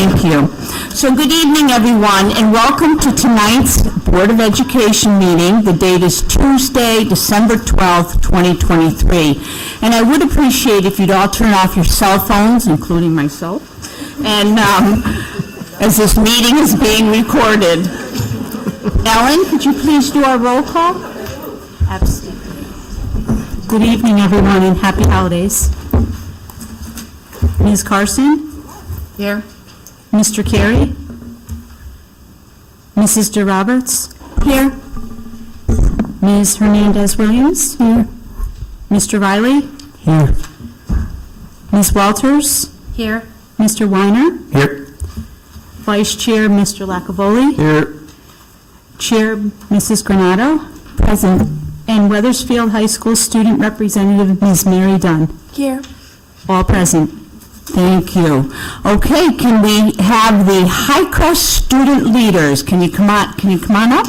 Thank you. So good evening, everyone, and welcome to tonight's Board of Education meeting. The date is Tuesday, December 12th, 2023. And I would appreciate if you'd all turn off your cell phones, including myself, and as this meeting is being recorded. Ellen, could you please do our roll call? Absolutely. Good evening, everyone, and happy holidays. Ms. Carson? Here. Mr. Carey? Mrs. DeRoberts? Here. Ms. Hernandez-Williams? Here. Mr. Riley? Here. Ms. Walters? Here. Mr. Weiner? Here. Vice Chair, Mr. Lacavoli? Here. Chair, Mrs. Granato? Present. And Wethersfield High School Student Representative, Ms. Mary Dunn? Here. All present. Thank you. Okay, can we have the High Crest student leaders? Can you come on up?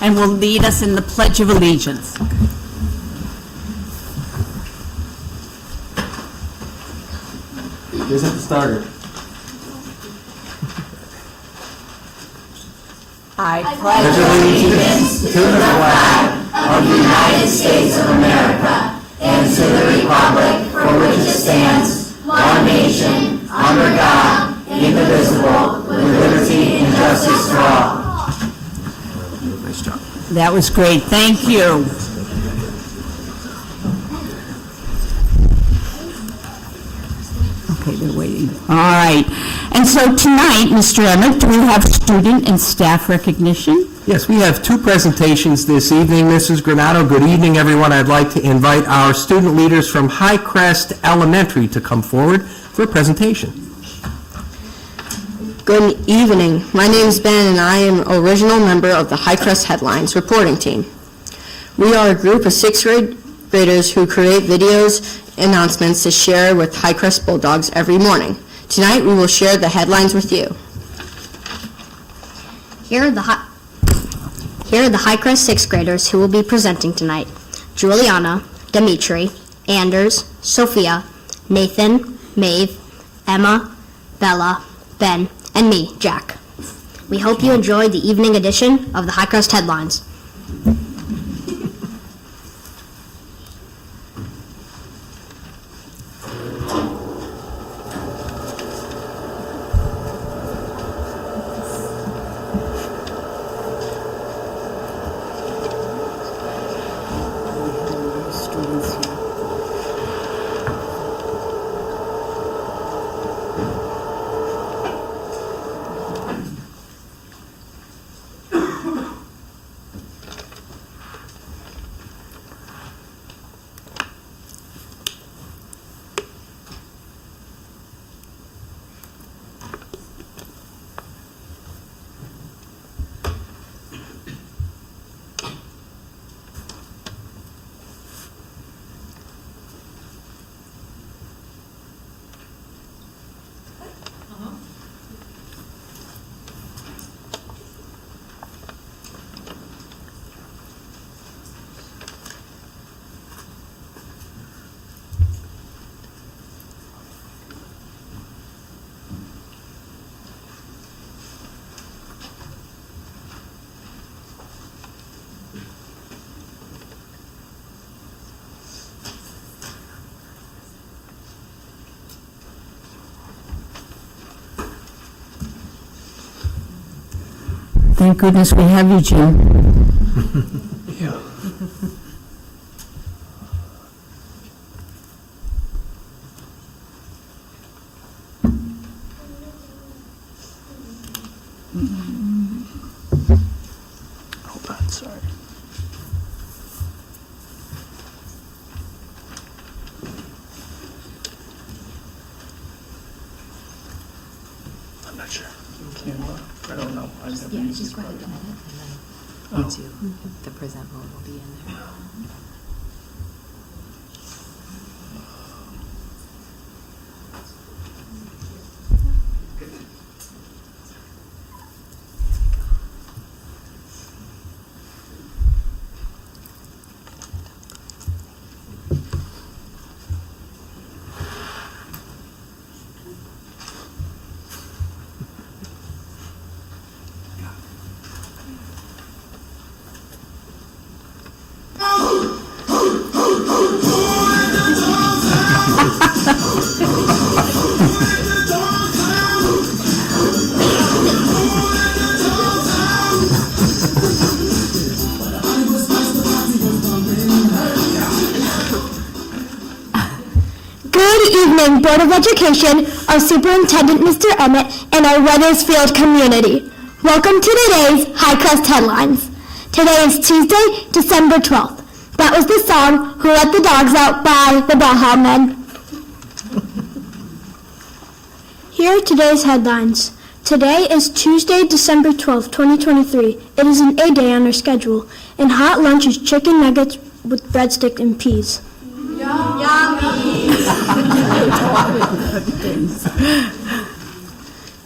And will lead us in the Pledge of Allegiance. Here's at the starter. I pledge allegiance to the flag of the United States of America and to the republic for which it stands, one nation, under God, indivisible, with liberty and justice for all. Nice job. That was great. Thank you. Okay, they're waiting. All right. And so tonight, Mr. Emmett, do we have student and staff recognition? Yes, we have two presentations this evening. Mrs. Granato, good evening, everyone. I'd like to invite our student leaders from High Crest Elementary to come forward for a presentation. Good evening. My name is Ben, and I am an original member of the High Crest Headlines reporting team. We are a group of sixth graders who create videos and announcements to share with High Crest Bulldogs every morning. Tonight, we will share the headlines with you. Here are the High Crest sixth graders who will be presenting tonight: Juliana, Dimitri, Anders, Sophia, Nathan, Maeve, Emma, Bella, Ben, and me, Jack. We hope you enjoyed the evening edition of the High Crest Headlines. Thank goodness we have you, Jim. Yeah. Hold on, sorry. I'm not sure. I don't know. Yeah, just go ahead and edit, and then the present mode will be in there. Board of Education, our Superintendent, Mr. Emmett, and our Wethersfield community. Welcome to today's High Crest Headlines. Today is Tuesday, December 12th. That was the song Who Let the Dogs Out by the Baja Men. Here are today's headlines. Today is Tuesday, December 12th, 2023. It is an A day on our schedule, and hot lunch is chicken nuggets with breadstick and peas.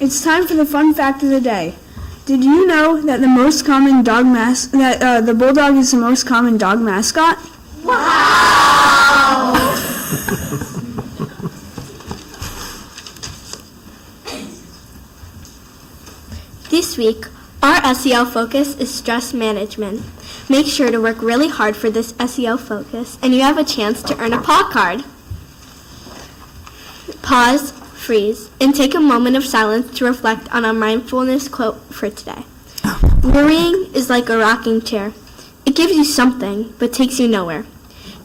It's time for the fun fact of the day. Did you know that the bulldog is the most common dog mascot? Wow! This week, our SEL focus is stress management. Make sure to work really hard for this SEL focus, and you have a chance to earn a paw card. Pause, freeze, and take a moment of silence to reflect on our mindfulness quote for today. Worrying is like a rocking chair. It gives you something, but takes you nowhere.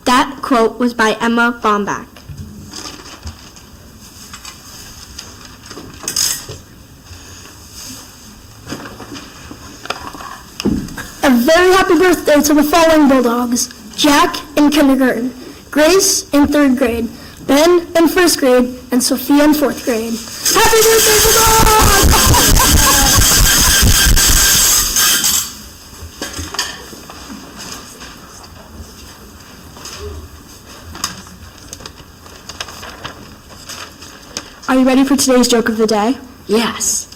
That quote was by Emma Bombach. A very happy birthday to the following Bulldogs: Jack in kindergarten, Grace in 3rd grade, Ben in 1st grade, and Sophia in 4th grade. Happy birthday, Bulldogs! Are you ready for today's joke of the day? Yes.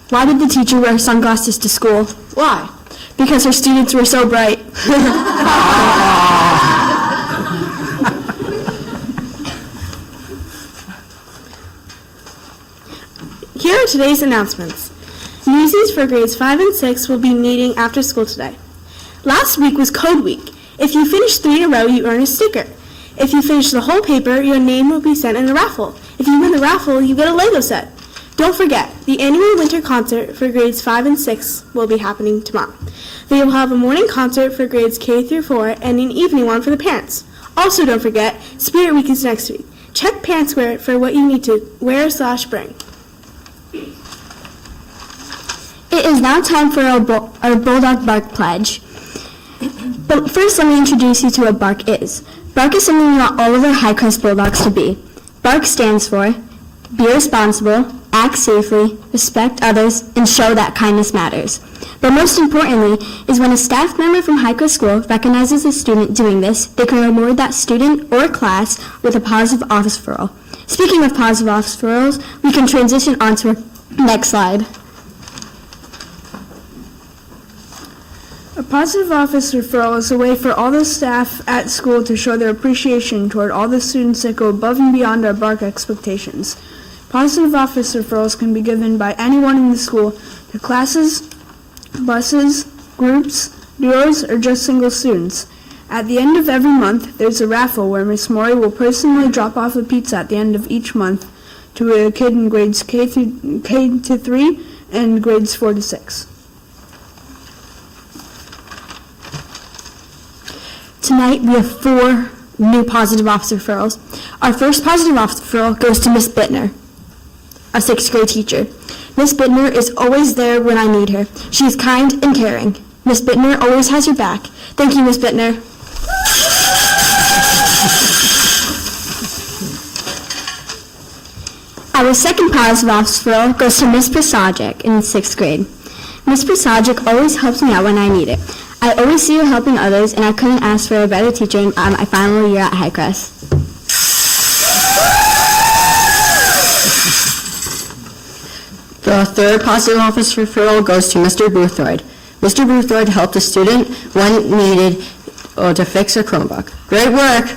Why did the teacher wear sunglasses to school? Why? Because her students were so bright. Here are today's announcements. Newsies for grades 5 and 6 will be meeting after school today. Last week was Code Week. If you finish 3 in a row, you earn a sticker. If you finish the whole paper, your name will be sent in a raffle. If you win the raffle, you get a Lego set. Don't forget, the annual winter concert for grades 5 and 6 will be happening tomorrow. They will have a morning concert for grades K through 4 and an evening one for the parents. Also, don't forget, Spirit Week is next week. Check Parents Wear for what you need to wear/bring. It is now time for our Bulldog Bark Pledge. But first, let me introduce you to what BARK is. BARK is something we want all of our High Crest Bulldogs to be. BARK stands for Be Responsible, Act Safely, Respect Others, and Show that Kindness Matters. But most importantly is when a staff member from High Crest School recognizes a student doing this, they can reward that student or class with a positive office referral. Speaking of positive office referrals, we can transition on to our next slide. A positive office referral is a way for all the staff at school to show their appreciation toward all the students that go above and beyond our BARK expectations. Positive office referrals can be given by anyone in the school to classes, buses, groups, duos, or just single students. At the end of every month, there's a raffle where Miss Maury will personally drop off a pizza at the end of each month to a kid in grades K to 3 and grades 4 to 6. Tonight, we have 4 new positive office referrals. Our first positive office referral goes to Miss Bittner, a 6th grade teacher. Miss Bittner is always there when I need her. She is kind and caring. Miss Bittner always has your back. Thank you, Miss Bittner. Our second positive office referral goes to Miss Prasajic in 6th grade. Miss Prasajic always helps me out when I need it. I always see her helping others, and I couldn't ask for a better teacher in my final year at High Crest. The third positive office referral goes to Mr. Boothroyd. Mr. Boothroyd helped a student when needed to fix a Chromebook. Great work!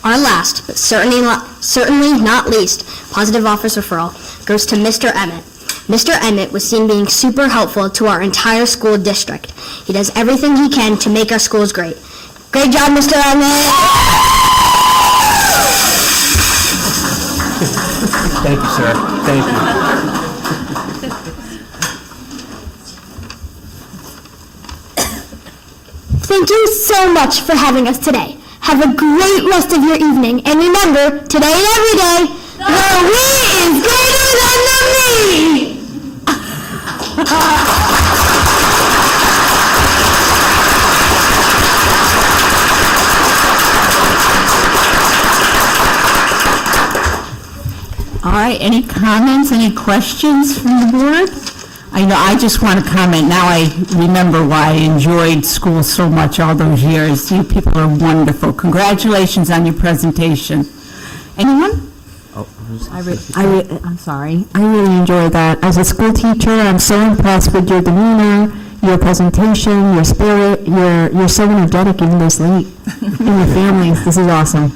Our last, but certainly not least, positive office referral goes to Mr. Emmett. Mr. Emmett was seen being super helpful to our entire school district. He does everything he can to make our schools great. Great job, Mr. Emmett! Thank you, sir. Thank you. Thank you so much for having us today. Have a great rest of your evening, and remember, today and every day, the we is greater than the me! All right, any comments, any questions from the board? I know, I just want to comment, now I remember why I enjoyed school so much all those years. You people are wonderful. Congratulations on your presentation. Anyone? I'm sorry. I really enjoyed that. As a school teacher, I'm so impressed with your demeanor, your presentation, your spirit. You're so energetic even this late. And your families. This is awesome.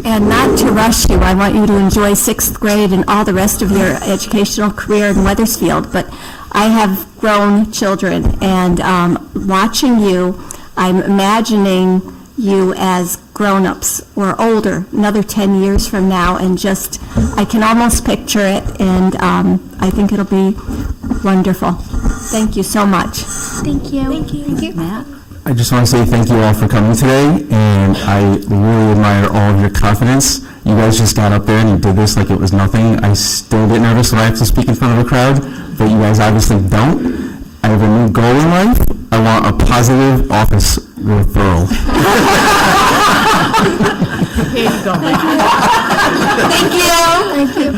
And not to rush you, I want you to enjoy 6th grade and all the rest of your educational career in Wethersfield. But I have grown children, and watching you, I'm imagining you as grown-ups or older, another 10 years from now, and just, I can almost picture it, and I think it'll be wonderful. Thank you so much. Thank you. Thank you. Thank you. Matt? I just want to say thank you all for coming today, and I really admire all of your confidence. You guys just got up there and you did this like it was nothing. I still get nervous when I have to speak in front of a crowd, but you guys obviously don't. I have a new goal in life. I want a positive office referral. Here you go. Thank you.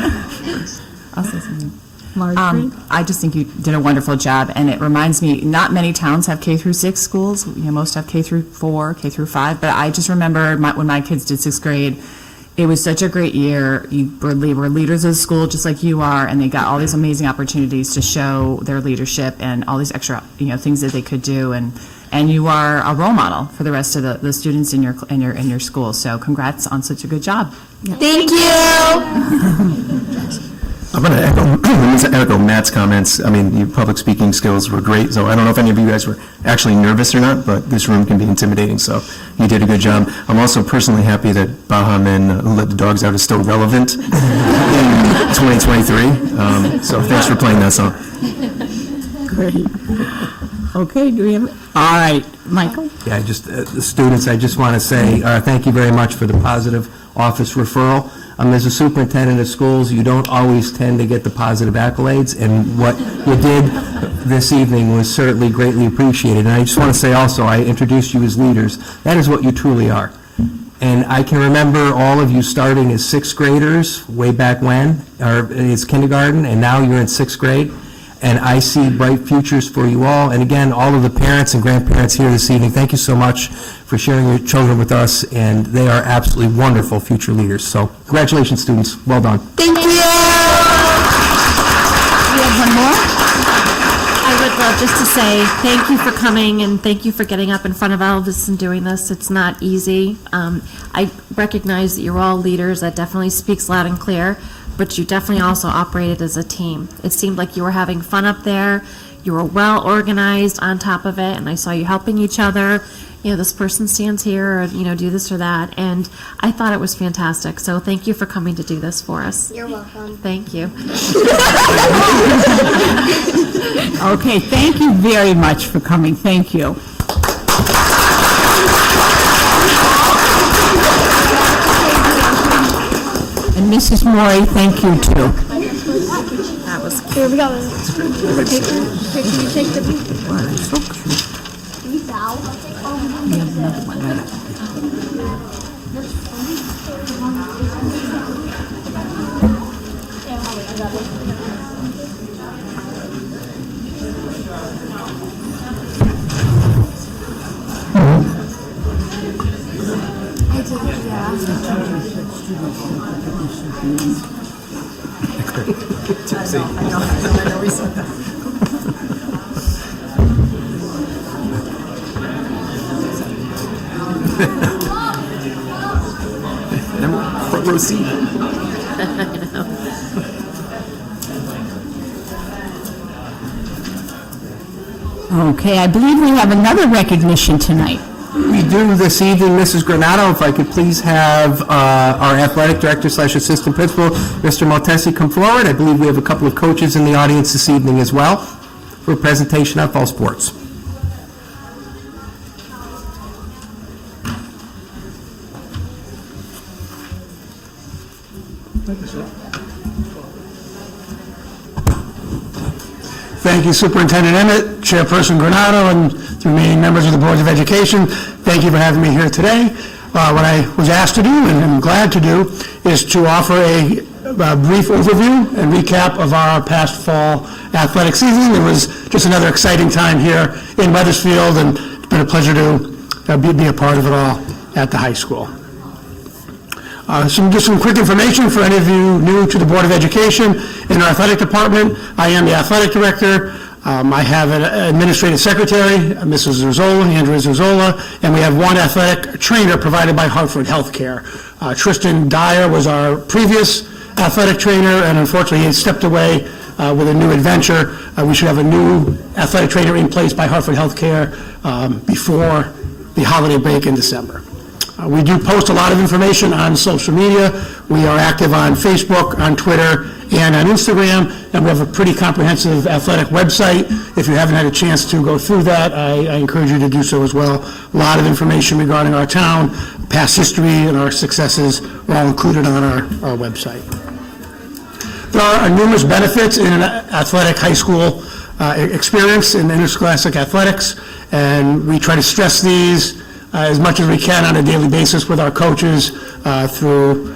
I'll say something. I just think you did a wonderful job, and it reminds me, not many towns have K through 6 schools. Most have K through 4, K through 5, but I just remember when my kids did 6th grade, it was such a great year. They were leaders of the school just like you are, and they got all these amazing opportunities to show their leadership and all these extra things that they could do, and you are a role model for the rest of the students in your school. So congrats on such a good job. Thank you. I'm going to echo Matt's comments. I mean, your public speaking skills were great, so I don't know if any of you guys were actually nervous or not, but this room can be intimidating, so you did a good job. I'm also personally happy that Baha Men Who Let the Dogs Out is still relevant in 2023, so thanks for playing that song. Great. Okay, do we have, all right, Michael? Yeah, the students, I just want to say thank you very much for the positive office referral. As a superintendent of schools, you don't always tend to get the positive accolades, and what you did this evening was certainly greatly appreciated. And I just want to say also, I introduced you as leaders. That is what you truly are. And I can remember all of you starting as 6th graders way back when, or it's kindergarten, and now you're in 6th grade. And I see bright futures for you all. And again, all of the parents and grandparents here this evening, thank you so much for sharing your children with us, and they are absolutely wonderful future leaders. So congratulations, students. Well done. Thank you. We have one more? I would love just to say thank you for coming, and thank you for getting up in front of all of us and doing this. It's not easy. I recognize that you're all leaders. That definitely speaks loud and clear, but you definitely also operated as a team. It seemed like you were having fun up there. You were well organized on top of it, and I saw you helping each other. This person stands here, or, do this or that, and I thought it was fantastic. So thank you for coming to do this for us. You're welcome. Thank you. Okay, thank you very much for coming. Thank you. And Mrs. Maury, thank you too. That was Here we go. Can you take the picture? Wow, that's so cute. We have another one right up. Front row seat. Okay, I believe we have another recognition tonight. We do this evening, Mrs. Granato, if I could please have our athletic director / assistant principal, Mr. Maltesi, come forward. I believe we have a couple of coaches in the audience this evening as well for a presentation on fall sports. Thank you, Superintendent Emmett, Chairperson Granado, and the remaining members of the Board of Education. Thank you for having me here today. What I was asked to do, and I'm glad to do, is to offer a brief overview and recap of our past fall athletic season. It was just another exciting time here in Wethersfield, and it's been a pleasure to be a part of it all at the high school. Just some quick information for any of you new to the Board of Education. In our athletic department, I am the athletic director. I have an administrative secretary, Mrs. Zerzola, Andrea Zerzola, and we have one athletic trainer provided by Hartford Healthcare. Tristan Dyer was our previous athletic trainer, and unfortunately he stepped away with a new adventure. We should have a new athletic trainer in place by Hartford Healthcare before the holiday break in December. We do post a lot of information on social media. We are active on Facebook, on Twitter, and on Instagram, and we have a pretty comprehensive athletic website. If you haven't had a chance to go through that, I encourage you to do so as well. A lot of information regarding our town, past history, and our successes are all included on our website. There are numerous benefits in an athletic high school experience in interscholastic athletics, and we try to stress these as much as we can on a daily basis with our coaches through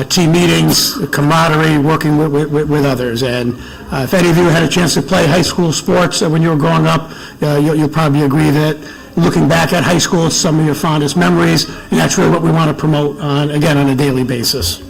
team meetings, camaraderie, working with others. And if any of you had a chance to play high school sports when you were growing up, you'll probably agree that looking back at high school, it's some of your fondest memories, and that's really what we want to promote on a daily basis.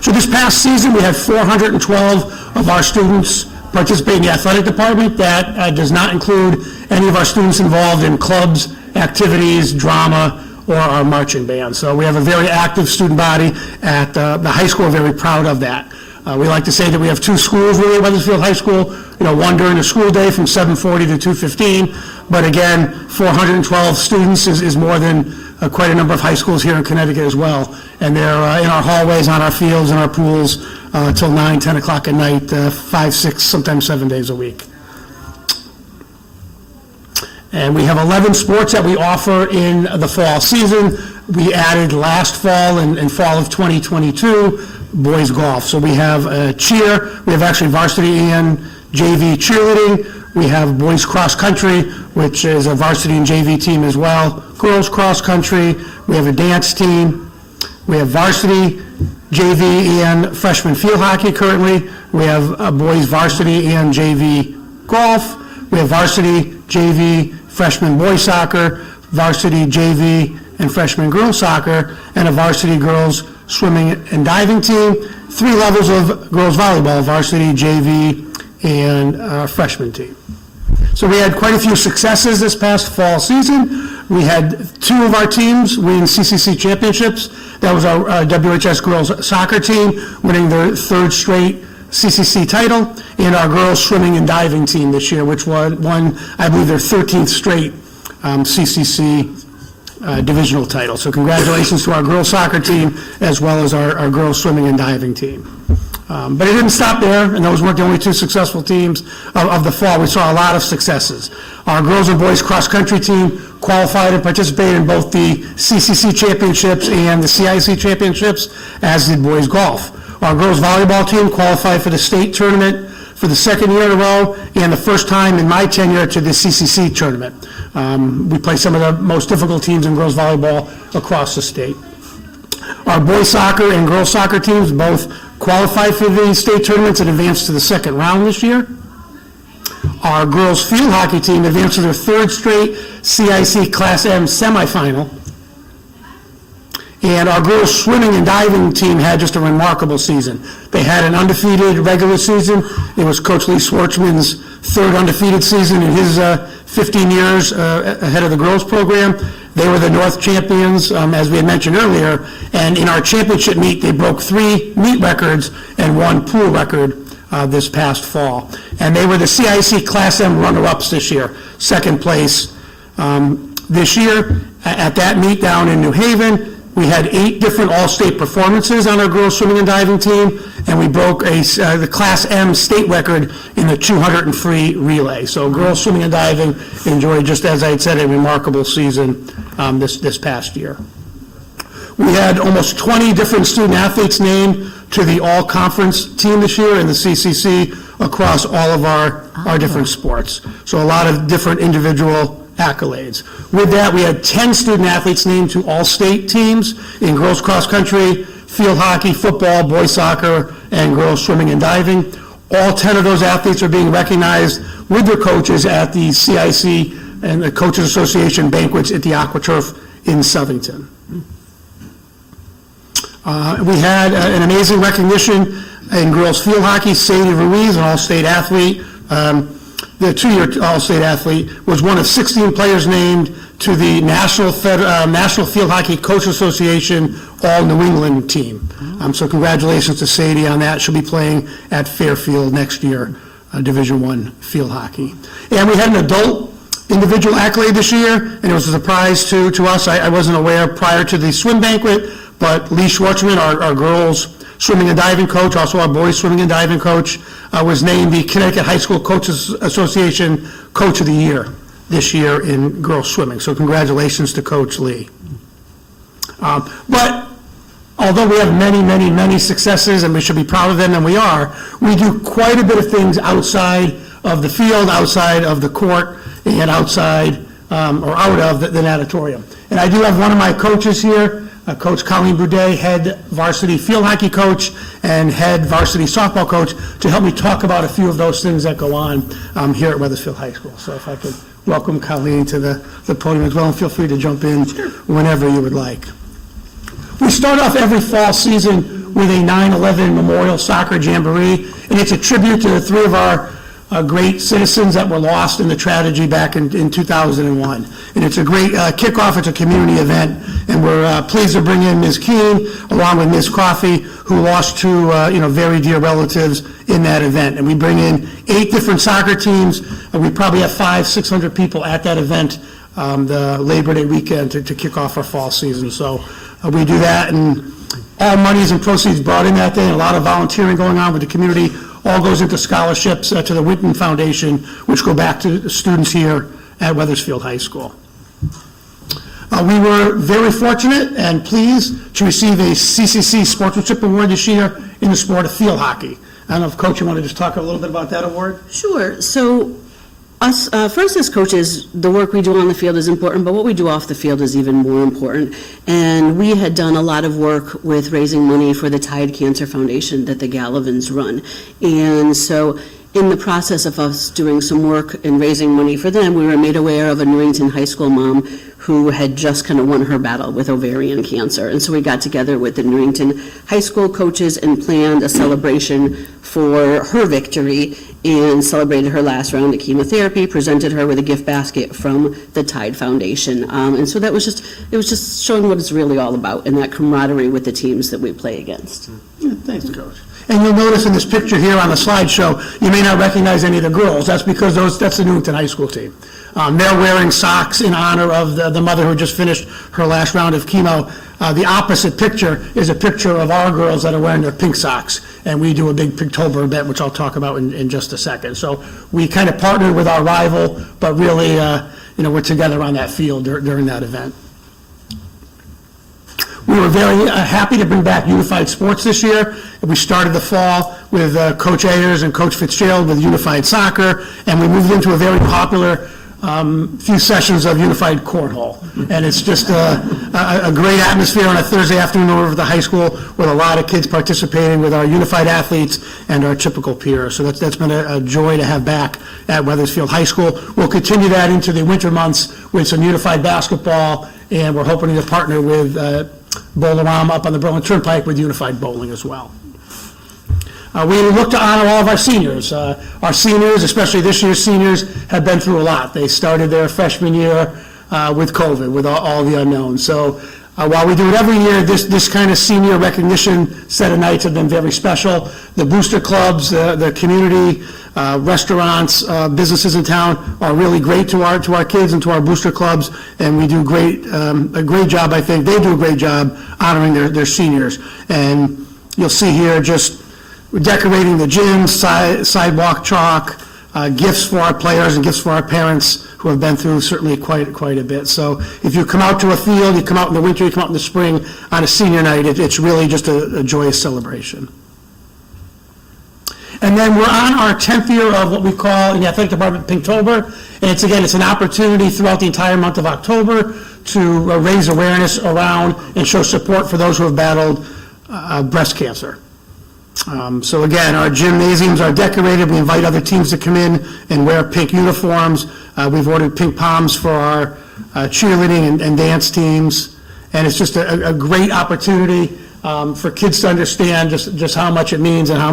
So this past season, we had 412 of our students participate in the athletic department. That does not include any of our students involved in clubs, activities, drama, or our marching band. So we have a very active student body at the high school. We're very proud of that. We like to say that we have two schools really at Wethersfield High School, one during the school day from 7:40 to 2:15, but again, 412 students is more than quite a number of high schools here in Connecticut as well. And they're in our hallways, on our fields, in our pools, till 9, 10 o'clock at night, 5, 6, sometimes 7 days a week. And we have 11 sports that we offer in the fall season. We added last fall and fall of 2022, boys golf. So we have cheer, we have actually varsity and JV cheerleading. We have boys cross country, which is a varsity and JV team as well. Girls cross country, we have a dance team. We have varsity, JV, and freshman field hockey currently. We have boys varsity and JV golf. We have varsity, JV, freshman boys soccer, varsity JV and freshman girls soccer, and a varsity girls swimming and diving team. 3 levels of girls volleyball, varsity, JV, and freshman team. So we had quite a few successes this past fall season. We had 2 of our teams win CCC championships. That was our WHS girls soccer team winning their 3rd straight CCC title, and our girls swimming and diving team this year, which won I believe, their 13th straight CCC divisional title. So congratulations to our girls soccer team as well as our girls swimming and diving team. But it didn't stop there, and those weren't the only 2 successful teams of the fall. We saw a lot of successes. Our girls and boys cross-country team qualified and participated in both the CCC championships and the CIC championships, as did boys golf. Our girls volleyball team qualified for the state tournament for the 2nd year in a row, and the first time in my tenure to the CCC tournament. We play some of the most difficult teams in girls volleyball across the state. Our boys soccer and girls soccer teams both qualified for the state tournaments and advanced to the 2nd round this year. Our girls field hockey team advanced to their 3rd straight CIC Class M semifinal. And our girls swimming and diving team had just a remarkable season. They had an undefeated regular season. It was Coach Lee Schwartzman's 3rd undefeated season in his 15 years ahead of the girls program. They were the North champions, as we had mentioned earlier, and in our championship meet, they broke 3 meet records and 1 pool record this past fall. And they were the CIC Class M runner-ups this year, 2nd place this year. At that meet down in New Haven, we had 8 different all-state performances on our girls swimming and diving team, and we broke the Class M state record in the 200 and free relay. So girls swimming and diving enjoyed, just as I had said, a remarkable season this past year. We had almost 20 different student athletes named to the all-conference team this year in the CCC across all of our different sports. So a lot of different individual accolades. With that, we had 10 student athletes named to all-state teams in girls cross-country, field hockey, football, boys soccer, and girls swimming and diving. All 10 of those athletes are being recognized with their coaches at the CIC and the Coaches Association banquets at the AquaTurf in Southington. We had an amazing recognition in girls field hockey. Sadie Ruiz, an all-state athlete, the two-year all-state athlete, was one of 16 players named to the National Field Hockey Coach Association All-New England team. So congratulations to Sadie on that. She'll be playing at Fairfield next year, Division I field hockey. And we had an adult individual accolade this year, and it was a surprise to us. I wasn't aware prior to the swim banquet, but Lee Schwartzman, our girls swimming and diving coach, also our boys swimming and diving coach, was named the Connecticut High School Coaches Association Coach of the Year this year in girls swimming. So congratulations to Coach Lee. But although we have many successes, and we should be proud of them, and we are, we do quite a bit of things outside of the field, outside of the court, and outside or out of the natatorium. And I do have one of my coaches here, Coach Colleen Boudet, head varsity field hockey coach and head varsity softball coach, to help me talk about a few of those things that go on here at Wethersfield High School. So if I could welcome Colleen to the podium as well, and feel free to jump in whenever you would like. We start off every fall season with a 9/11 Memorial Soccer Jamboree, and it's a tribute to the three of our great citizens that were lost in the tragedy back in 2001. And it's a great kickoff. It's a community event, and we're pleased to bring in Ms. Keane along with Ms. Coffey, who lost two very dear relatives in that event. And we bring in 8 different soccer teams, and we probably have 500-600 people at that event the Labor Day weekend to kick off our fall season. So we do that, and all monies and proceeds brought in that day, and a lot of volunteering going on with the community, all goes into scholarships to the Winton Foundation, which go back to students here at Wethersfield High School. We were very fortunate and pleased to receive a CCC Sportsmanship Award this year in the sport of field hockey. I don't know if, Coach, you want to just talk a little bit about that award? Sure. So us, first as coaches, the work we do on the field is important, but what we do off the field is even more important. And we had done a lot of work with raising money for the Tide Cancer Foundation that the Gallavins run. And so in the process of us doing some work and raising money for them, we were made aware of a Newington High School mom who had just kind of won her battle with ovarian cancer. And so we got together with the Newington High School coaches and planned a celebration for her victory, and celebrated her last round of chemotherapy, presented her with a gift basket from the Tide Foundation. And so it was just showing what it's really all about, and that camaraderie with the teams that we play against. Yeah, thanks, Coach. And you'll notice in this picture here on the slideshow, you may not recognize any of the girls. That's because that's the Newington High School team. They're wearing socks in honor of the mother who just finished her last round of chemo. The opposite picture is a picture of our girls that are wearing their pink socks, and we do a big Pinktober event, which I'll talk about in just a second. So we kind of partnered with our rival, but really, we're together on that field during that event. We were very happy to bring back unified sports this year. We started the fall with Coach Ayers and Coach Fitzgerald with unified soccer, and we moved into a very popular few sessions of unified cornhole. And it's just a great atmosphere on a Thursday afternoon over at the high school with a lot of kids participating with our unified athletes and our typical peers. So that's been a joy to have back at Wethersfield High School. We'll continue that into the winter months with some unified basketball, and we're hoping to partner with Bowlerama up on the Berlin Turnpike with unified bowling as well. We look to honor all of our seniors. Our seniors, especially this year's seniors, have been through a lot. They started their freshman year with COVID, with all the unknowns. So while we do it every year, this kind of senior recognition set of nights have been very special. The booster clubs, the community, restaurants, businesses in town are really great to our kids and to our booster clubs, and we do a great job, I think. They do a great job honoring their seniors. And you'll see here just decorating the gym, sidewalk chalk, gifts for our players and gifts for our parents who who have been through certainly quite a bit. So if you come out to a field, you come out in the winter, you come out in the spring, on a senior night, it's really just a joyous celebration. And then we're on our 10th year of what we call in the athletic department Pinktober. And it's an opportunity throughout the entire month of October to raise awareness around and show support for those who have battled breast cancer. So again, our gymnasiums are decorated. We invite other teams to come in and wear pink uniforms. We've ordered pink poms for our cheerleading and dance teams. And it's just a great opportunity for kids to understand just how much it means and how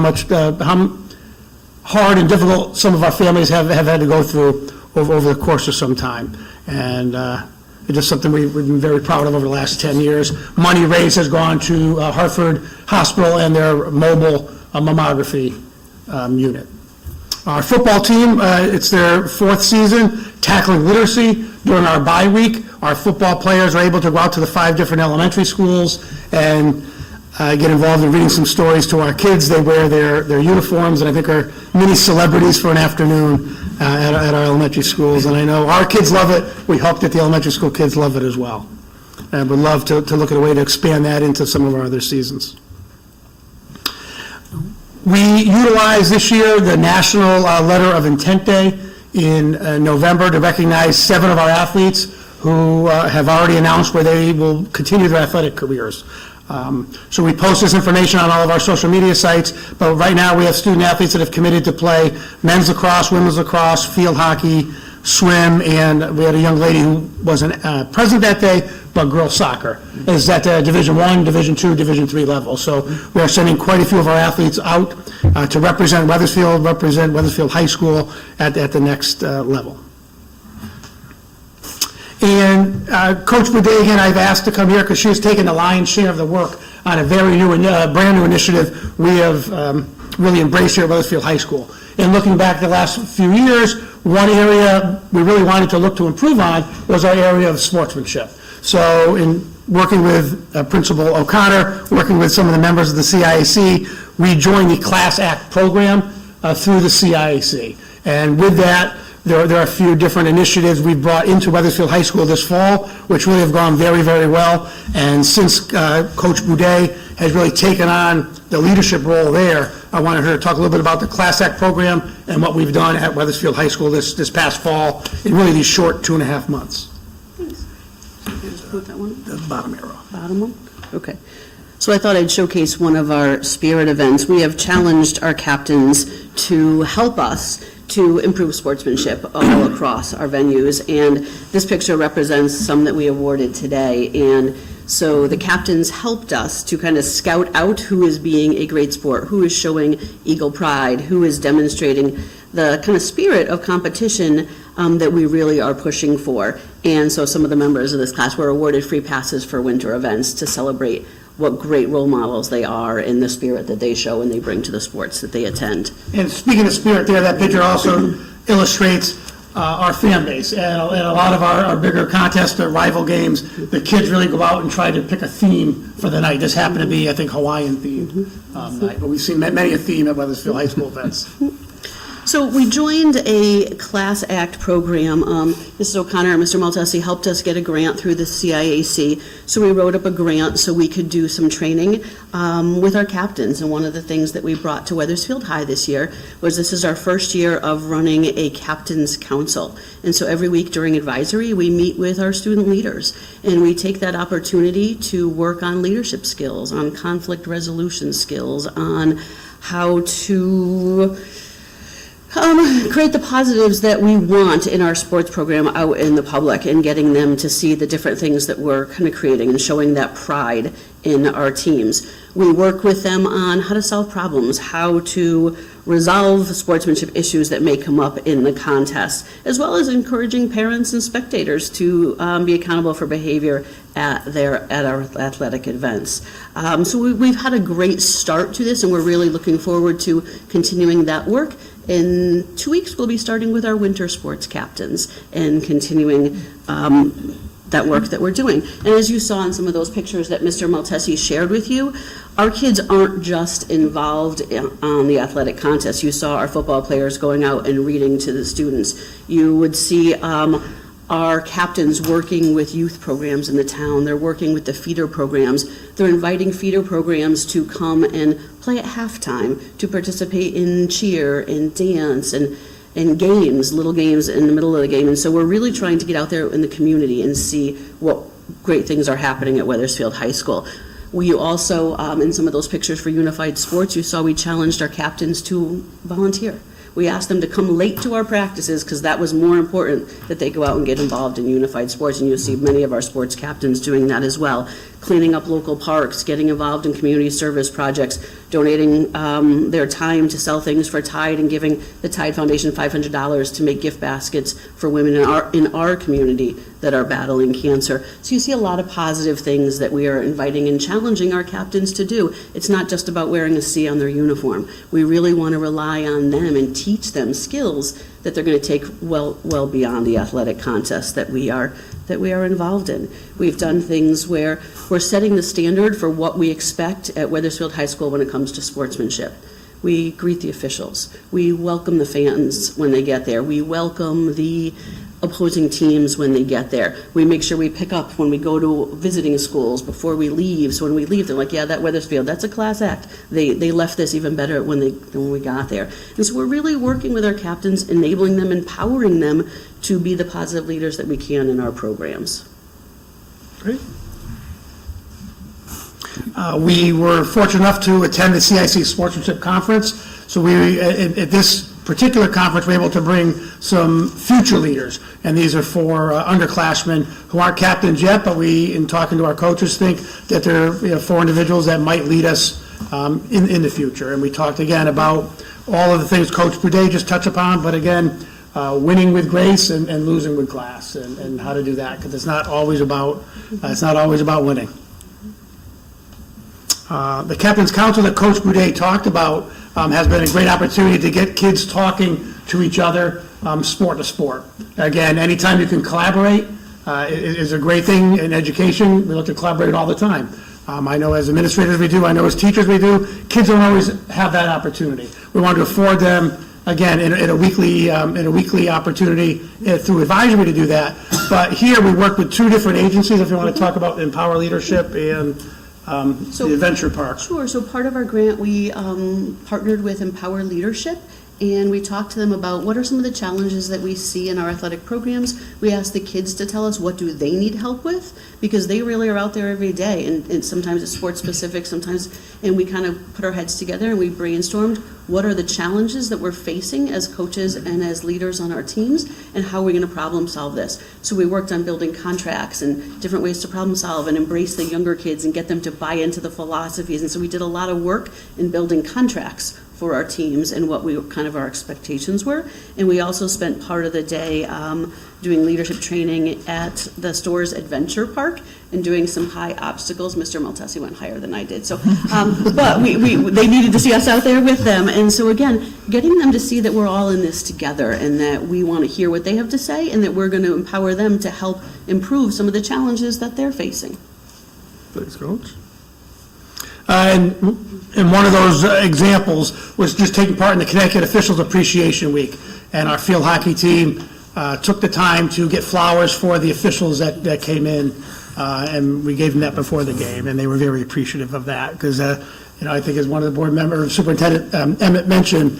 hard and difficult some of our families have had to go through over the course of some time. And it's just something we've been very proud of over the last 10 years. Money raised has gone to Hartford Hospital and their mobile mammography unit. Our football team, it's their 4th season, tackling literacy. During our bye week, our football players are able to go out to the 5 different elementary schools and get involved in reading some stories to our kids. They wear their uniforms and I think are mini celebrities for an afternoon at our elementary schools. And I know our kids love it. We hope that the elementary school kids love it as well. And would love to look at a way to expand that into some of our other seasons. We utilized this year the National Letter of Intent Day in November to recognize 7 of our athletes who have already announced where they will continue their athletic careers. So we post this information on all of our social media sites, but right now we have student athletes that have committed to play men's lacrosse, women's lacrosse, field hockey, swim, and we had a young lady who wasn't present that day, but girls soccer is at Division I, Division II, Division III level. So we are sending quite a few of our athletes out to represent Wethersfield High School at the next level. And Coach Budagan, I've asked to come here because she's taken the lion's share of the work on a very new, brand new initiative we have really embraced here at Wethersfield High School. And looking back the last few years, one area we really wanted to look to improve on was our area of sportsmanship. So in working with Principal O'Connor, working with some of the members of the CIAC, we joined the Class Act program through the CIAC. And with that, there are a few different initiatives we've brought into Wethersfield High School this fall, which really have gone very, very well. And since Coach Boudet has really taken on the leadership role there, I wanted her to talk a little bit about the Class Act program and what we've done at Wethersfield High School this past fall in really these short 2.5 months. Thanks. Put that one? The bottom arrow. Bottom one? Okay. So I thought I'd showcase one of our spirit events. We have challenged our captains to help us to improve sportsmanship all across our venues, and this picture represents some that we awarded today. And so the captains helped us to kind of scout out who is being a great sport, who is showing Eagle pride, who is demonstrating the kind of spirit of competition that we really are pushing for. And so some of the members of this class were awarded free passes for winter events to celebrate what great role models they are in the spirit that they show and they bring to the sports that they attend. And speaking of spirit there, that picture also illustrates our fan base. And a lot of our bigger contests or rival games, the kids really go out and try to pick a theme for the night. This happened to be, I think, Hawaiian themed night, but we've seen many a theme at Wethersfield High School events. So we joined a Class Act program. Mrs. O'Connor and Mr. Maltesi helped us get a grant through the CIAC. So we wrote up a grant so we could do some training with our captains. And one of the things that we brought to Wethersfield High this year was this is our first year of running a captain's council. And so every week during advisory, we meet with our student leaders. And we take that opportunity to work on leadership skills, on conflict resolution skills, on how to create the positives that we want in our sports program out in the public and getting them to see the different things that we're kind of creating and showing that pride in our teams. We work with them on how to solve problems, how to resolve sportsmanship issues that may come up in the contest, as well as encouraging parents and spectators to be accountable for behavior at our athletic events. So we've had a great start to this, and we're really looking forward to continuing that work. In 2 weeks, we'll be starting with our winter sports captains and continuing that work that we're doing. And as you saw in some of those pictures that Mr. Maltesi shared with you, our kids aren't just involved on the athletic contest. You saw our football players going out and reading to the students. You would see our captains working with youth programs in the town. They're working with the feeder programs. They're inviting feeder programs to come and play at halftime, to participate in cheer and dance and games, little games in the middle of the game. And so we're really trying to get out there in the community and see what great things are happening at Wethersfield High School. We also, in some of those pictures for Unified Sports, you saw we challenged our captains to volunteer. We asked them to come late to our practices because that was more important, that they go out and get involved in Unified Sports, and you'll see many of our sports captains doing that as well. Cleaning up local parks, getting involved in community service projects, donating their time to sell things for Tide, and giving the Tide Foundation $500 to make gift baskets for women in our community that are battling cancer. So you see a lot of positive things that we are inviting and challenging our captains to do. It's not just about wearing a C on their uniform. We really want to rely on them and teach them skills that they're going to take well beyond the athletic contests that we are involved in. We've done things where we're setting the standard for what we expect at Wethersfield High School when it comes to sportsmanship. We greet the officials. We welcome the fans when they get there. We welcome the opposing teams when they get there. We make sure we pick up when we go to visiting schools before we leave. So when we leave, they're like, yeah, that Wethersfield, that's a class act. They left this even better when we got there. And so we're really working with our captains, enabling them, empowering them to be the positive leaders that we can in our programs. Great. We were fortunate enough to attend the CIC Sportsmanship Conference. So we, at this particular conference, we're able to bring some future leaders. And these are for underclassmen who aren't captains yet, but we, in talking to our coaches, think that they're four individuals that might lead us in the future. And we talked again about all of the things Coach Boudet just touched upon, but again, winning with grace and losing with class, and how to do that, because it's not always about winning. The Captain's Council that Coach Boudet talked about has been a great opportunity to get kids talking to each other, sport to sport. Again, anytime you can collaborate is a great thing in education. We look to collaborate all the time. I know as administrators we do, I know as teachers we do. Kids don't always have that opportunity. We want to afford them, again, in a weekly opportunity through advisory to do that. But here we work with two different agencies, if you want to talk about Empower Leadership and the Adventure Park. Sure. So part of our grant, we partnered with Empower Leadership, and we talked to them about what are some of the challenges that we see in our athletic programs. We asked the kids to tell us what do they need help with, because they really are out there every day, and sometimes it's sports specific, and we kind of put our heads together and we brainstormed what are the challenges that we're facing as coaches and as leaders on our teams, and how are we going to problem solve this. So we worked on building contracts and different ways to problem solve and embrace the younger kids and get them to buy into the philosophies. And so we did a lot of work in building contracts for our teams and what our expectations were. And we also spent part of the day doing leadership training at the store's Adventure Park and doing some high obstacles. Mr. Maltesi went higher than I did. So, but they needed to see us out there with them. And so again, getting them to see that we're all in this together and that we want to hear what they have to say and that we're going to empower them to help improve some of the challenges that they're facing. Thanks, Coach. And one of those examples was just taking part in the Connecticut Officials Appreciation Week. And our field hockey team took the time to get flowers for the officials that came in, and we gave them that before the game, and they were very appreciative of that, because I think as one of the board members, Superintendent Emmett mentioned,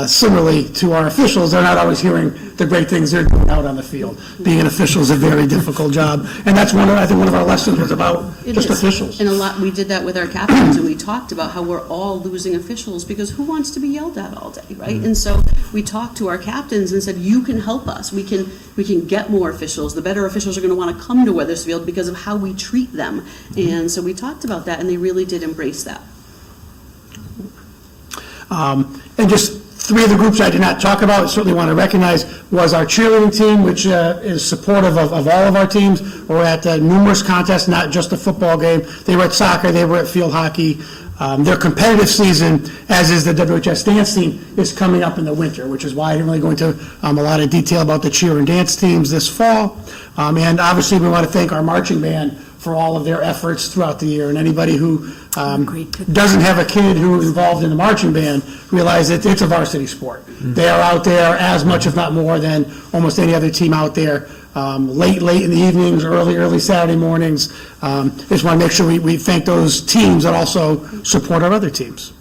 similarly to our officials, they're not always hearing the great things they're doing out on the field. Being an official is a very difficult job, and that's I think one of our lessons was about officials. And we did that with our captains, and we talked about how we're all losing officials because who wants to be yelled at all day, right? Mm-hmm. And so we talked to our captains and said, you can help us. We can get more officials. The better officials are going to want to come to Wethersfield because of how we treat them. And so we talked about that, and they really did embrace that. And just three of the groups I did not talk about, I certainly want to recognize, was our cheerleading team, which is supportive of all of our teams. We're at numerous contests, not just a football game. They were at soccer, they were at field hockey. Their competitive season, as is the WHS dance team, is coming up in the winter, which is why I didn't really go into a lot of detail about the cheer and dance teams this fall. And obviously we want to thank our marching band for all of their efforts throughout the year. And anybody who doesn't have a kid who is involved in the marching band realize that it's a varsity sport. They are out there as much, if not more, than almost any other team out there. Late in the evenings, early Saturday mornings. Just want to make sure we thank those teams that also support our other teams.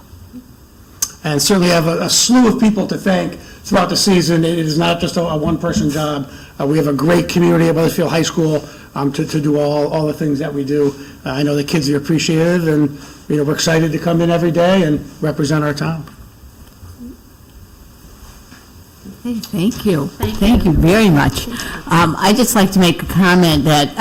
And certainly have a slew of people to thank throughout the season. It is not just a one-person job. We have a great community at Wethersfield High School to do all the things that we do. I know the kids are appreciative, and we're excited to come in every day and represent our town. Hey, thank you. Thank you very much. I'd just like to make a comment that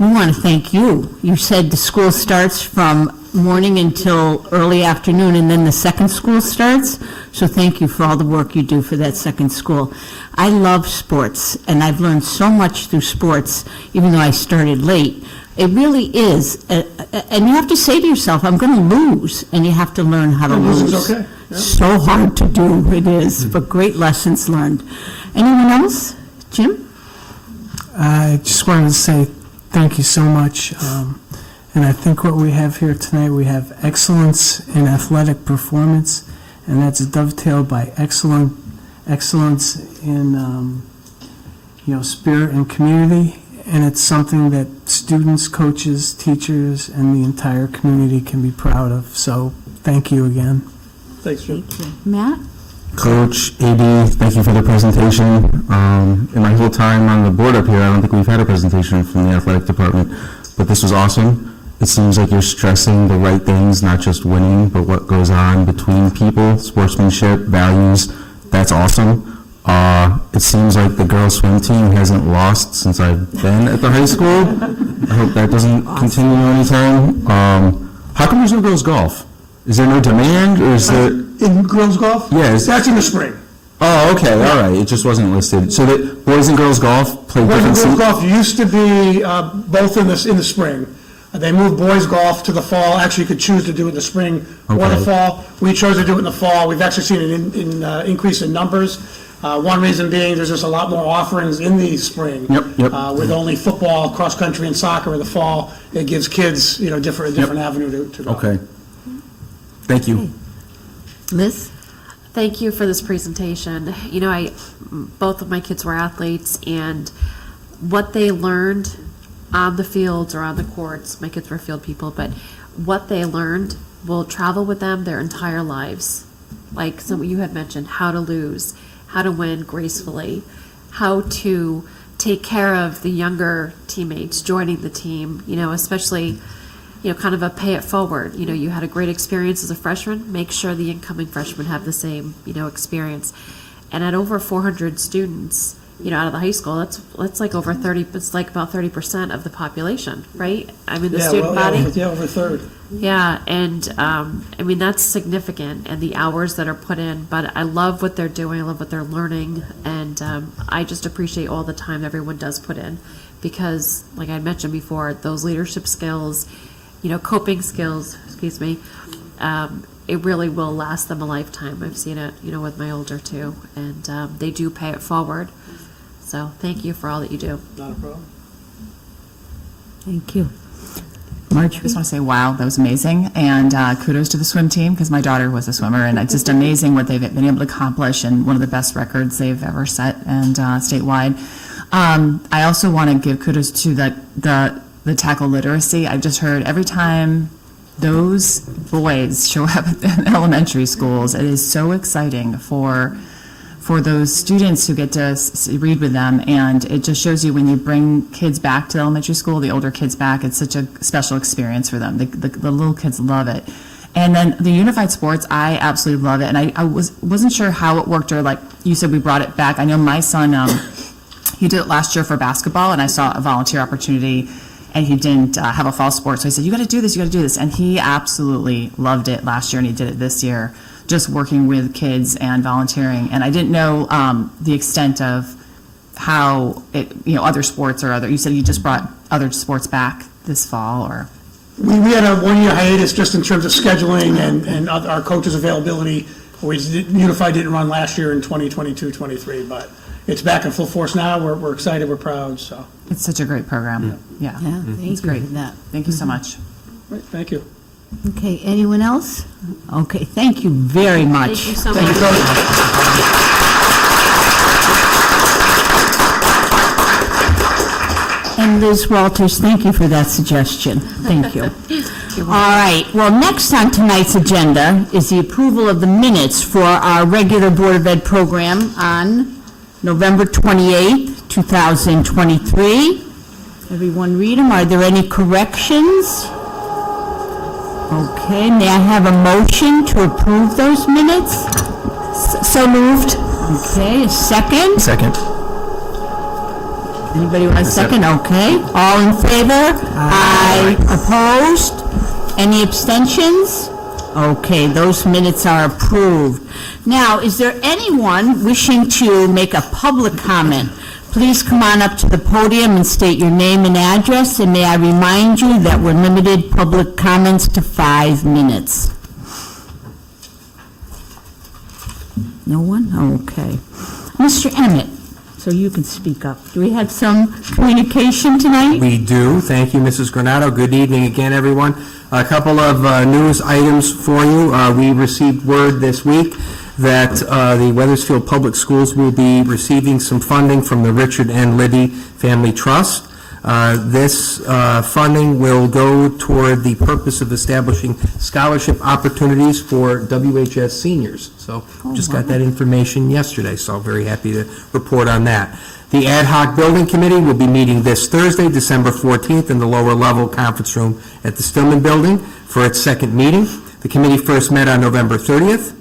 we want to thank you. You said the school starts from morning until early afternoon, and then the second school starts. So thank you for all the work you do for that second school. I love sports, and I've learned so much through sports, even though I started late. It really is, and you have to say to yourself, I'm going to lose, and you have to learn how to lose. Losing's okay. Yeah. So hard to do, it is, but great lessons learned. Anyone else? Jim? I just wanted to say thank you so much. And I think what we have here tonight, we have excellence in athletic performance, and that's dovetailed by excellence in spirit and community. And it's something that students, coaches, teachers, and the entire community can be proud of. So thank you again. Thanks, Jim. Matt? Coach, AD, thank you for the presentation. In my whole time on the board up here, I don't think we've had a presentation from the athletic department, but this was awesome. It seems like you're stressing the right things, not just winning, but what goes on between people, sportsmanship, values. That's awesome. It seems like the girls' swim team hasn't lost since I've been at the high school. I hope that doesn't continue anytime. How come there's no girls' golf? Is there no demand, or is there... In girls' golf? Yes. That's in the spring. Oh, okay, all right. It just wasn't listed. So that boys and girls golf play Boys different... and girls golf used to be both in the spring. They moved boys golf to the fall. Actually, you could choose to do it in the spring or the fall. We chose to do it in the fall. We've actually seen an increase in numbers. One reason being there's just a lot more offerings in the spring. Yep. With only football, cross country, and soccer in the fall, it gives kids a different avenue to go. Okay. Thank you. Liz? Thank you for this presentation. Both of my kids were athletes, and what they learned on the fields or on the courts, my kids were field people, but what they learned will travel with them their entire lives. Like some you had mentioned, how to lose, how to win gracefully, how to take care of the younger teammates joining the team, especially, kind of a pay it forward. You had a great experience as a freshman, make sure the incoming freshmen have the same, experience. And at over 400 students, out of the high school, that's like over 30, it's like about 30% of the population, right? I mean, the student body. Over a third. Yeah, and that's significant, and the hours that are put in, but I love what they're doing, I love what they're learning, and I just appreciate all the time everyone does put in, because, like I mentioned before, those leadership skills, coping skills, it really will last them a lifetime. I've seen it, with my older two, and they do pay it forward. So thank you for all that you do. Not a problem. Thank you. Marjorie? I just want to say, wow, that was amazing. And kudos to the swim team, because my daughter was a swimmer, and it's just amazing what they've been able to accomplish, and one of the best records they've ever set, and statewide. I also want to give kudos to the tackle literacy. I just heard every time those boys show up in elementary schools, it is so exciting for those students who get to read with them, and it just shows you when you bring kids back to elementary school, the older kids back, it's such a special experience for them. The little kids love it. And then the unified sports, I absolutely love it, and I wasn't sure how it worked, or like you said, we brought it back. I know my son, he did it last year for basketball, and I saw a volunteer opportunity, and he didn't have a fall sport, so I said, you got to do this, and he absolutely loved it last year, and he did it this year, just working with kids and volunteering. And I didn't know the extent of how other sports or you said you just brought other sports back this fall, or? We had a one-year hiatus just in terms of scheduling and our coaches' availability. Unified didn't run last year in 2022-23, but it's back in full force now. We're excited, we're proud, so. It's such a great program. Yeah. Yeah, thank you great. for that. Thank you so much. Right, thank you. Okay, anyone else? Okay, thank you very much. Thank you so Thank much. you, Tony. And Liz Walters, thank you for that suggestion. Thank you. All right, well, next on tonight's agenda is the approval of the minutes for our regular Board of Ed program on November 28th, 2023. Everyone read them. Are there any corrections? Okay, may I have a motion to approve those minutes? So moved. Okay, a second? Second. Anybody want a second? Okay. All in favor? Aye. Opposed? Any abstentions? Okay, those minutes are approved. Now, is there anyone wishing to make a public comment? Please come on up to the podium and state your name and address, and may I remind you that we're limited public comments to 5 minutes. No one? Okay. Mr. Emmett, so you can speak up. Do we have some communication tonight? We do. Thank you, Mrs. Granato. Good evening again, everyone. A couple of news items for you. We received word this week that the Wethersfield Public Schools will be receiving some funding from the Richard and Libby Family Trust. This funding will go toward the purpose of establishing scholarship opportunities for WHS seniors. So just got that information yesterday, so very happy to report on that. The Ad Hoc Building Committee will be meeting this Thursday, December 14th, in the lower level conference room at the Stillman Building for its second meeting. The committee first met on November 30th.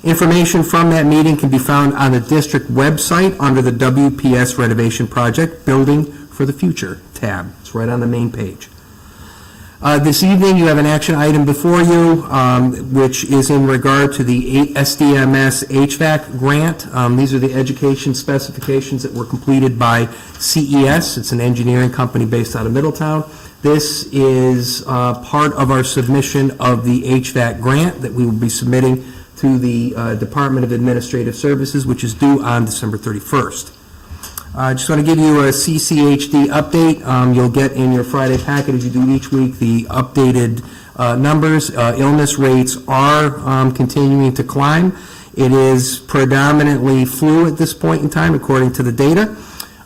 Information from that meeting can be found on the district website under the WPS Renovation Project Building for the Future tab. It's right on the main page. This evening, you have an action item before you, which is in regard to the SDMS HVAC grant. These are the education specifications that were completed by CES. It's an engineering company based out of Middletown. This is part of our submission of the HVAC grant that we will be submitting to the Department of Administrative Services, which is due on December 31st. I just want to give you a CCHD update. You'll get in your Friday packet, as you do each week, the updated numbers. Illness rates are continuing to climb. It is predominantly flu at this point in time, according to the data.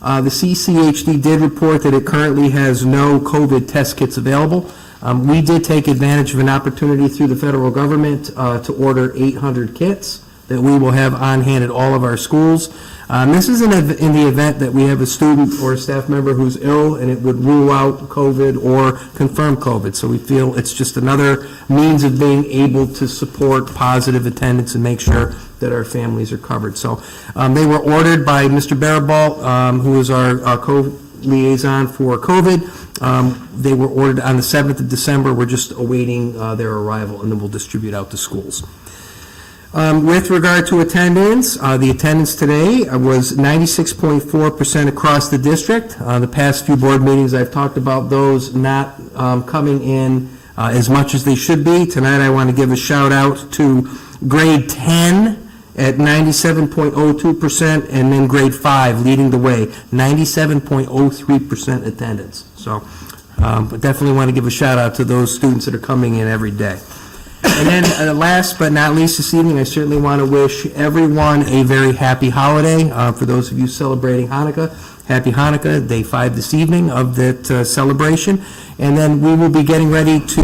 The CCHD did report that it currently has no COVID test kits available. We did take advantage of an opportunity through the federal government to order 800 kits that we will have on hand at all of our schools. This is in the event that we have a student or a staff member who's ill and it would rule out COVID or confirm COVID. So we feel it's just another means of being able to support positive attendance and make sure that our families are covered. So they were ordered by Mr. Barabalt, who is our co-liaison for COVID. They were ordered on the 7th of December. We're just awaiting their arrival, and then we'll distribute out to schools. With regard to attendance, the attendance today was 96.4% across the district. The past few board meetings, I've talked about those not coming in as much as they should be. Tonight, I want to give a shout out to grade 10 at 97.02%, and then grade 5 leading the way, 97.03% attendance. So definitely want to give a shout out to those students that are coming in every day. And then last but not least this evening, I certainly want to wish everyone a very happy holiday. For those of you celebrating Hanukkah, happy Hanukkah, day 5 this evening of that celebration. And then we will be getting ready to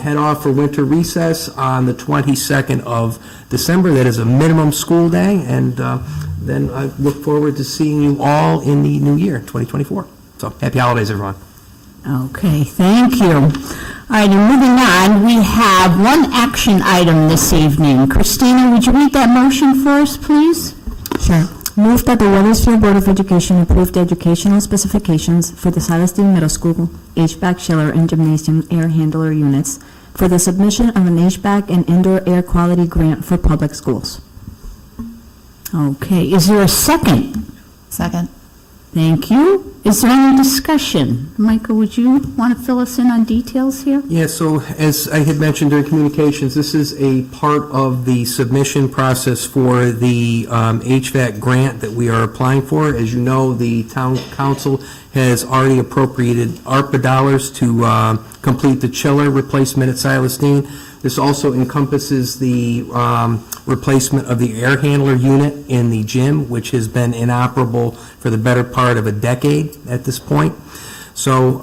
head off for winter recess on the 22nd of December. That is a minimum school day. And then I look forward to seeing you all in the new year, 2024. So happy holidays, everyone. Okay, thank you. All right, and moving on, we have one action item this evening. Christina, would you read that motion for us, please? Sure. Move that the Wethersfield Board of Education approve the educational specifications for the Silas Deane Middle School HVAC chiller and gymnasium air handler units for the submission of an HVAC and indoor air quality grant for public schools. Okay, is there a second? Second. Thank you. Is there any discussion? Michael, would you want to fill us in on details here? Yeah, so as I had mentioned during communications, this is a part of the submission process for the HVAC grant that we are applying for. As you know, the town council has already appropriated ARPA dollars to complete the chiller replacement at Silas, Deane. This also encompasses the replacement of the air handler unit in the gym, which has been inoperable for the better part of a decade at this point. So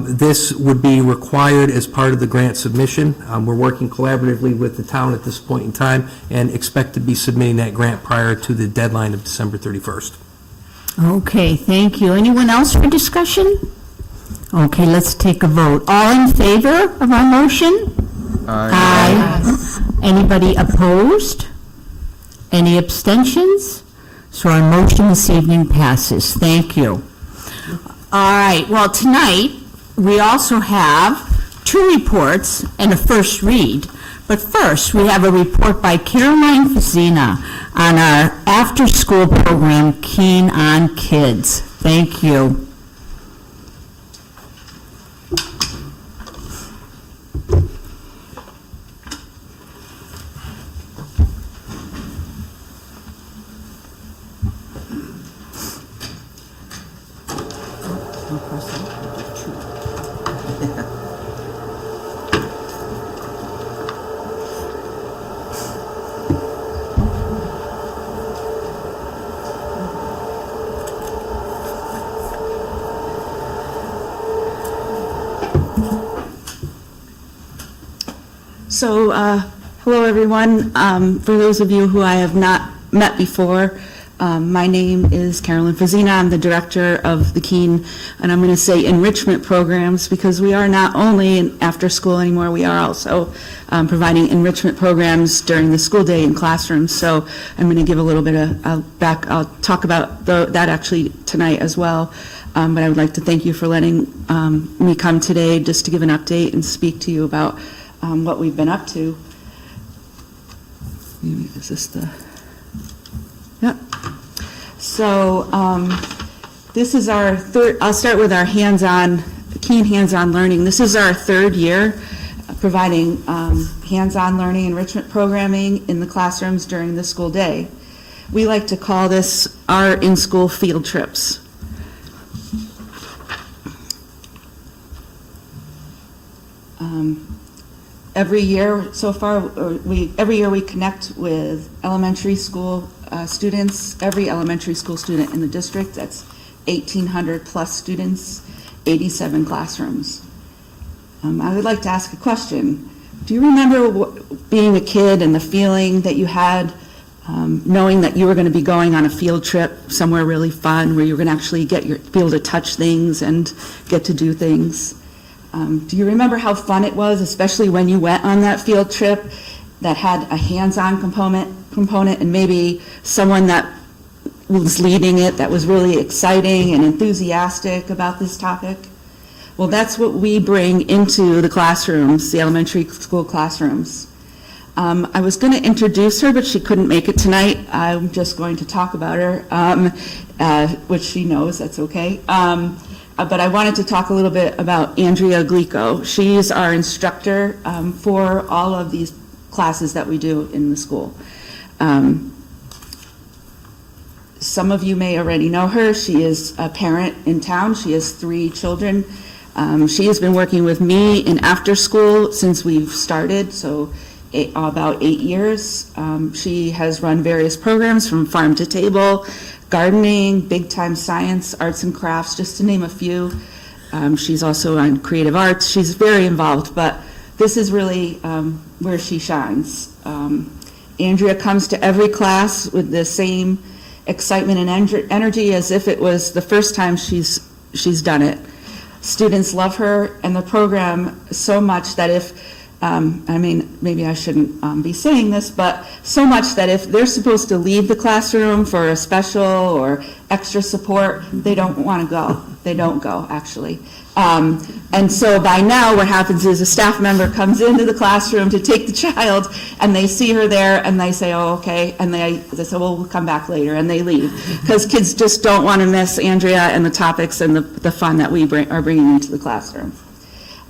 this would be required as part of the grant submission. We're working collaboratively with the town at this point in time and expect to be submitting that grant prior to the deadline of December 31st. Okay, thank you. Anyone else for discussion? Okay, let's take a vote. All in favor of our motion? Aye. Anybody opposed? Any abstentions? So our motion this evening passes. Thank you. All right, well, tonight, we also have 2 reports and a first read. But first, we have a report by Caroline Fazina on our after-school program, Keane on Kids. Thank you. So, hello everyone. For those of you who I have not met before, my name is Carolyn Fazina. I'm the director of the Keane, and I'm going to say enrichment programs, because we are not only in after school anymore, we are also providing enrichment programs during the school day in classrooms. So I'm going to give a little bit of I'll talk about that actually tonight as well. But I would like to thank you for letting me come today just to give an update and speak to you about what we've been up to. Is this the... Yep. So this is our third, I'll start with our hands-on, Keane hands-on learning. This is our 3rd year providing hands-on learning enrichment programming in the classrooms during the school day. We like to call this our in-school field trips. Every year so far, every year we connect with elementary school students, every elementary school student in the district. That's 1,800 plus students, 87 classrooms. I would like to ask a question. Do you remember being a kid and the feeling that you had knowing that you were going to be going on a field trip somewhere really fun where you were going to actually be able to touch things and get to do things? Do you remember how fun it was, especially when you went on that field trip that had a hands-on component and maybe someone that was leading it that was really exciting and enthusiastic about this topic? Well, that's what we bring into the classrooms, the elementary school classrooms. I was going to introduce her, but she couldn't make it tonight. I'm just going to talk about her, which she knows, that's okay. But I wanted to talk a little bit about Andrea Glico. She's our instructor for all of these classes that we do in the school. Some of you may already know her. She is a parent in town. She has 3 children. She has been working with me in after school since we've started, so about 8 years. She has run various programs from farm to table, gardening, big time science, arts and crafts, just to name a few. She's also on creative arts. She's very involved, but this is really where she shines. Andrea comes to every class with the same excitement and energy as if it was the first time she's done it. Students love her and the program so much that if maybe I shouldn't be saying this, but so much that if they're supposed to leave the classroom for a special or extra support, they don't want to go. They don't go, actually. And so by now, what happens is a staff member comes into the classroom to take the child, and they see her there, and they say, oh, okay, and they say, well, we'll come back later, and they leave. Because kids just don't want to miss Andrea and the topics and the fun that we are bringing into the classroom.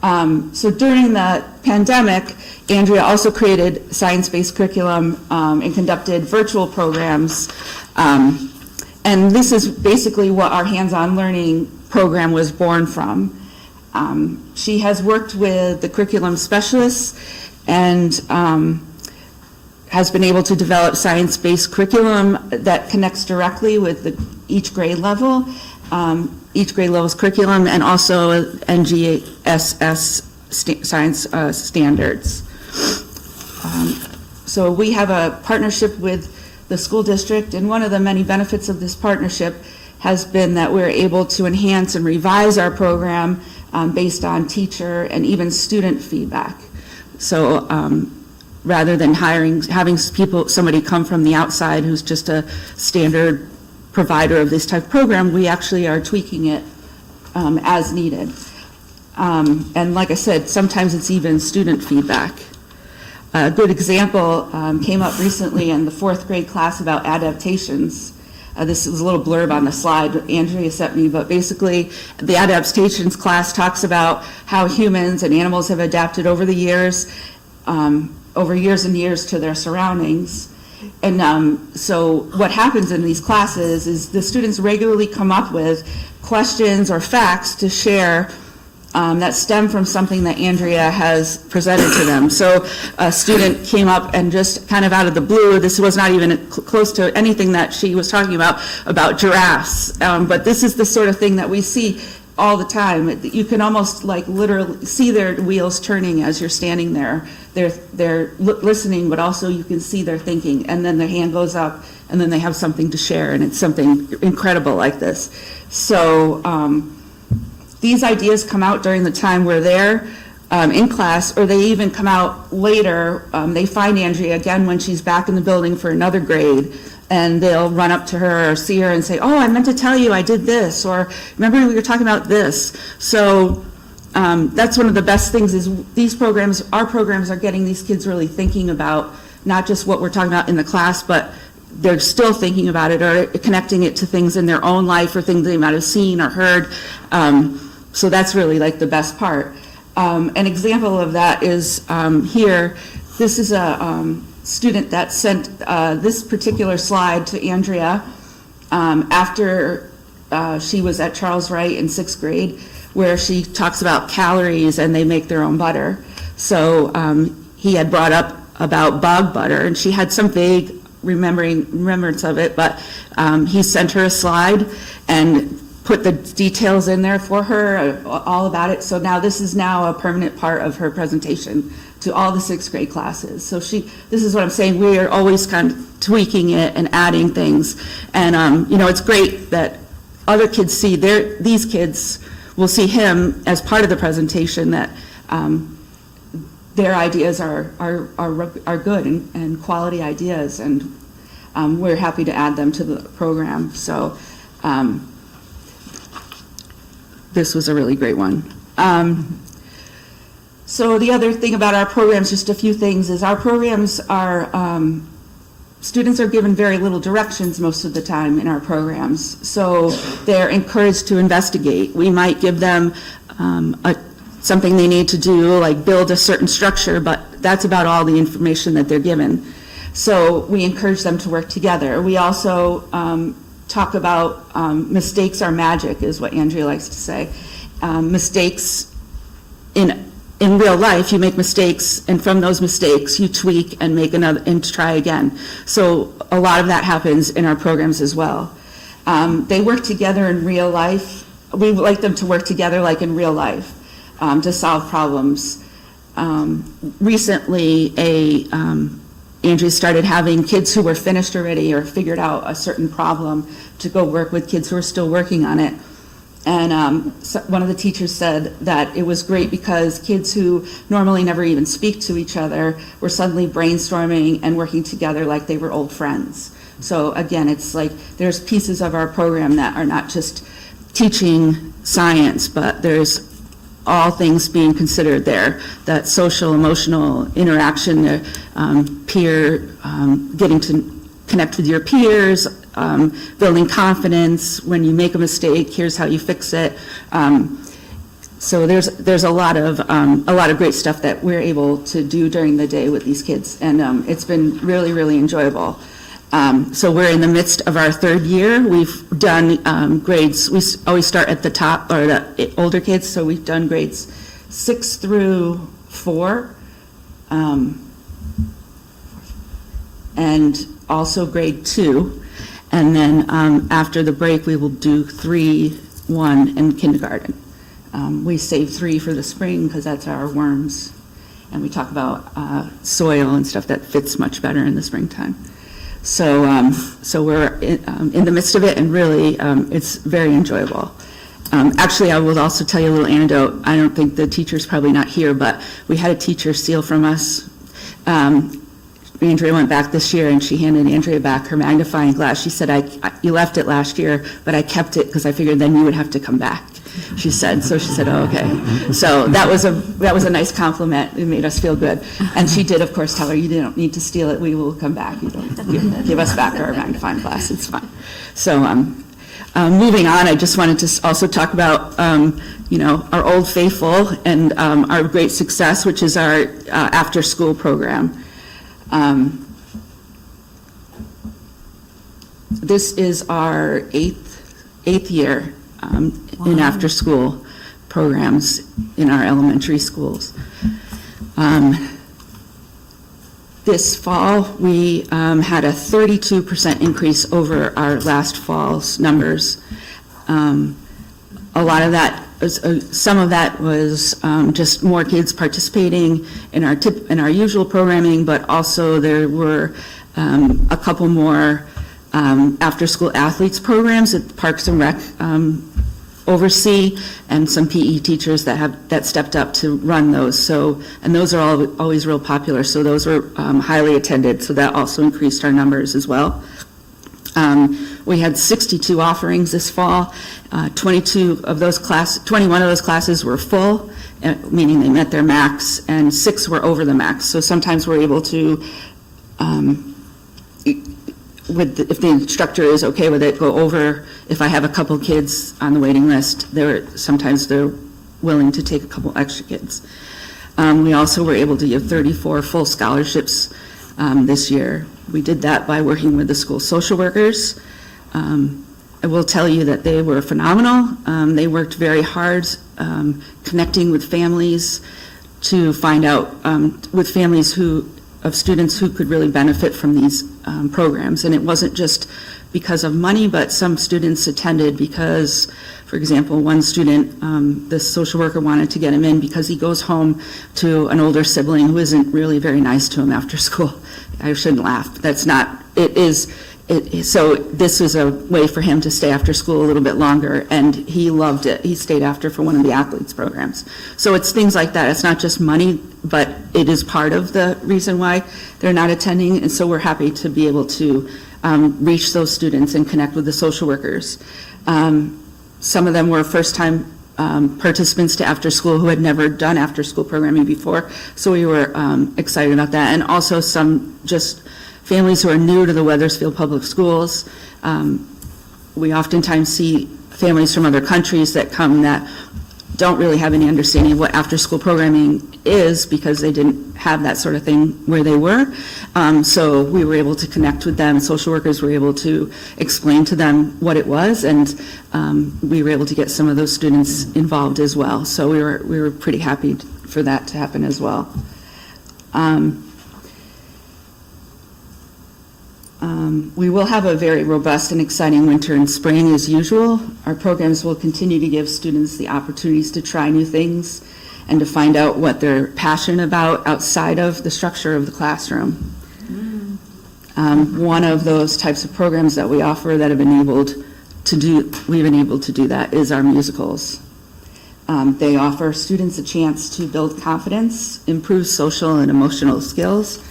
So during the pandemic, Andrea also created science-based curriculum and conducted virtual programs. And this is basically what our hands-on learning program was born from. She has worked with the curriculum specialists and has been able to develop science-based curriculum that connects directly with each grade level, each grade level's curriculum, and also NGSS science standards. So we have a partnership with the school district, and one of the many benefits of this partnership has been that we're able to enhance and revise our program based on teacher and even student feedback. So rather than having somebody come from the outside who's just a standard provider of this type of program, we actually are tweaking it as needed. And like I said, sometimes it's even student feedback. A good example came up recently in the 4th grade class about adaptations. This is a little blurb on the slide Andrea sent me, but basically the adaptations class talks about how humans and animals have adapted over years and years to their surroundings. And so what happens in these classes is the students regularly come up with questions or facts to share that stem from something that Andrea has presented to them. So a student came up and just kind of out of the blue, this was not even close to anything that she was talking about giraffes. But this is the sort of thing that we see all the time. You can almost like literally see their wheels turning as you're standing there. They're listening, but also you can see they're thinking, and then their hand goes up, and then they have something to share, and it's something incredible like this. So these ideas come out during the time we're there in class, or they even come out later. They find Andrea again when she's back in the building for another grade, and they'll run up to her or see her and say, oh, I meant to tell you I did this, or remember we were talking about this. So that's one of the best things is our programs are getting these kids really thinking about not just what we're talking about in the class, but they're still thinking about it or connecting it to things in their own life or things they might have seen or heard. So that's really like the best part. An example of that is here. This is a student that sent this particular slide to Andrea after she was at Charles Wright in 6th grade, where she talks about calories and they make their own butter. So he had brought up about bog butter, and she had some vague remembrance of it, but he sent her a slide and put the details in there for her, all about it. So now this is now a permanent part of her presentation to all the 6th grade classes. So this is what I'm saying, we are always kind of tweaking it and adding things. And it's great that other kids see these kids will see him as part of the presentation, that their ideas are good and quality ideas, and we're happy to add them to the program. So this was a really great one. So the other thing about our programs, just a few things, is our programs are, students are given very little directions most of the time in our programs. So they're encouraged to investigate. We might give them something they need to do, like build a certain structure, but that's about all the information that they're given. So we encourage them to work together. We also talk about mistakes are magic, is what Andrea likes to say. Mistakes in real life, you make mistakes, and from those mistakes you tweak and make another and try again. So a lot of that happens in our programs as well. They work together in real life. We would like them to work together like in real life to solve problems. Recently, Andrea started having kids who were finished already or figured out a certain problem to go work with kids who are still working on it. And one of the teachers said that it was great because kids who normally never even speak to each other were suddenly brainstorming and working together like they were old friends. So again, it's like there's pieces of our program that are not just teaching science, but there's all things being considered there, that social, emotional interaction, peer, getting to connect with your peers, building confidence. When you make a mistake, here's how you fix it. So there's a lot of great stuff that we're able to do during the day with these kids, and it's been really, really enjoyable. So we're in the midst of our third year. We've done grades, we always start at the top, or the older kids, so we've done grades 6 through 4, and also grade 2. And then after the break, we will do 3, 1, and kindergarten. We save 3 for the spring because that's our worms. And we talk about soil and stuff that fits much better in the springtime. So we're in the midst of it, and really it's very enjoyable. Actually, I will also tell you a little anecdote. I don't think the teacher's probably not here, but we had a teacher steal from us. Andrea went back this year, and she handed Andrea back her magnifying glass. She said, you left it last year, but I kept it because I figured then you would have to come back, she said. So she said, oh, okay. So that was a nice compliment. It made us feel good. And she did, of course, tell her, you don't need to steal it. We will come back. You don't give us back our magnifying glass. It's fine. So moving on, I just wanted to also talk about, our Old Faithful and our great success, which is our after-school program. This is our eighth year in after-school programs in our elementary schools. This fall, we had a 32% increase over our last fall's numbers. A lot of that, some of that was just more kids participating in our usual programming, but also there were a couple more after-school athletes programs that Parks and Rec oversee, and some PE teachers that stepped up to run those. So, and those are always real popular. So those were highly attended. So that also increased our numbers as well. We had 62 offerings this fall. 21 of those classes were full, meaning they met their max, and 6 were over the max. So sometimes we're able to, if the instructor is okay with it, go over. If I have a couple kids on the waiting list, sometimes they're willing to take a couple extra kids. We also were able to give 34 full scholarships this year. We did that by working with the school social workers. I will tell you that they were phenomenal. They worked very hard connecting with families to find out with families of students who could really benefit from these programs. And it wasn't just because of money, but some students attended because, for example, one student, the social worker wanted to get him in because he goes home to an older sibling who isn't really very nice to him after school. I shouldn't laugh. That's not, it is, so this was a way for him to stay after school a little bit longer, and he loved it. He stayed after for one of the athletes programs. So it's things like that. It's not just money, but it is part of the reason why they're not attending, and so we're happy to be able to reach those students and connect with the social workers. Some of them were first-time participants to after school who had never done after school programming before, so we were excited about that. And also some just families who are new to the Wethersfield Public Schools. We oftentimes see families from other countries that come that don't really have any understanding of what after school programming is because they didn't have that sort of thing where they were. So we were able to connect with them. Social workers were able to explain to them what it was, and we were able to get some of those students involved as well. So we were pretty happy for that to happen as well. We will have a very robust and exciting winter and spring as usual. Our programs will continue to give students the opportunities to try new things and to find out what they're passionate about outside of the structure of the classroom. One of those types of programs that we offer that we've been able to do that is our musicals. They offer students a chance to build confidence, improve social and emotional skills,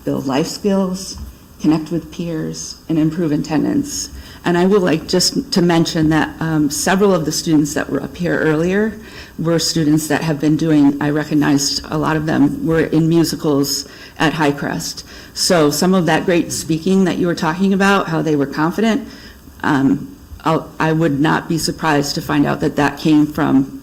build life skills, connect with peers, and improve attendance. And I would like just to mention that several of the students that were up here earlier were students that have been doing, I recognized a lot of them were in musicals at Highcrest. So some of that great speaking that you were talking about, how they were confident, I would not be surprised to find out that that came from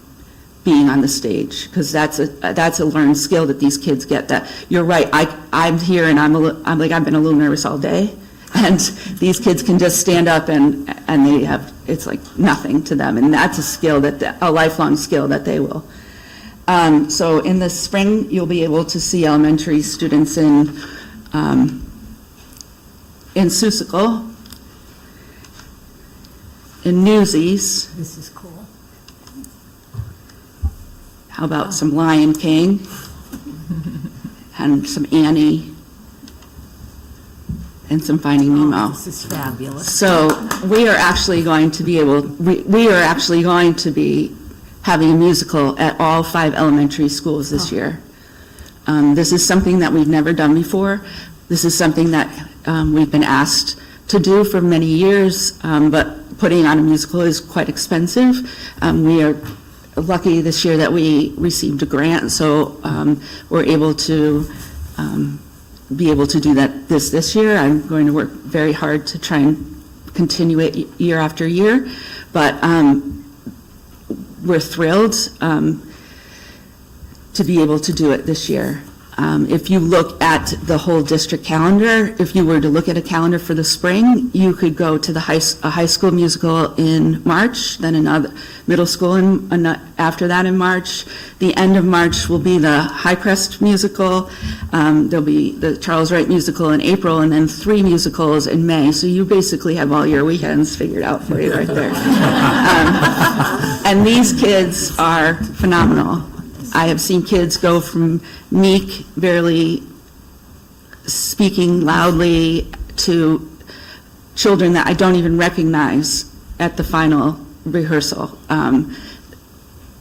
being on the stage, because that's a learned skill that these kids get. That you're right. I'm here and I'm like I've been a little nervous all day, and these kids can just stand up and they have, it's like nothing to them, and that's a skill a lifelong skill that they will. So in the spring, you'll be able to see elementary students in Seussical, in Newsies. This is cool. How about some Lion King and some Annie and some Finding Nemo. This is fabulous. So we are actually going to be having a musical at all 5 elementary schools this year. This is something that we've never done before. This is something that we've been asked to do for many years, but putting on a musical is quite expensive. We are lucky this year that we received a grant, so we're able to be able to do that this year. I'm going to work very hard to try and continue it year after year, but we're thrilled to be able to do it this year. If you look at the whole district calendar, if you were to look at a calendar for the spring, you could go to a high school musical in March, then another middle school after that in March. The end of March will be the Highcrest musical. There'll be the Charles Wright musical in April, and then 3 musicals in May. So you basically have all your weekends figured out for you right there. And these kids are phenomenal. I have seen kids go from meek, barely speaking loudly, to children that I don't even recognize at the final rehearsal.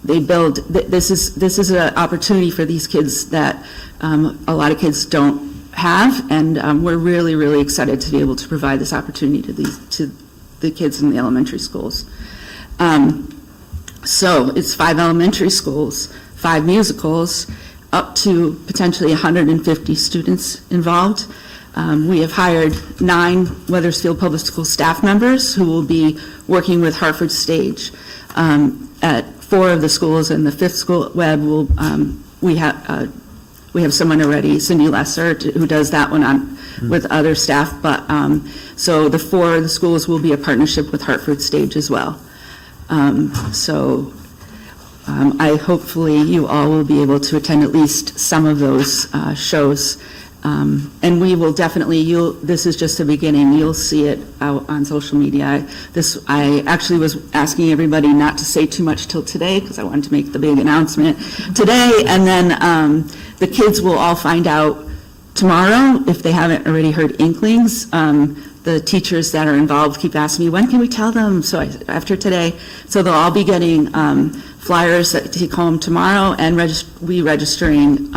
This is an opportunity for these kids that a lot of kids don't have, and we're really, really excited to be able to provide this opportunity to the kids in the elementary schools. So it's 5 elementary schools, 5 musicals, up to potentially 150 students involved. We have hired 9 Wethersfield Public School staff members who will be working with Hartford Stage. At 4 of the schools, and the 5th school, Webb, we have someone already, Cindy Lesser, who does that one with other staff. But so the 4 of the schools will be a partnership with Hartford Stage as well. I hopefully you all will be able to attend at least some of those shows. And we will definitely, this is just the beginning, you'll see it out on social media. I actually was asking everybody not to say too much till today, because I wanted to make the big announcement today, and then the kids will all find out tomorrow, if they haven't already heard inklings. The teachers that are involved keep asking me, when can we tell them? So after today, so they'll all be getting flyers that take home tomorrow, and registering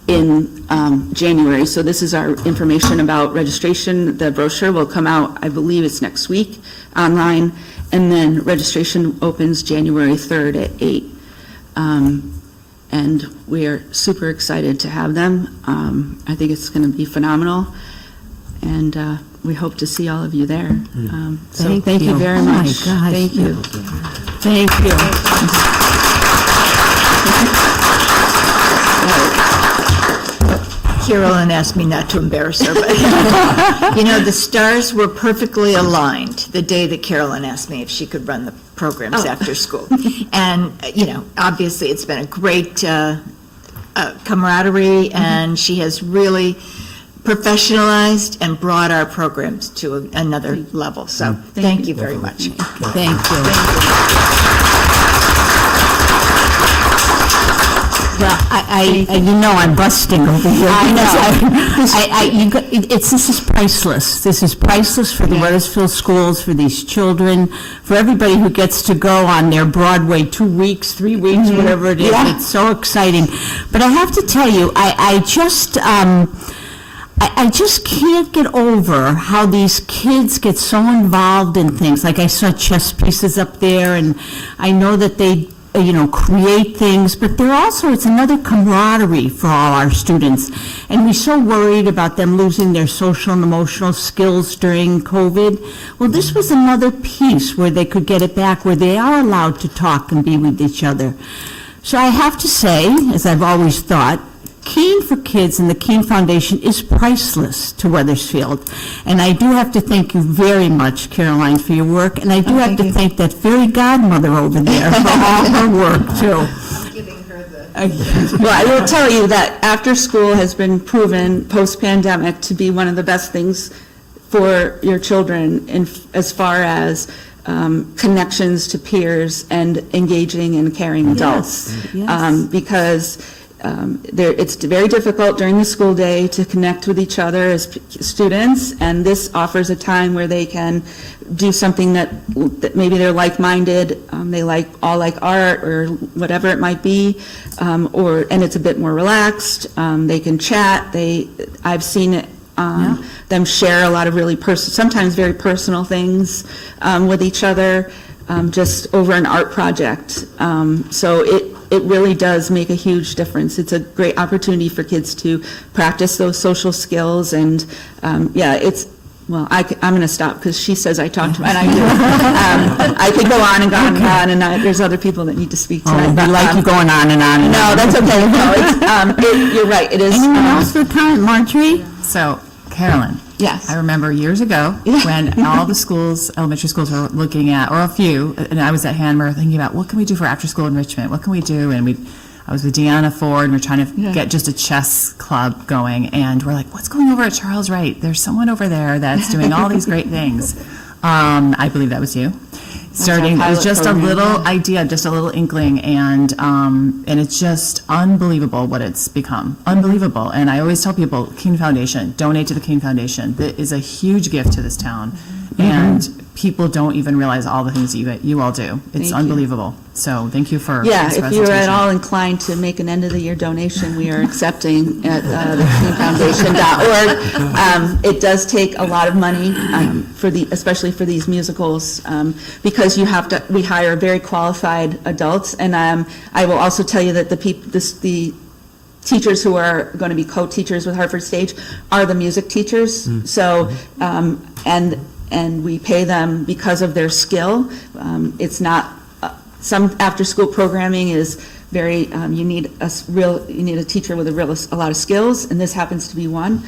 in January. So this is our information about registration. The brochure will come out, I believe it's next week, online, and then registration opens January 3rd at 8. And we are super excited to have them. I think it's going to be phenomenal, and we hope to see all of you there. So thank you very much. Oh my gosh. Thank you. Thank you. Carolyn asked me not to embarrass her, but, the stars were perfectly aligned the day that Carolyn asked me if she could run the programs after school. And, obviously it's been a great camaraderie, and she has really professionalized and brought our programs to another level. So thank you very much. Thank you. Well, I'm busting over here. I know. This is priceless. This is priceless for the Wethersfield schools, for these children, for everybody who gets to go on their Broadway 2 weeks, 3 weeks, whatever it is. It's so exciting. But I have to tell you, I just can't get over how these kids get so involved in things. Like I saw chess pieces up there, and I know that they, create things, but they're also, it's another camaraderie for all our students. And we're so worried about them losing their social and emotional skills during COVID. Well, this was another piece where they could get it back, where they are allowed to talk and be with each other. So I have to say, as I've always thought, Keane for Kids and the Keane Foundation is priceless to Wethersfield. And I do have to thank you very much, Caroline, for your work. And I do have to thank that fairy godmother over there for all her work, too. Well, I will tell you that after school has been proven post-pandemic to be one of the best things for your children as far as connections to peers and engaging and caring adults. Yes. Because it's very difficult during the school day to connect with each other as students, and this offers a time where they can do something that maybe they're like-minded, they all like art or whatever it might be, and it's a bit more relaxed. They can chat. I've seen it. Them share a lot of really sometimes very personal things with each other, just over an art project. So it really does make a huge difference. It's a great opportunity for kids to practice those social skills, and I'm going to stop because she says I talk too much, and I do. I could go on and on and on, and there's other people that need to speak tonight. We like you going on and on and no, on. that's okay. No, you're right. It is. Anyone else for comment? Marjorie? So, Carolyn. Yes. I remember years ago when all the schools, elementary schools were looking at, or a few, and I was at Hanmer thinking about what can we do for after-school enrichment? What can we do? And I was with Deanna Ford, and we're trying to get just a chess club going, and we're like, what's going over at Charles Wright? There's someone over there that's doing all these great things. I believe that was you. It was just a little idea, just a little inkling, and it's just unbelievable what it's become. Unbelievable. And I always tell people, Keane Foundation, donate to the Keane Foundation. That is a huge gift to this town. And people don't even realize all the things that you all do. It's unbelievable. So thank you for this presentation. If you're at all inclined to make an end-of-the-year donation, we are accepting at thekeanefoundation.org. It does take a lot of money, especially for these musicals, because we hire very qualified adults. And I will also tell you that the teachers who are going to be co-teachers with Hartford Stage are the music teachers. So, and we pay them because of their skill. It's not, some after-school programming is very, you need a teacher with a lot of skills, and this happens to be one.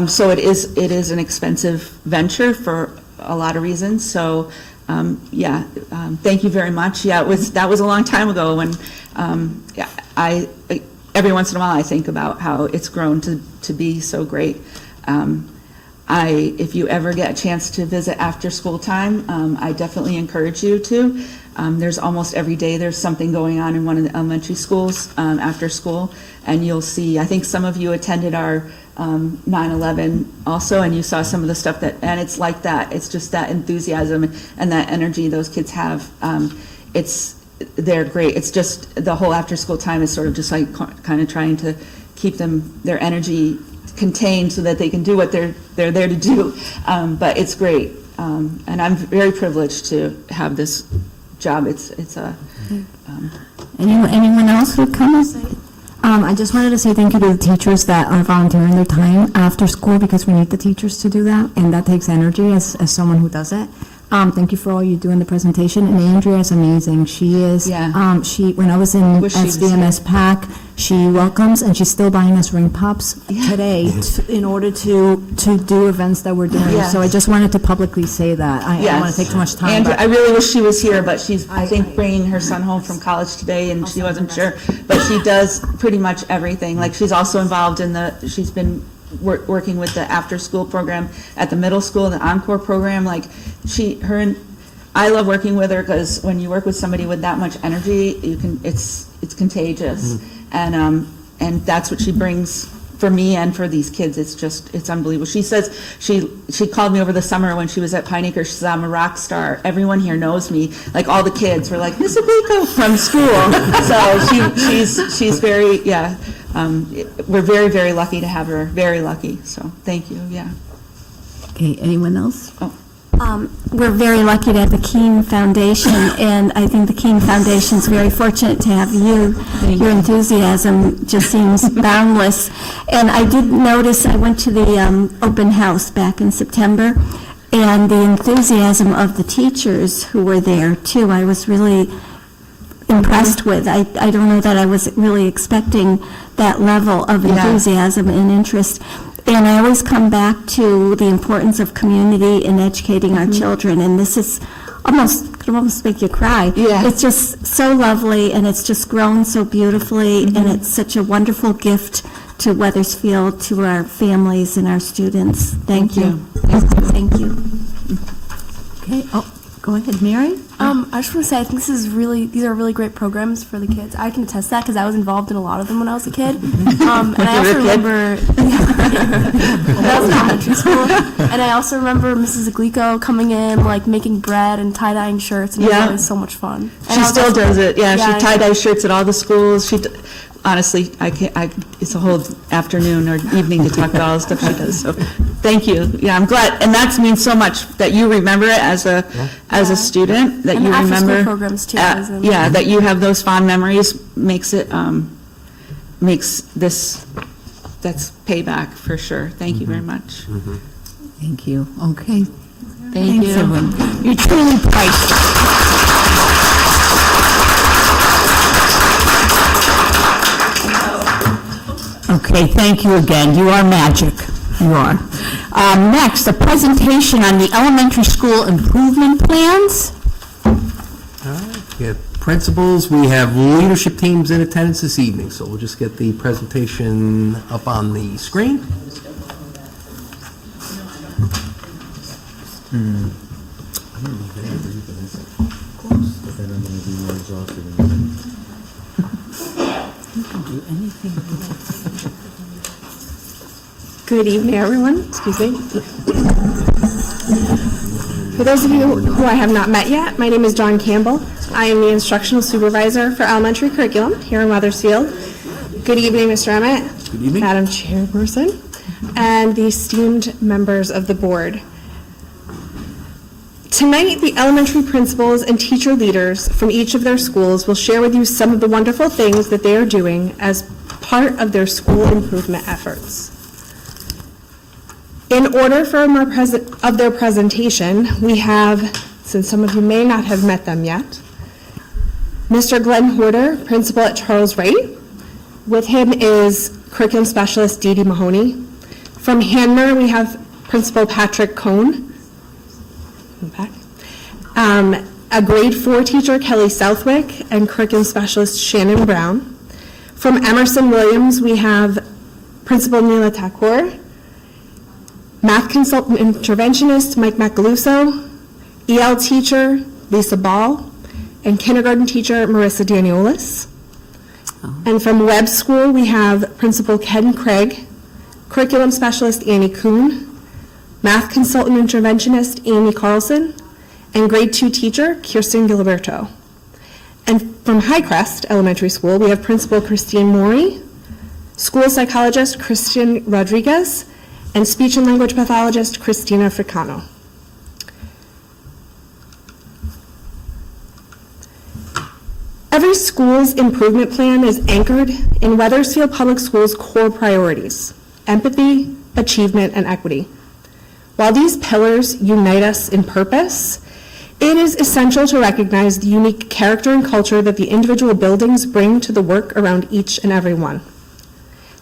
So it is an expensive venture for a lot of reasons. So, thank you very much. That was a long time ago when, every once in a while I think about how it's grown to be so great. If you ever get a chance to visit after school time, I definitely encourage you to. There's almost every day there's something going on in one of the elementary schools after school, and you'll see, I think some of you attended our 9/11 also, and you saw some of the stuff and it's like that. It's just that enthusiasm and that energy those kids have. They're great. It's just the whole after school time is sort of just like kind of trying to keep their energy contained so that they can do what they're there to do. But it's great, and I'm very privileged to have this job. Anyone else would come? I just wanted to say thank you to the teachers that are volunteering their time after school, because we need the teachers to do that, and that takes energy as someone who does it. Thank you for all you do in the presentation, and Andrea is amazing. She is, when I was in SDMS PAC, she welcomes, and she's still buying us ring pops today in order to do events that we're doing. So I just wanted to publicly say that. I don't want to take too much time. Andrea, I really wish she was here, but she's, I think, bringing her son home from college today, and she wasn't sure. But she does pretty much everything. Like, she's also involved in she's been working with the after-school program at the middle school, the Encore program. Like, I love working with her, because when you work with somebody with that much energy, it's contagious, and that's what she brings for me and for these kids. It's unbelievable. She says she called me over the summer when she was at Pine Acres. She said, I'm a rock star. Everyone here knows me. Like, all the kids were like, Miss Abuko from school. So she's very we're very, very lucky to have her, very lucky, so thank you, yeah. Okay, anyone else? We're very lucky to have the Keane Foundation, and I think the Keane Foundation is very fortunate to have you. Your enthusiasm just seems boundless. And I did notice, I went to the open house back in September, and the enthusiasm of the teachers who were there, too, I was really impressed with. I don't know that I was really expecting that level of enthusiasm and interest. And I always come back to the importance of community in educating our children, and this is could almost make you cry. Yeah. It's just so lovely, and it's just grown so beautifully, and it's such a wonderful gift to Wethersfield, to our families and our students. Thank you. Thank you. Okay, go ahead, Mary. I just want to say I think these are really great programs for the kids. I can attest that because I was involved in a lot of them when I was a kid. And I also remember that was in elementary school. And I also remember Mrs. Aglico coming in, like making bread and tie-dyeing shirts, and it was always so much fun. She still does it, yeah, she tie-dyes shirts at all the schools. Honestly, it's a whole afternoon or evening to talk about all the stuff she does, so thank you. Yeah, I'm glad, and that means so much that you remember it as a student, that you remember. After-school programs too. Yeah, that you have those fond memories makes this, that's payback for sure. Thank you very much. Thank you. Okay. Thanks, everyone. You're truly priceless. Okay, thank you again. You are magic. You are. Next, a presentation on the elementary school improvement plans. All right, we have principals, we have leadership teams in attendance this evening, so we'll just get the presentation up on the screen. Good evening, everyone. Excuse me. For those of you who I have not met yet, my name is Dawn Campbell. I am the instructional supervisor for elementary curriculum here in Wethersfield. Good evening, Mr. Emmett. Good evening. Madam Chairperson, and the esteemed members of the board. Tonight, the elementary principals and teacher leaders from each of their schools will share with you some of the wonderful things that they are doing as part of their school improvement efforts. In order for their presentation, we have, since some of you may not have met them yet, Mr. Glenn Horder, principal at Charles Wright. With him is curriculum specialist Dee Dee Mahoney. From Hanmer, we have Principal Patrick Cohn. A grade 4 teacher, Kelly Southwick, and curriculum specialist Shannon Brown. From Emerson Williams, we have Principal Neela Thakur, math consultant interventionist Mike Macaluso, EL teacher Lisa Ball, and kindergarten teacher Marissa Daniolis. And from Webb School, we have Principal Ken Craig, curriculum specialist Annie Kuhn, math consultant interventionist Amy Carlson, and grade 2 teacher Kirsten Gilberto. And from Highcrest Elementary School, we have Principal Christine Mori, school psychologist Christian Rodriguez, and speech and language pathologist Christina Fricano. Every school's improvement plan is anchored in Wethersfield Public Schools' core priorities: empathy, achievement, and equity. While these pillars unite us in purpose, it is essential to recognize the unique character and culture that the individual buildings bring to the work around each and every one.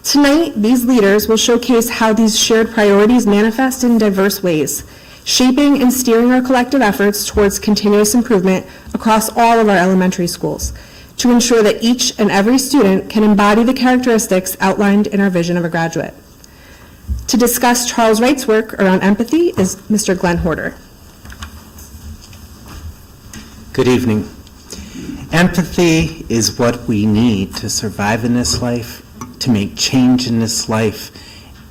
Tonight, these leaders will showcase how these shared priorities manifest in diverse ways, shaping and steering our collective efforts towards continuous improvement across all of our elementary schools to ensure that each and every student can embody the characteristics outlined in our vision of a graduate. To discuss Charles Wright's work around empathy is Mr. Glenn Horder. Good evening. Empathy is what we need to survive in this life, to make change in this life,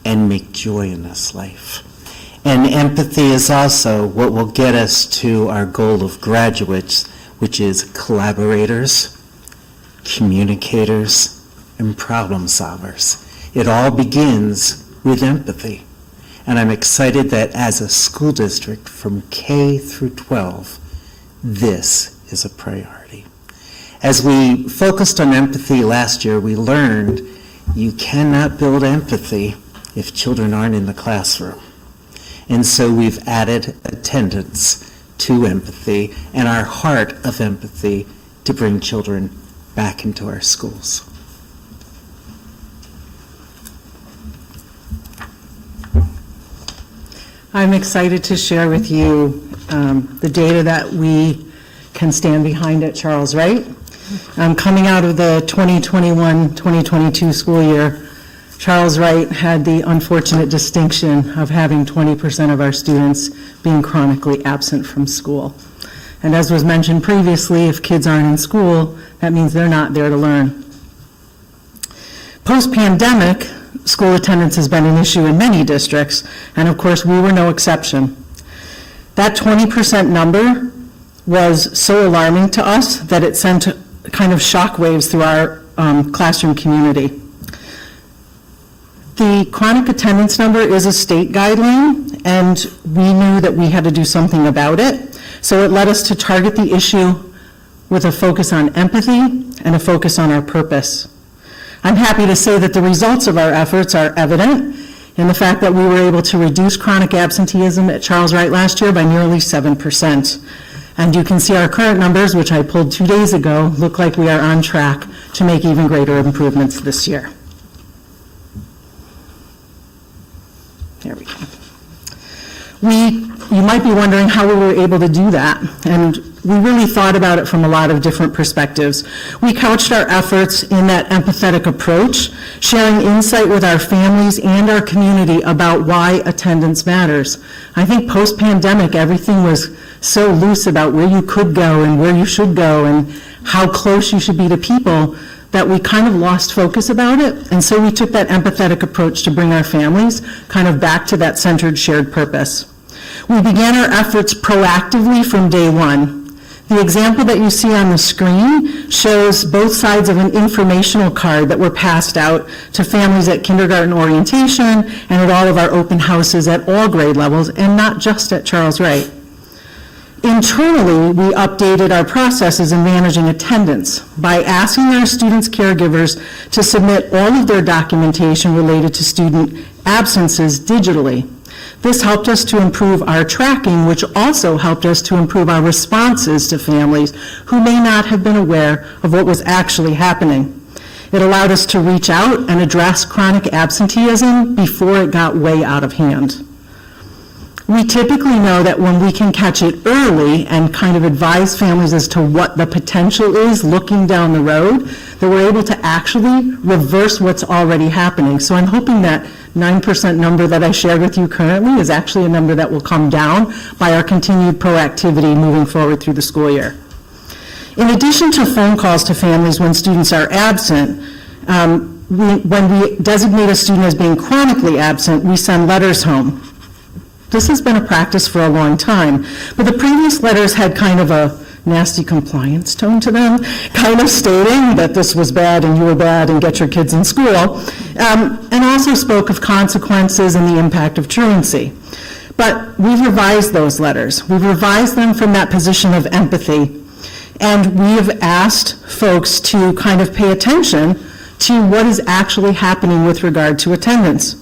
and make joy in this life. And empathy is also what will get us to our goal of graduates, which is collaborators, communicators, and problem solvers. It all begins with empathy. And I'm excited that as a school district from K through 12, this is a priority. As we focused on empathy last year, we learned you cannot build empathy if children aren't in the classroom. And so we've added attendance to empathy and our heart of empathy to bring children back into our schools. I'm excited to share with you the data that we can stand behind at Charles Wright. Coming out of the 2021-2022 school year, Charles Wright had the unfortunate distinction of having 20% of our students being chronically absent from school. And as was mentioned previously, if kids aren't in school, that means they're not there to learn. Post-pandemic, school attendance has been an issue in many districts, and of course, we were no exception. That 20% number was so alarming to us that it sent kind of shockwaves through our classroom community. The chronic attendance number is a state guideline, and we knew that we had to do something about it. So it led us to target the issue with a focus on empathy and a focus on our purpose. I'm happy to say that the results of our efforts are evident in the fact that we were able to reduce chronic absenteeism at Charles Wright last year by nearly 7%. And you can see our current numbers, which I pulled 2 days ago, look like we are on track to make even greater improvements this year. There we go. You might be wondering how we were able to do that, and we really thought about it from a lot of different perspectives. We couched our efforts in that empathetic approach, sharing insight with our families and our community about why attendance matters. I think post-pandemic, everything was so loose about where you could go and where you should go and how close you should be to people that we kind of lost focus about it. And so we took that empathetic approach to bring our families kind of back to that centered shared purpose. We began our efforts proactively from day one. The example that you see on the screen shows both sides of an informational card that were passed out to families at kindergarten orientation and at all of our open houses at all grade levels, and not just at Charles Wright. Internally, we updated our processes in managing attendance by asking our students' caregivers to submit all of their documentation related to student absences digitally. This helped us to improve our tracking, which also helped us to improve our responses to families who may not have been aware of what was actually happening. It allowed us to reach out and address chronic absenteeism before it got way out of hand. We typically know that when we can catch it early and kind of advise families as to what the potential is looking down the road, that we're able to actually reverse what's already happening. So I'm hoping that 9% number that I shared with you currently is actually a number that will come down by our continued proactivity moving forward through the school year. In addition to phone calls to families when students are absent, when we designate a student as being chronically absent, we send letters home. This has been a practice for a long time, but the previous letters had kind of a nasty compliance tone to them, kind of stating that this was bad and you were bad and get your kids in school, and also spoke of consequences and the impact of truancy. But we've revised those letters. We've revised them from that position of empathy, and we have asked folks to kind of pay attention to what is actually happening with regard to attendance.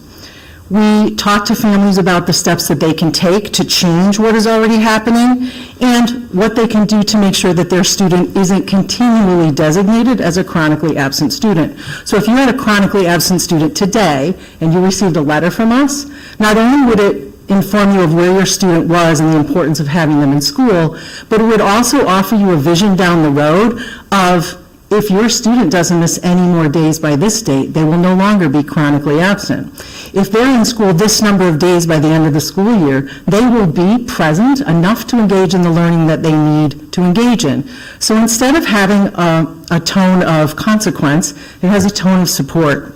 We talk to families about the steps that they can take to change what is already happening and what they can do to make sure that their student isn't continually designated as a chronically absent student. So if you had a chronically absent student today and you received a letter from us, not only would it inform you of where your student was and the importance of having them in school, but it would also offer you a vision down the road of if your student doesn't miss any more days by this date, they will no longer be chronically absent. If they're in school this number of days by the end of the school year, they will be present enough to engage in the learning that they need to engage in. So instead of having a tone of consequence, it has a tone of support.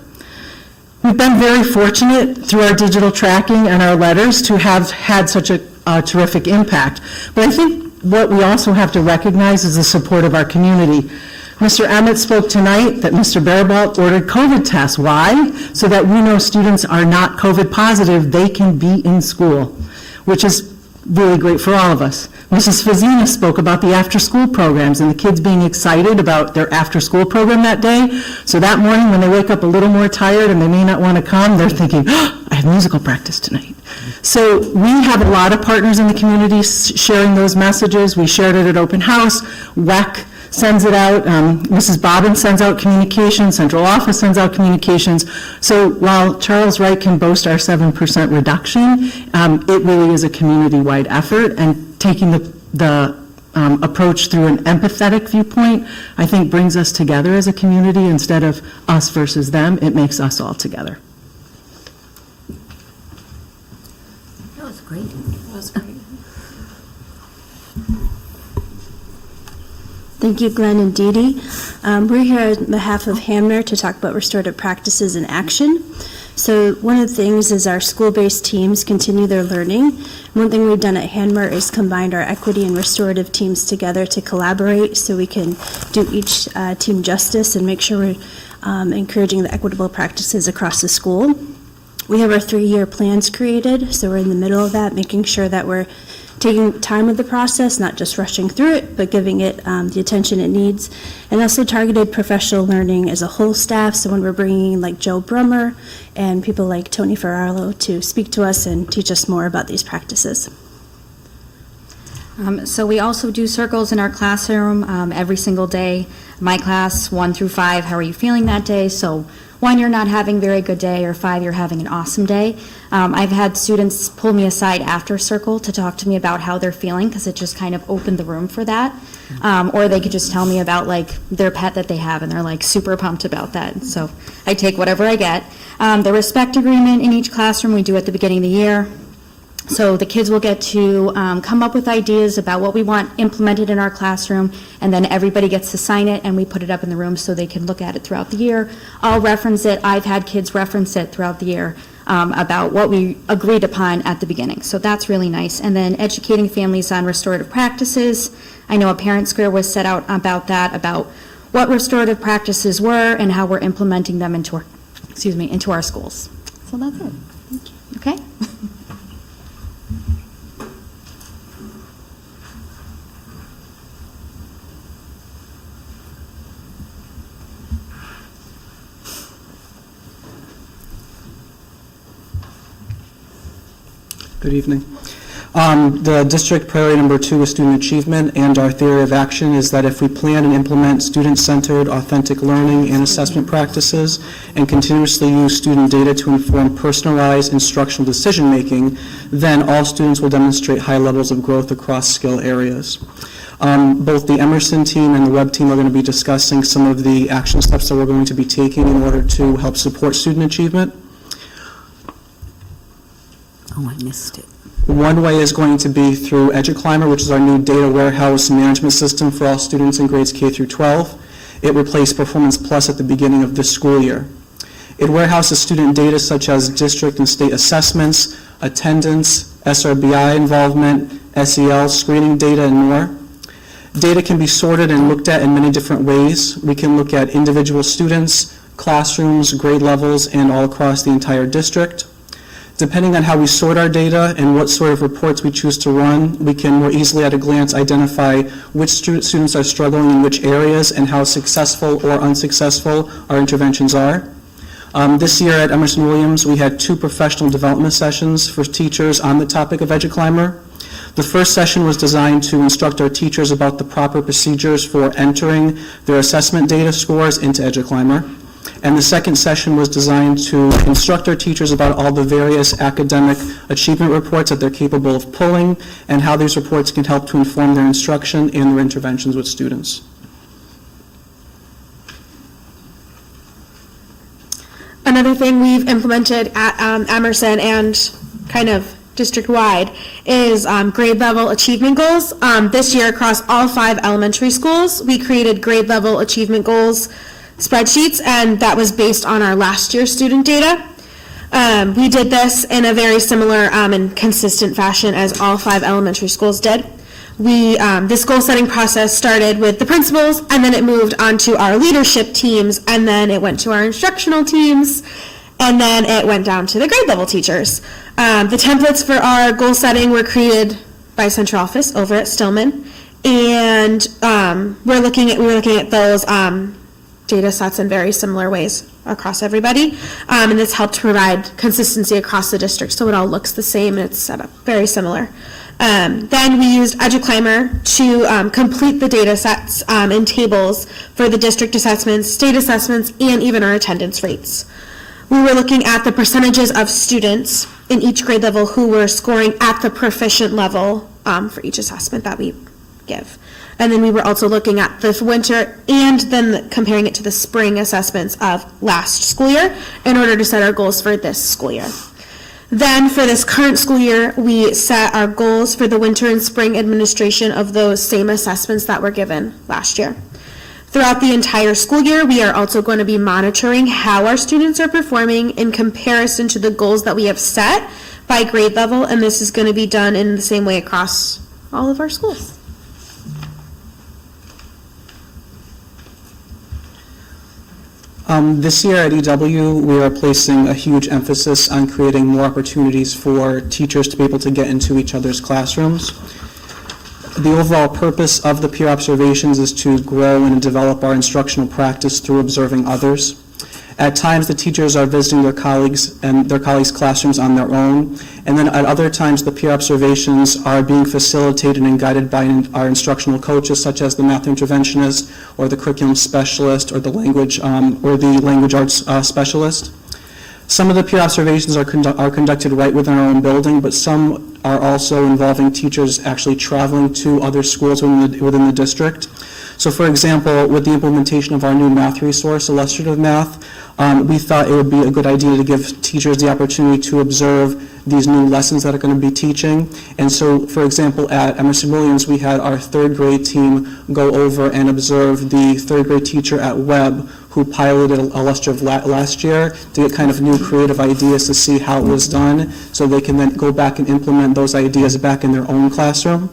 We've been very fortunate through our digital tracking and our letters to have had such a terrific impact. But I think what we also have to recognize is the support of our community. Mr. Emmett spoke tonight that Mr. Barabalt ordered COVID tests. Why? So that we know students are not COVID positive, they can be in school, which is really great for all of us. Mrs. Fazina spoke about the after-school programs and the kids being excited about their after-school program that day. So that morning, when they wake up a little more tired and they may not want to come, they're thinking, oh, I have musical practice tonight. So we have a lot of partners in the community sharing those messages. We shared it at open house. WEC sends it out. Mrs. Bobbin sends out communications. Central office sends out communications. So while Charles Wright can boast our 7% reduction, it really is a community-wide effort, and taking the approach through an empathetic viewpoint, I think brings us together as a community instead of us versus them. It makes us all together. That was great. That was great. Thank you, Glenn and Dee Dee. We're here on behalf of Hamner to talk about restorative practices in action. So one of the things is our school-based teams continue their learning. One thing we've done at Hamner is combined our equity and restorative teams together to collaborate so we can do each team justice and make sure we're encouraging the equitable practices across the school. We have our 3-year plans created, so we're in the middle of that, making sure that we're taking time with the process, not just rushing through it, but giving it the attention it needs. And also targeted professional learning as a whole staff, so when we're bringing in like Joe Brummer and people like Tony Ferraro to speak to us and teach us more about these practices. So we also do circles in our classroom every single day. My class, 1 through 5, how are you feeling that day? So 1, you're not having a very good day, or 5, you're having an awesome day. I've had students pull me aside after circle to talk to me about how they're feeling, because it just kind of opened the room for that. Or they could just tell me about like their pet that they have, and they're like super pumped about that. So I take whatever I get. The respect agreement in each classroom we do at the beginning of the year. So the kids will get to come up with ideas about what we want implemented in our classroom, and then everybody gets to sign it, and we put it up in the room so they can look at it throughout the year. I'll reference it. I've had kids reference it throughout the year about what we agreed upon at the beginning. So that's really nice. And then educating families on restorative practices. I know a parent square was set out about that, about what restorative practices were and how we're implementing them into our schools. So that's it. Thank you. Okay? Good evening. The district priority number 2 is student achievement, and our theory of action is that if we plan and implement student-centered, authentic learning and assessment practices and continuously use student data to inform personalized instructional decision-making, then all students will demonstrate high levels of growth across skill areas. Both the Emerson team and the Web team are going to be discussing some of the action steps that we're going to be taking in order to help support student achievement. Oh, I missed it. One way is going to be through EduClimber, which is our new data warehouse management system for all students in grades K through 12. It replaced Performance Plus at the beginning of this school year. It warehouses student data such as district and state assessments, attendance, SRBI involvement, SEL, screening data, and more. Data can be sorted and looked at in many different ways. We can look at individual students, classrooms, grade levels, and all across the entire district. Depending on how we sort our data and what sort of reports we choose to run, we can more easily at a glance identify which students are struggling in which areas and how successful or unsuccessful our interventions are. This year at Emerson Williams, we had 2 professional development sessions for teachers on the topic of EduClimber. The first session was designed to instruct our teachers about the proper procedures for entering their assessment data scores into EduClimber. And the second session was designed to instruct our teachers about all the various academic achievement reports that they're capable of pulling and how these reports can help to inform their instruction and their interventions with students. Another thing we've implemented at Emerson and kind of district-wide is grade level achievement goals. This year across all 5 elementary schools, we created grade level achievement goals spreadsheets, and that was based on our last year's student data. We did this in a very similar and consistent fashion as all 5 elementary schools did. This goal-setting process started with the principals, and then it moved on to our leadership teams, and then it went to our instructional teams, and then it went down to the grade level teachers. The templates for our goal setting were created by central office over at Stillman, and we were looking at those data sets in very similar ways across everybody, and this helped provide consistency across the district, so it all looks the same and it's set up very similar. Then we used EduClimber to complete the data sets and tables for the district assessments, state assessments, and even our attendance rates. We were looking at the percentages of students in each grade level who were scoring at the proficient level for each assessment that we give. And then we were also looking at the winter and then comparing it to the spring assessments of last school year in order to set our goals for this school year. Then for this current school year, we set our goals for the winter and spring administration of those same assessments that were given last year. Throughout the entire school year, we are also going to be monitoring how our students are performing in comparison to the goals that we have set by grade level, and this is going to be done in the same way across all of our schools. This year at EW, we are placing a huge emphasis on creating more opportunities for teachers to be able to get into each other's classrooms. The overall purpose of the peer observations is to grow and develop our instructional practice through observing others. At times, the teachers are visiting their colleagues and their colleagues' classrooms on their own, and then at other times, the peer observations are being facilitated and guided by our instructional coaches, such as the math interventionist, or the curriculum specialist, or the language arts specialist. Some of the peer observations are conducted right within our own building, but some are also involving teachers actually traveling to other schools within the district. So for example, with the implementation of our new math resource, Illustrative Math, we thought it would be a good idea to give teachers the opportunity to observe these new lessons that are going to be teaching. And so, for example, at Emerson Williams, we had our third grade team go over and observe the third grade teacher at Webb, who piloted Illustrative last year, to get kind of new creative ideas to see how it was done, so they can then go back and implement those ideas back in their own classroom.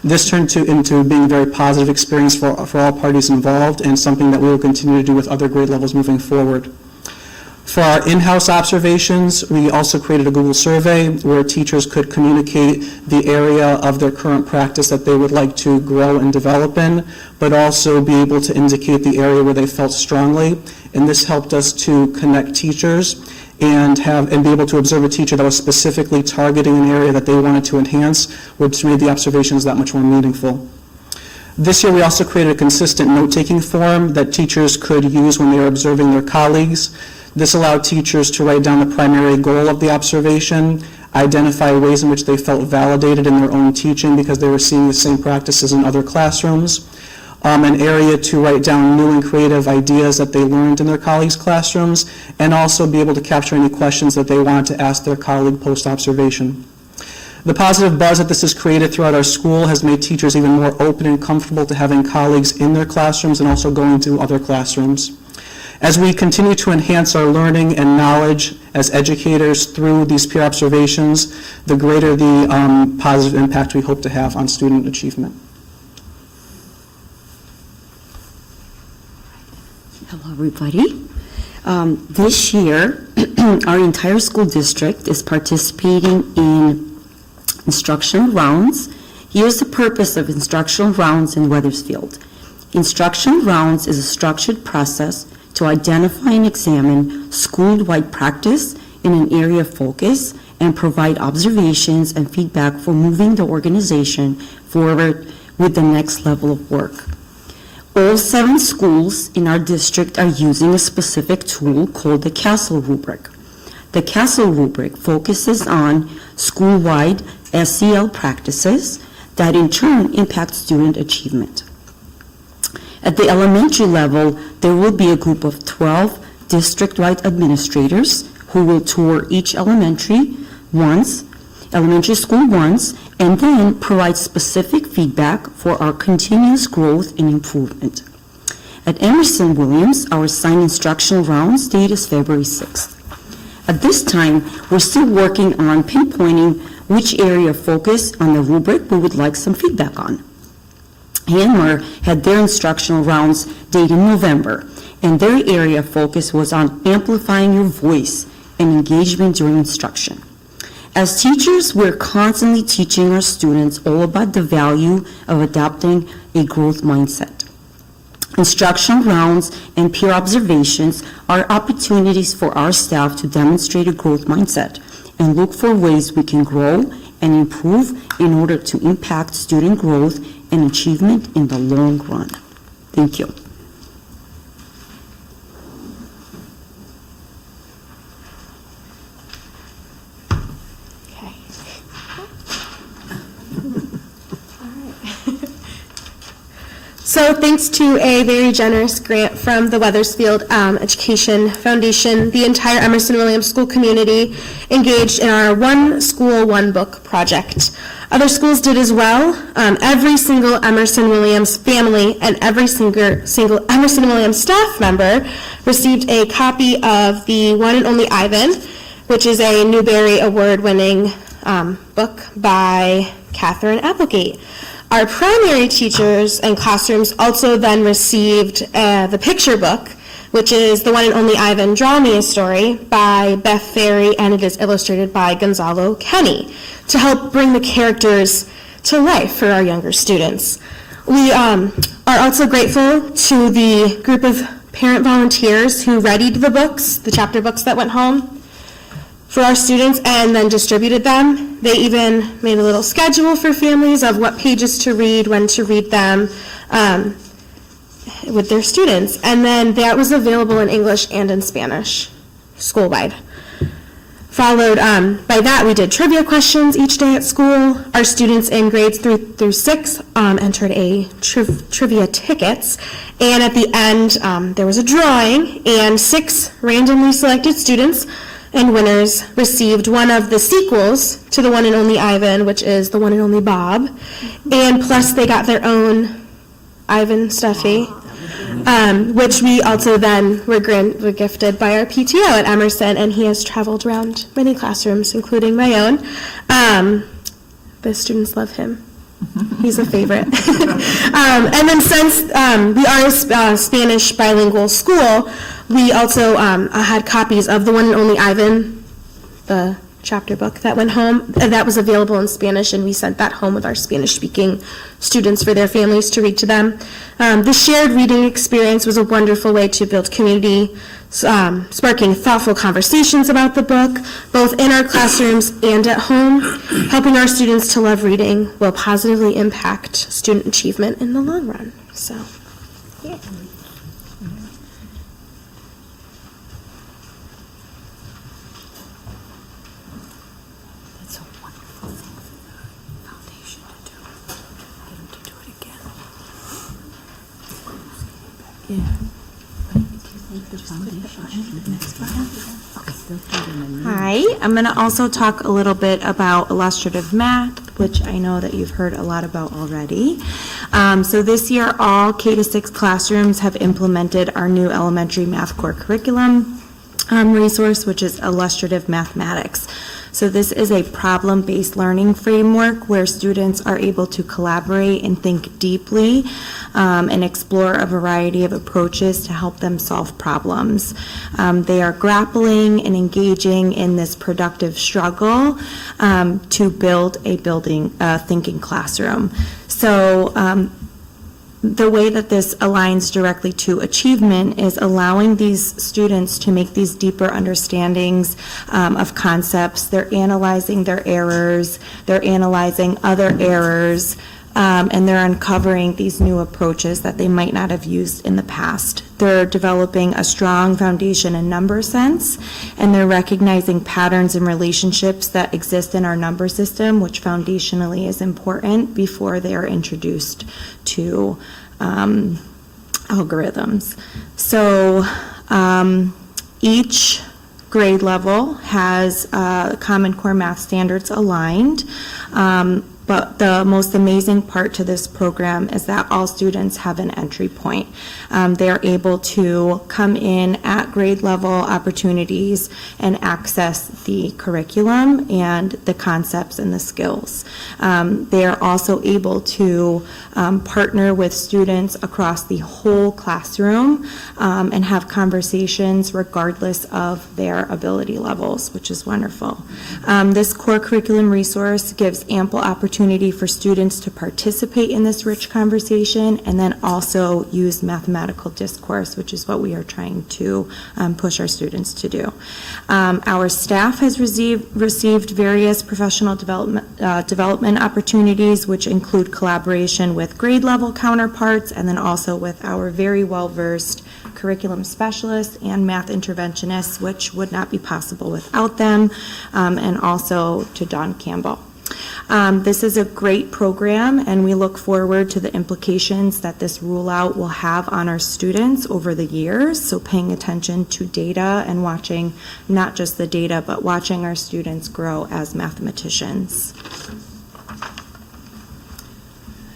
This turned into being a very positive experience for all parties involved, and something that we will continue to do with other grade levels moving forward. For our in-house observations, we also created a Google survey where teachers could communicate the area of their current practice that they would like to grow and develop in, but also be able to indicate the area where they felt strongly. And this helped us to connect teachers and be able to observe a teacher that was specifically targeting an area that they wanted to enhance, which made the observations that much more meaningful. This year, we also created a consistent note-taking form that teachers could use when they were observing their colleagues. This allowed teachers to write down the primary goal of the observation, identify ways in which they felt validated in their own teaching because they were seeing the same practices in other classrooms, an area to write down new and creative ideas that they learned in their colleagues' classrooms, and also be able to capture any questions that they wanted to ask their colleague post-observation. The positive buzz that this has created throughout our school has made teachers even more open and comfortable to having colleagues in their classrooms and also going to other classrooms. As we continue to enhance our learning and knowledge as educators through these peer observations, the greater the positive impact we hope to have on student achievement. Hello, everybody. This year, our entire school district is participating in instructional rounds. Here's the purpose of instructional rounds in Wethersfield. Instructional rounds is a structured process to identify and examine school-wide practice in an area of focus and provide observations and feedback for moving the organization forward with the next level of work. All 7 schools in our district are using a specific tool called the CASTLE rubric. The CASTLE rubric focuses on school-wide SEL practices that in turn impact student achievement. At the elementary level, there will be a group of 12 district-wide administrators who will tour each elementary school once, and then provide specific feedback for our continuous growth and improvement. At Emerson Williams, our assigned instructional rounds date is February 6th. At this time, we're still working on pinpointing which area of focus on the rubric we would like some feedback on. Hanmer had their instructional rounds dated in November, and their area of focus was on amplifying your voice and engagement during instruction. As teachers, we're constantly teaching our students all about the value of adopting a growth mindset. Instructional rounds and peer observations are opportunities for our staff to demonstrate a growth mindset and look for ways we can grow and improve in order to impact student growth and achievement in the long run. Thank you. So thanks to a very generous grant from the Wethersfield Education Foundation, the entire Emerson Williams school community engaged in our One School, One Book project. Other schools did as well. Every single Emerson Williams family and every single Emerson Williams staff member received a copy of the One and Only Ivan, which is a Newbery Award-winning book by Catherine Applegate. Our primary teachers and classrooms also then received the picture book, which is The One and Only Ivan, Draw Me a Story by Beth Ferry, and it is illustrated by Gonzalo Kenny to help bring the characters to life for our younger students. We are also grateful to the group of parent volunteers who readied the books, the chapter books that went home for our students and then distributed them. They even made a little schedule for families of what pages to read, when to read them with their students. And then that was available in English and in Spanish, school-wide. Followed by that, we did trivia questions each day at school. Our students in grades 3 through 6 entered a trivia tickets. And at the end, there was a drawing, and 6 randomly selected students and winners received one of the sequels to The One and Only Ivan, which is The One and Only Bob, and plus they got their own Ivan stuffy, which we also then were gifted by our PTO at Emerson, and he has traveled around many classrooms, including my own. The students love him. He's a favorite. And then since we are a Spanish bilingual school, we also had copies of The One and Only Ivan, the chapter book that went home. That was available in Spanish, and we sent that home with our Spanish-speaking students for their families to read to them. The shared reading experience was a wonderful way to build community, sparking thoughtful conversations about the book, both in our classrooms and at home. Helping our students to love reading will positively impact student achievement in the long run. So, yeah. Hi, I'm going to also talk a little bit about illustrative math, which I know that you've heard a lot about already. So this year, all K-6 classrooms have implemented our new elementary math core curriculum resource, which is illustrative mathematics. So this is a problem-based learning framework where students are able to collaborate and think deeply and explore a variety of approaches to help them solve problems. They are grappling and engaging in this productive struggle to build a thinking classroom. So the way that this aligns directly to achievement is allowing these students to make these deeper understandings of concepts. They're analyzing their errors, they're analyzing other errors, and they're uncovering these new approaches that they might not have used in the past. They're developing a strong foundation in number sense, and they're recognizing patterns and relationships that exist in our number system, which foundationally is important before they are introduced to algorithms. So each grade level has Common Core math standards aligned. But the most amazing part to this program is that all students have an entry point. They're able to come in at grade level opportunities and access the curriculum and the concepts and the skills. They are also able to partner with students across the whole classroom and have conversations regardless of their ability levels, which is wonderful. This core curriculum resource gives ample opportunity for students to participate in this rich conversation and then also use mathematical discourse, which is what we are trying to push our students to do. Our staff has received various professional development opportunities, which include collaboration with grade level counterparts and then also with our very well-versed curriculum specialists and math interventionists, which would not be possible without them, and also to Dawn Campbell. This is a great program, and we look forward to the implications that this rollout will have on our students over the years. So paying attention to data and watching not just the data, but watching our students grow as mathematicians.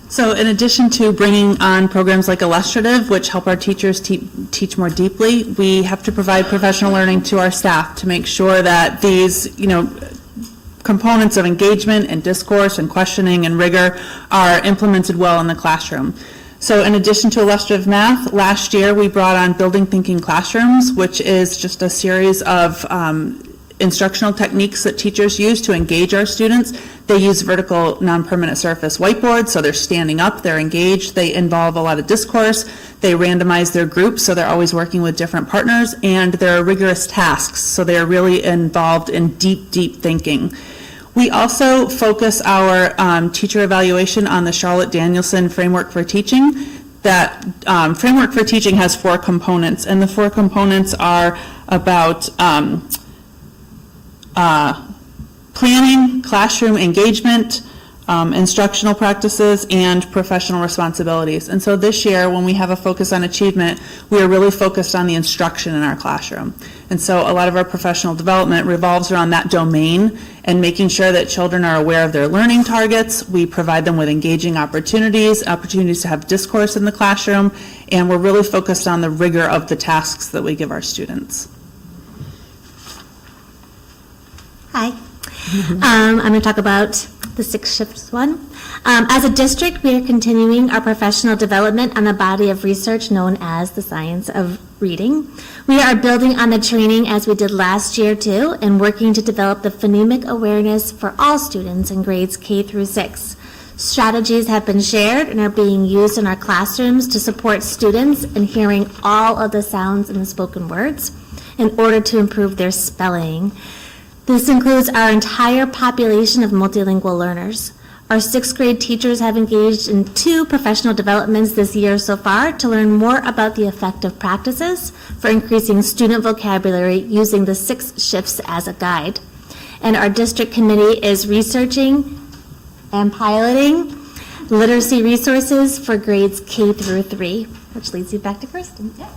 So in addition to bringing on programs like Illustrative, which help our teachers teach more deeply, we have to provide professional learning to our staff to make sure that these, components of engagement and discourse and questioning and rigor are implemented well in the classroom. So in addition to illustrative math, last year we brought on Building Thinking Classrooms, which is just a series of instructional techniques that teachers use to engage our students. They use vertical non-permanent surface whiteboards, so they're standing up, they're engaged, they involve a lot of discourse, they randomize their groups, so they're always working with different partners, and there are rigorous tasks, so they're really involved in deep, deep thinking. We also focus our teacher evaluation on the Charlotte Danielson Framework for Teaching. That Framework for Teaching has 4 components, and the 4 components are about planning, classroom engagement, instructional practices, and professional responsibilities. And so this year, when we have a focus on achievement, we are really focused on the instruction in our classroom. And so a lot of our professional development revolves around that domain and making sure that children are aware of their learning targets. We provide them with engaging opportunities to have discourse in the classroom, and we're really focused on the rigor of the tasks that we give our students. Hi. I'm going to talk about the 6 shifts one. As a district, we are continuing our professional development on the body of research known as the science of reading. We are building on the training as we did last year too, and working to develop the phonemic awareness for all students in grades K through 6. Strategies have been shared and are being used in our classrooms to support students in hearing all of the sounds in the spoken words in order to improve their spelling. This includes our entire population of multilingual learners. Our 6th grade teachers have engaged in 2 professional developments this year so far to learn more about the effective practices for increasing student vocabulary using the 6 shifts as a guide. And our district committee is researching and piloting literacy resources for grades K through 3, which leads you back to Kristen. Yeah.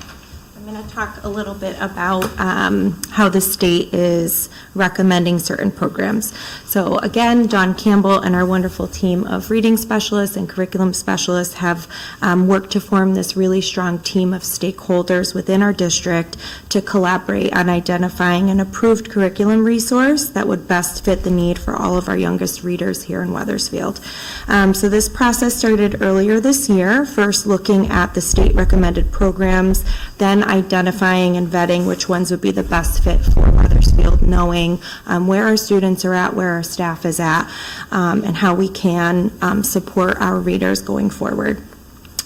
I'm going to talk a little bit about how the state is recommending certain programs. So again, Dawn Campbell and our wonderful team of reading specialists and curriculum specialists have worked to form this really strong team of stakeholders within our district to collaborate on identifying an approved curriculum resource that would best fit the need for all of our youngest readers here in Wethersfield. So this process started earlier this year, first looking at the state recommended programs, then identifying and vetting which ones would be the best fit for Wethersfield, knowing where our students are at, where our staff is at, and how we can support our readers going forward.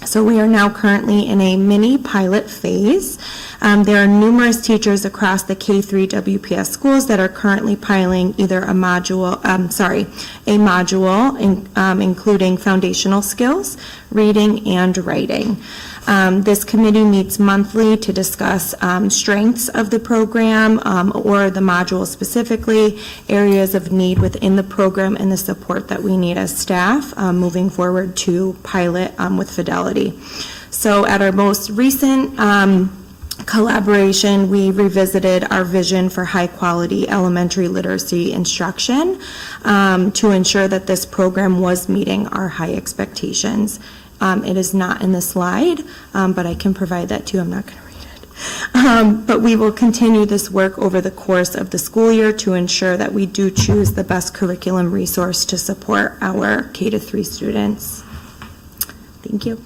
So we are now currently in a mini pilot phase. There are numerous teachers across the K-3 WPS schools that are currently piloting either a module, including foundational skills, reading, and writing. This committee meets monthly to discuss strengths of the program or the module specifically, areas of need within the program, and the support that we need as staff moving forward to pilot with fidelity. So at our most recent collaboration, we revisited our vision for high-quality elementary literacy instruction to ensure that this program was meeting our high expectations. It is not in the slide, but I can provide that too. I'm not going to read it. But we will continue this work over the course of the school year to ensure that we do choose the best curriculum resource to support our K-3 students. Thank you.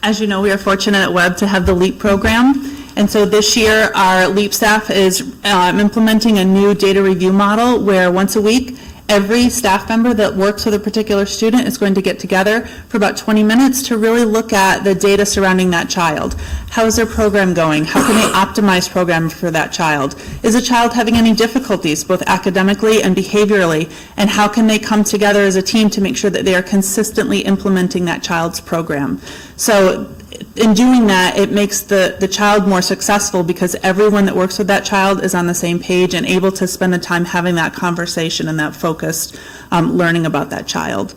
As you know, we are fortunate at Webb to have the LEAP program. And so this year, our LEAP staff is implementing a new data review model where once a week, every staff member that works with a particular student is going to get together for about 20 minutes to really look at the data surrounding that child. How is their program going? How can they optimize program for that child? Is a child having any difficulties, both academically and behaviorally? And how can they come together as a team to make sure that they are consistently implementing that child's program? So in doing that, it makes the child more successful because everyone that works with that child is on the same page and able to spend the time having that conversation and that focused learning about that child.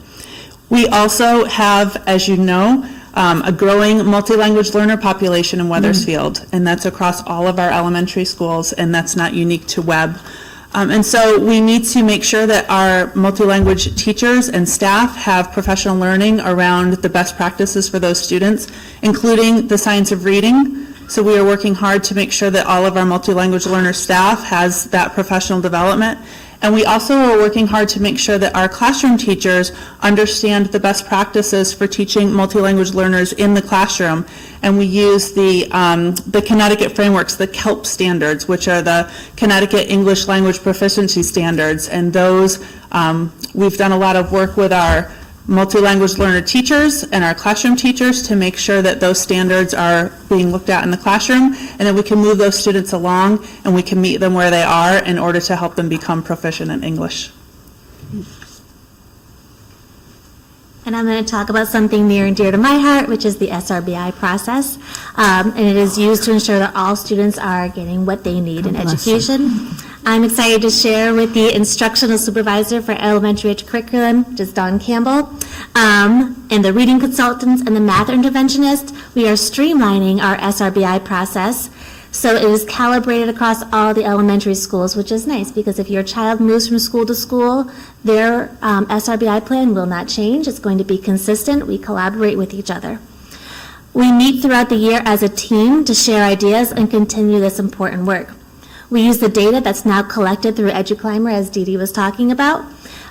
We also have, as you know, a growing multilanguage learner population in Wethersfield, and that's across all of our elementary schools, and that's not unique to Webb. And so we need to make sure that our multilanguage teachers and staff have professional learning around the best practices for those students, including the science of reading. So we are working hard to make sure that all of our multilanguage learner staff has that professional development. And we also are working hard to make sure that our classroom teachers understand the best practices for teaching multilanguage learners in the classroom. And we use the Connecticut frameworks, the KELP standards, which are the Connecticut English Language Proficiency Standards. And those, we've done a lot of work with our multilanguage learner teachers and our classroom teachers to make sure that those standards are being looked at in the classroom, and that we can move those students along and we can meet them where they are in order to help them become proficient in English. And I'm going to talk about something near and dear to my heart, which is the SRBI process. And it is used to ensure that all students are getting what they need in education. I'm excited to share with the instructional supervisor for elementary curriculum, which is Dawn Campbell, and the reading consultants and the math interventionist. We are streamlining our SRBI process. So it is calibrated across all the elementary schools, which is nice because if your child moves from school to school, their SRBI plan will not change. It's going to be consistent. We collaborate with each other. We meet throughout the year as a team to share ideas and continue this important work. We use the data that's now collected through EduClimber, as Dee Dee was talking about,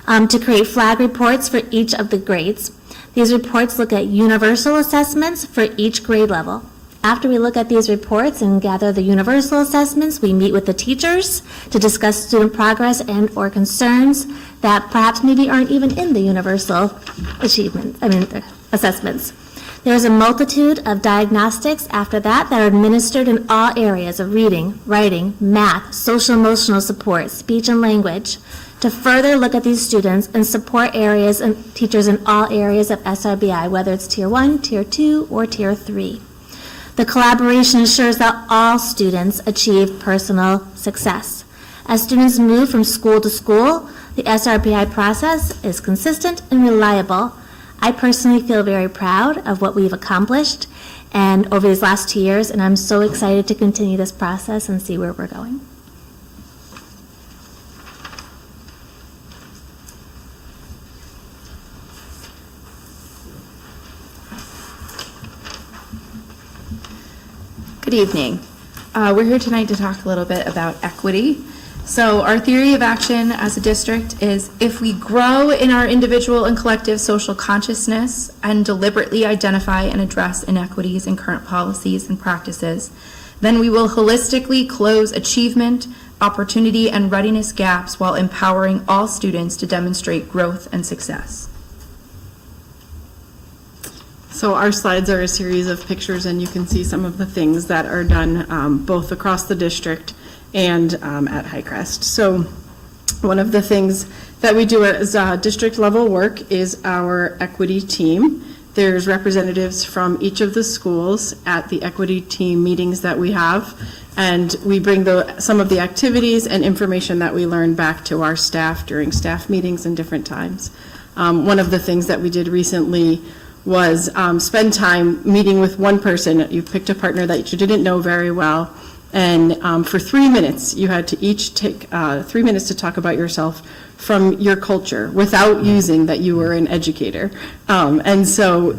to create flag reports for each of the grades. These reports look at universal assessments for each grade level. After we look at these reports and gather the universal assessments, we meet with the teachers to discuss student progress and or concerns that perhaps maybe aren't even in the universal assessments. There's a multitude of diagnostics after that are administered in all areas of reading, writing, math, social emotional support, speech and language, to further look at these students and support areas and teachers in all areas of SRBI, whether it's Tier 1, Tier 2, or Tier 3. The collaboration ensures that all students achieve personal success. As students move from school to school, the SRBI process is consistent and reliable. I personally feel very proud of what we've accomplished and over these last 2 years, and I'm so excited to continue this process and see where we're going. Good evening. We're here tonight to talk a little bit about equity. So our theory of action as a district is if we grow in our individual and collective social consciousness and deliberately identify and address inequities in current policies and practices, then we will holistically close achievement, opportunity, and readiness gaps while empowering all students to demonstrate growth and success. So our slides are a series of pictures, and you can see some of the things that are done both across the district and at Highcrest. So one of the things that we do as district level work is our equity team. There's representatives from each of the schools at the equity team meetings that we have, and we bring some of the activities and information that we learn back to our staff during staff meetings and different times. One of the things that we did recently was spend time meeting with one person. You picked a partner that you didn't know very well, and for 3 minutes, you had to each take 3 minutes to talk about yourself from your culture without using that you were an educator. And so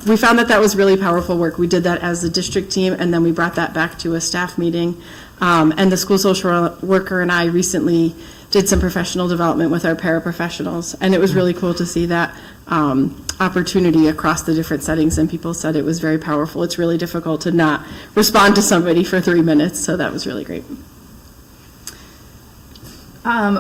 we found that that was really powerful work. We did that as a district team, and then we brought that back to a staff meeting. And the school social worker and I recently did some professional development with our paraprofessionals, and it was really cool to see that opportunity across the different settings, and people said it was very powerful. It's really difficult to not respond to somebody for 3 minutes, so that was really great.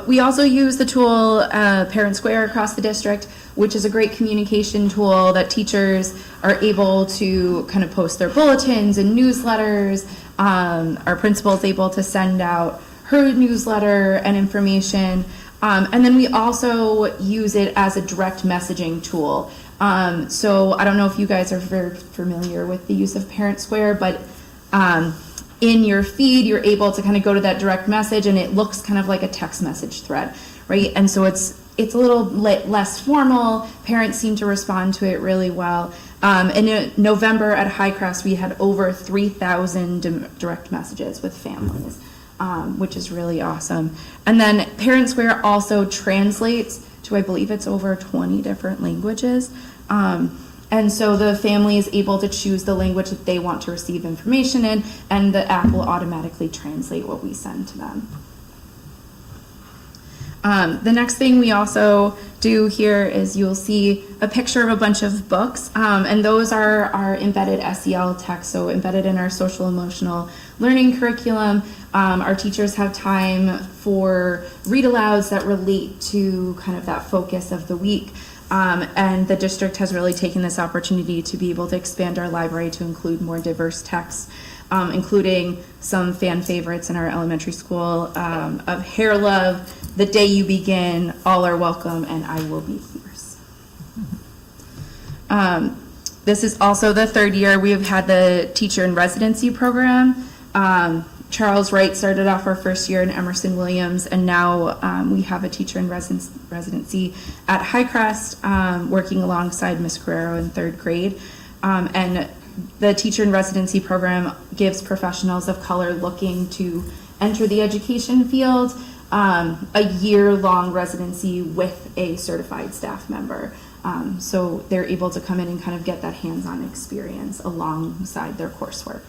We also use the tool Parent Square across the district, which is a great communication tool that teachers are able to kind of post their bulletins and newsletters. Our principal is able to send out her newsletter and information. And then we also use it as a direct messaging tool. So I don't know if you guys are very familiar with the use of Parent Square, but in your feed, you're able to kind of go to that direct message, and it looks kind of like a text message thread, right? And so it's a little less formal. Parents seem to respond to it really well. In November at Highcrest, we had over 3,000 direct messages with families, which is really awesome. And then Parent Square also translates to, I believe it's over 20 different languages. And so the family is able to choose the language that they want to receive information in, and the app will automatically translate what we send to them. The next thing we also do here is you'll see a picture of a bunch of books, and those are our embedded SEL text, so embedded in our social emotional learning curriculum. Our teachers have time for read-alouds that relate to kind of that focus of the week. And the district has really taken this opportunity to be able to expand our library to include more diverse texts, including some fan favorites in our elementary school of Hair Love, The Day You Begin, All Are Welcome, and I Will Be Fierce. This is also the third year we have had the teacher in residency program. Charles Wright started off our first year in Emerson Williams, and now we have a teacher in residency at Highcrest, working alongside Miss Guerrero in third grade. And the teacher in residency program gives professionals of color looking to enter the education field a year-long residency with a certified staff member. So they're able to come in and kind of get that hands-on experience alongside their coursework.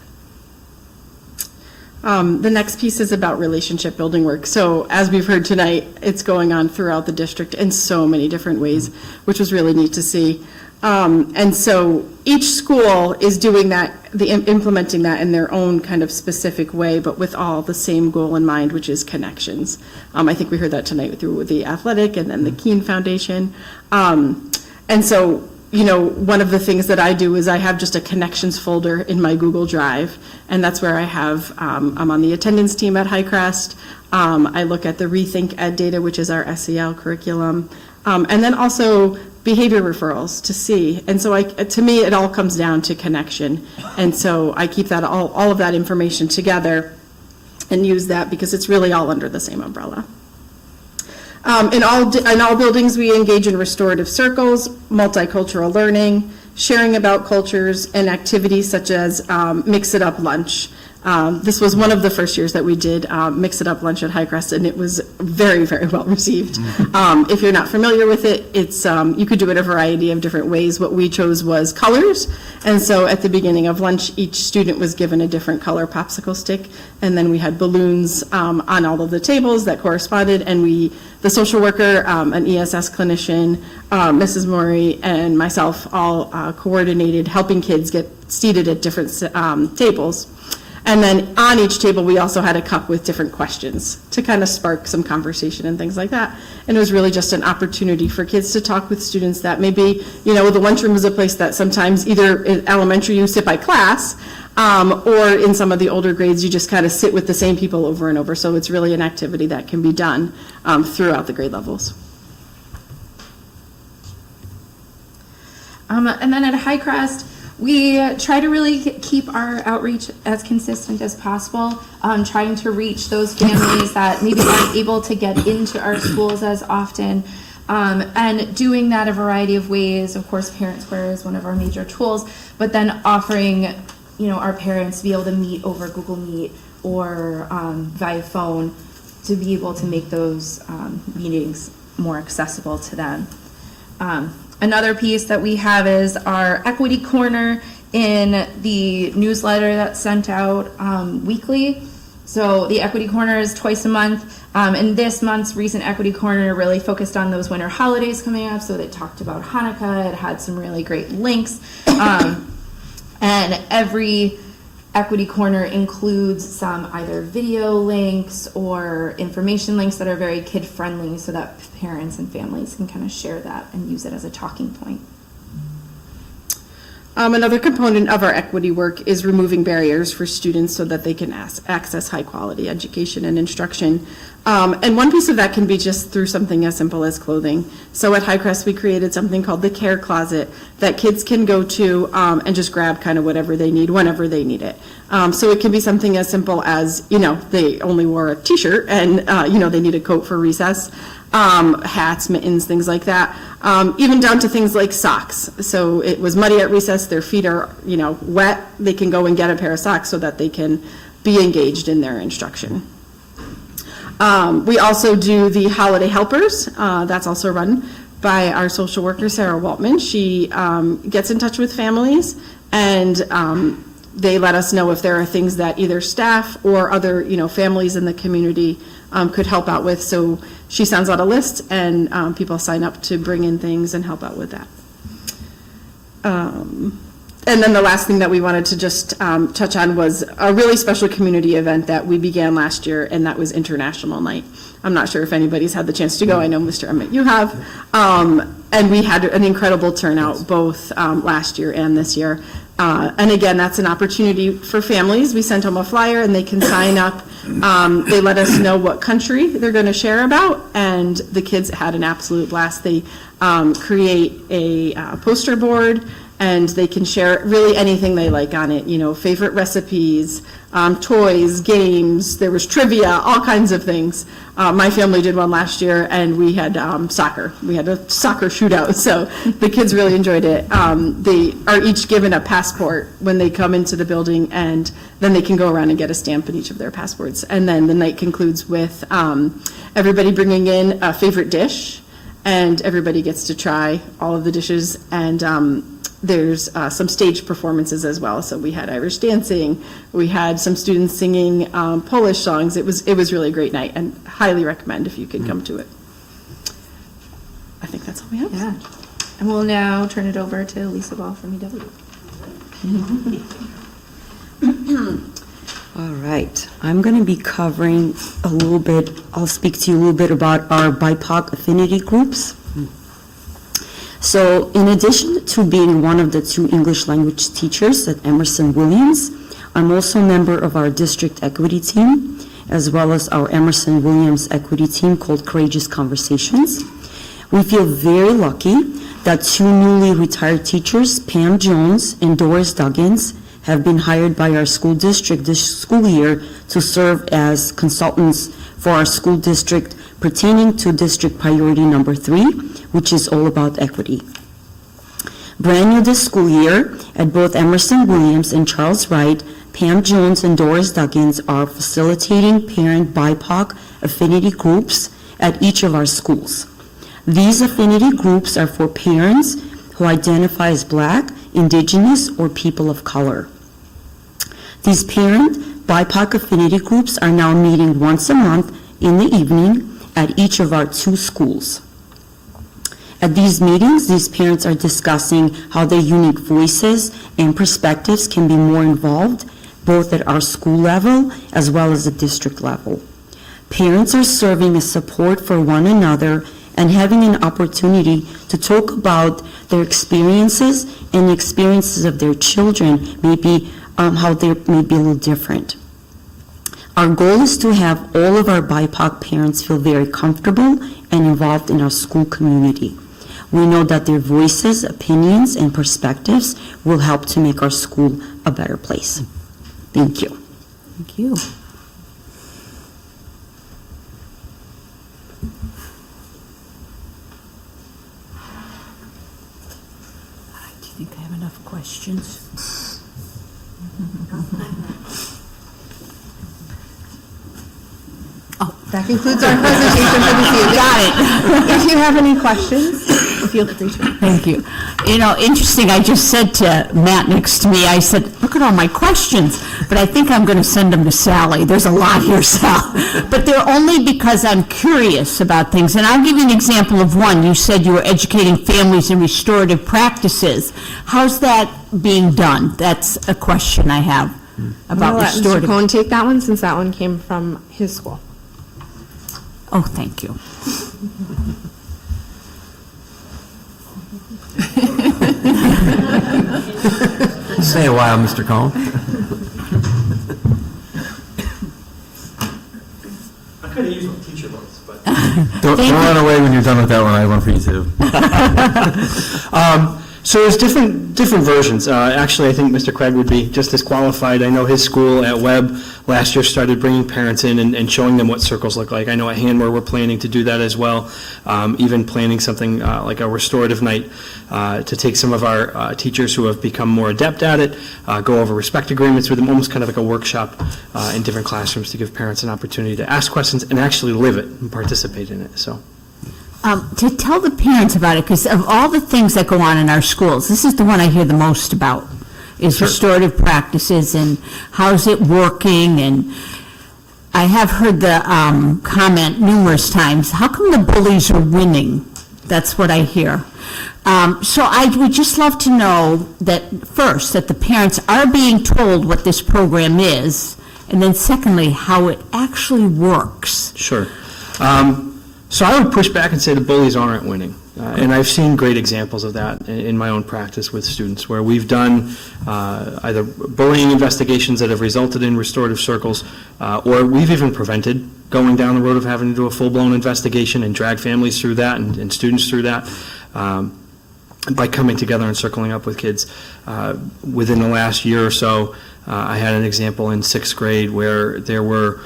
The next piece is about relationship building work. So as we've heard tonight, it's going on throughout the district in so many different ways, which was really neat to see. And so each school is doing that, implementing that in their own kind of specific way, but with all the same goal in mind, which is connections. I think we heard that tonight through the athletic and then the Keane Foundation. And so, you know, one of the things that I do is I have just a connections folder in my Google Drive, and that's where I have, I'm on the attendance team at Highcrest. I look at the Rethink Ed data, which is our SEL curriculum, and then also behavior referrals to see. And so to me, it all comes down to connection. And so I keep that all of that information together and use that because it's really all under the same umbrella. In all buildings, we engage in restorative circles, multicultural learning, sharing about cultures, and activities such as Mix It Up Lunch. This was one of the first years that we did Mix It Up Lunch at Highcrest, and it was very, very well received. If you're not familiar with it, it's you could do it a variety of different ways. What we chose was colors, and so at the beginning of lunch, each student was given a different color popsicle stick, and then we had balloons on all of the tables that corresponded, and the social worker, an ESS clinician, Mrs. Maury, and myself all coordinated helping kids get seated at different tables. And then on each table, we also had a cup with different questions to kind of spark some conversation and things like that. And it was really just an opportunity for kids to talk with students that maybe, you know, the lunchroom is a place that sometimes either in elementary you sit by class, or in some of the older grades, you just kind of sit with the same people over and over. So it's really an activity that can be done throughout the grade levels. And then at Highcrest, we try to really keep our outreach as consistent as possible, trying to reach those families that maybe aren't able to get into our schools as often. And doing that a variety of ways. Of course, Parent Square is one of our major tools, but then offering, our parents to be able to meet over Google Meet or via phone to be able to make those meetings more accessible to them. Another piece that we have is our Equity Corner in the newsletter that's sent out weekly. So the Equity Corner is twice a month. And this month's recent Equity Corner really focused on those winter holidays coming up. So they talked about Hanukkah. It had some really great links. And every Equity Corner includes some either video links or information links that are very kid-friendly so that parents and families can kind of share that and use it as a talking point. Another component of our equity work is removing barriers for students so that they can access high-quality education and instruction. And one piece of that can be just through something as simple as clothing. So at Highcrest, we created something called the Care Closet that kids can go to and just grab kind of whatever they need whenever they need it. So it can be something as simple as, they only wore a t-shirt and, they need a coat for recess. Hats, mittens, things like that, even down to things like socks. So it was muddy at recess, their feet are, wet, they can go and get a pair of socks so that they can be engaged in their instruction. We also do the Holiday Helpers. That's also run by our social worker, Sarah Waltman. She gets in touch with families and they let us know if there are things that either staff or other, families in the community could help out with. So she sends out a list and people sign up to bring in things and help out with that. And then the last thing that we wanted to just touch on was a really special community event that we began last year, and that was International Night. I'm not sure if anybody's had the chance to go. I know, Mr. Emmett, you have. And we had an incredible turnout both last year and this year. And again, that's an opportunity for families. We sent them a flyer and they can sign up. They let us know what country they're going to share about, and the kids had an absolute blast. They create a poster board, and they can share really anything they like on it, favorite recipes, toys, games, there was trivia, all kinds of things. My family did one last year, and we had soccer. We had a soccer shootout, so the kids really enjoyed it. They are each given a passport when they come into the building, and then they can go around and get a stamp in each of their passports. And then the night concludes with everybody bringing in a favorite dish, and everybody gets to try all of the dishes, and there's some stage performances as well. So we had Irish dancing, we had some students singing Polish songs. It was really a great night, and highly recommend if you could come to it. I think that's all we have. Yeah. And we'll now turn it over to Lisa Ball from EW. All right, I'm going to be covering a little bit, I'll speak to you a little bit about our BIPOC affinity groups. So in addition to being one of the 2 English language teachers at Emerson Williams, I'm also a member of our district equity team, as well as our Emerson Williams equity team called Courageous Conversations. We feel very lucky that 2 newly retired teachers, Pam Jones and Doris Duggins, have been hired by our school district this school year to serve as consultants for our school district pertaining to district priority number 3, which is all about equity. Brand new this school year, at both Emerson Williams and Charles Wright, Pam Jones and Doris Duggins are facilitating parent BIPOC affinity groups at each of our schools. These affinity groups are for parents who identify as Black, Indigenous, or people of color. These parent BIPOC affinity groups are now meeting once a month in the evening at each of our 2 schools. At these meetings, these parents are discussing how their unique voices and perspectives can be more involved, both at our school level as well as the district level. Parents are serving as support for one another and having an opportunity to talk about their experiences and the experiences of their children, maybe how they may be a little different. Our goal is to have all of our BIPOC parents feel very comfortable and involved in our school community. We know that their voices, opinions, and perspectives will help to make our school a better place. Thank you. Thank you. questions. That concludes our presentation for this evening. Got it. If you have any questions, feel free to. Thank you. You know, interesting, I just said to Matt next to me, I said, look at all my questions, but I think I'm going to send them to Sally. There's a lot here, Sal. But they're only because I'm curious about things. And I'll give you an example of one. You said you were educating families in restorative practices. How's that being done? That's a question I have about Let Mr. restorative. Cohen take that one, since that one came from his school. Oh, thank you. Stay a while, Mr. Cohen. I could have used my teacher voice, but. Don't run away when you're done with that one. I have one for you too. So there's different versions. Actually, I think Mr. Craig would be just as qualified. I know his school at Webb last year started bringing parents in and showing them what circles look like. I know at Hanmore we're planning to do that as well, even planning something like a restorative night to take some of our teachers who have become more adept at it, go over respect agreements with them, almost kind of like a workshop in different classrooms to give parents an opportunity to ask questions and actually live it and participate in it. So. To tell the parents about it, because of all the things that go on in our schools, this is the one I hear the most about, is restorative practices and how's it working, and I have heard the comment numerous times, how come the bullies are winning? That's what I hear. So I would just love to know that, first, that the parents are being told what this program is, and then secondly, how it actually works. Sure. So I would push back and say the bullies aren't winning. And I've seen great examples of that in my own practice with students, where we've done either bullying investigations that have resulted in restorative circles, or we've even prevented going down the road of having to do a full-blown investigation and drag families through that and students through that by coming together and circling up with kids. Within the last year or so, I had an example in 6th grade where there were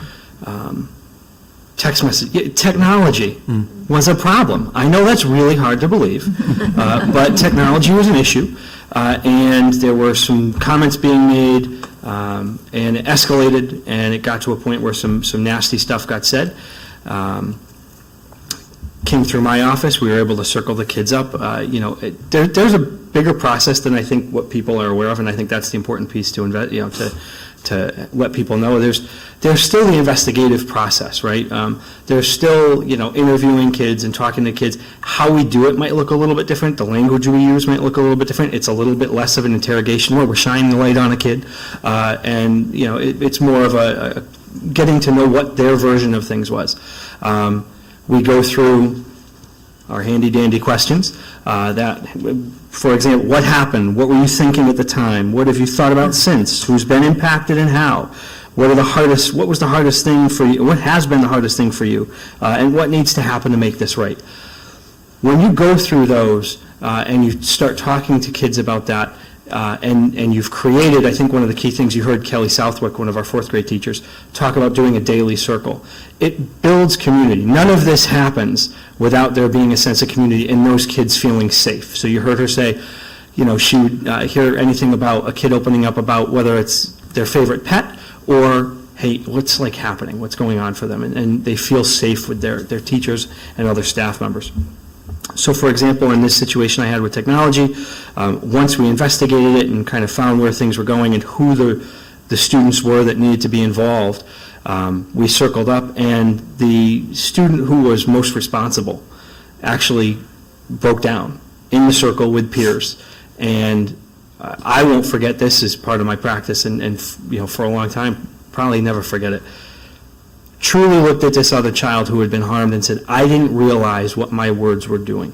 text message, technology was a problem. I know that's really hard to believe, but technology was an issue, and there were some comments being made, and it escalated, and it got to a point where some nasty stuff got said. Came through my office, we were able to circle the kids up. There's a bigger process than I think what people are aware of, and I think that's the important piece to to let people know. There's still the investigative process, right? There's still, interviewing kids and talking to kids. How we do it might look a little bit different. The language we use might look a little bit different. It's a little bit less of an interrogation where we're shining the light on a kid. It's more of a getting to know what their version of things was. We go through our handy-dandy questions that, for example, what happened? What were you thinking at the time? What have you thought about since? Who's been impacted and how? What was the hardest thing for you? What has been the hardest thing for you? And what needs to happen to make this right? When you go through those and you start talking to kids about that, and you've created, I think one of the key things you heard Kelly Southwick, one of our 4th grade teachers, talk about doing a daily circle. It builds community. None of this happens without there being a sense of community and those kids feeling safe. So you heard her say, she would hear anything about a kid opening up about whether it's their favorite pet or, hey, what's happening, what's going on for them, and they feel safe with their teachers and other staff members. So, for example, in this situation I had with technology, once we investigated it and kind of found where things were going and who the students were that needed to be involved, we circled up, and the student who was most responsible actually broke down in the circle with peers. And I won't forget this as part of my practice, and for a long time, probably never forget it. Truly looked at this other child who had been harmed and said, I didn't realize what my words were doing.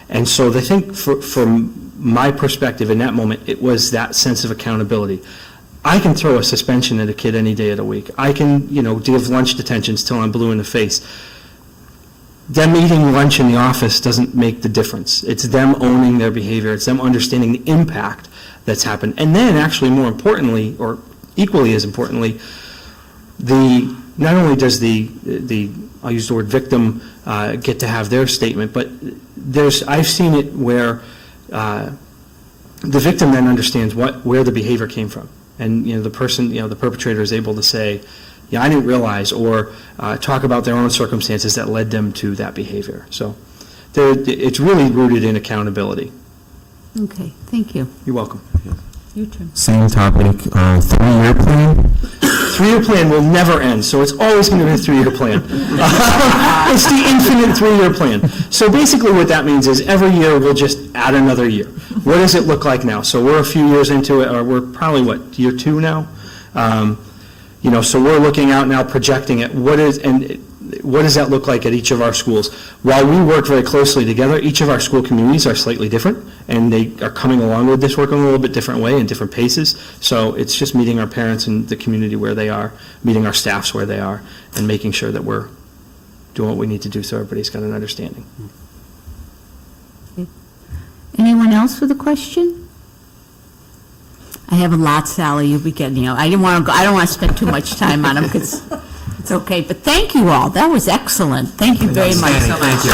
And so I think from my perspective in that moment, it was that sense of accountability. I can throw a suspension at a kid any day of the week. I can, give lunch detentions till I'm blue in the face. Them eating lunch in the office doesn't make the difference. It's them owning their behavior. It's them understanding the impact that's happened. And then actually more importantly, or equally as importantly, not only does the I'll use the word victim get to have their statement, but I've seen it where the victim then understands where the behavior came from. And, the person, the perpetrator is able to say, yeah, I didn't realize, or talk about their own circumstances that led them to that behavior. So it's really rooted in accountability. Okay, thank you. You're welcome. Your turn. Same topic, 3-year plan. 3-year plan will never end, so it's always going to be a 3-year plan. It's the infinite 3-year plan. So basically what that means is every year we'll just add another year. What does it look like now? So we're a few years into it, or we're probably, year 2 now? So we're looking out now, projecting it. What does that look like at each of our schools? While we work very closely together, each of our school communities are slightly different, and they are coming along with this work in a little bit different way, in different paces. So it's just meeting our parents and the community where they are, meeting our staffs where they are, and making sure that we're doing what we need to do so everybody's got an understanding. Anyone else with a question? I have a lot, Sally, you'll be getting, I don't want to spend too much time on them, because it's okay, but thank you all, that was excellent, thank you very much so much. Thank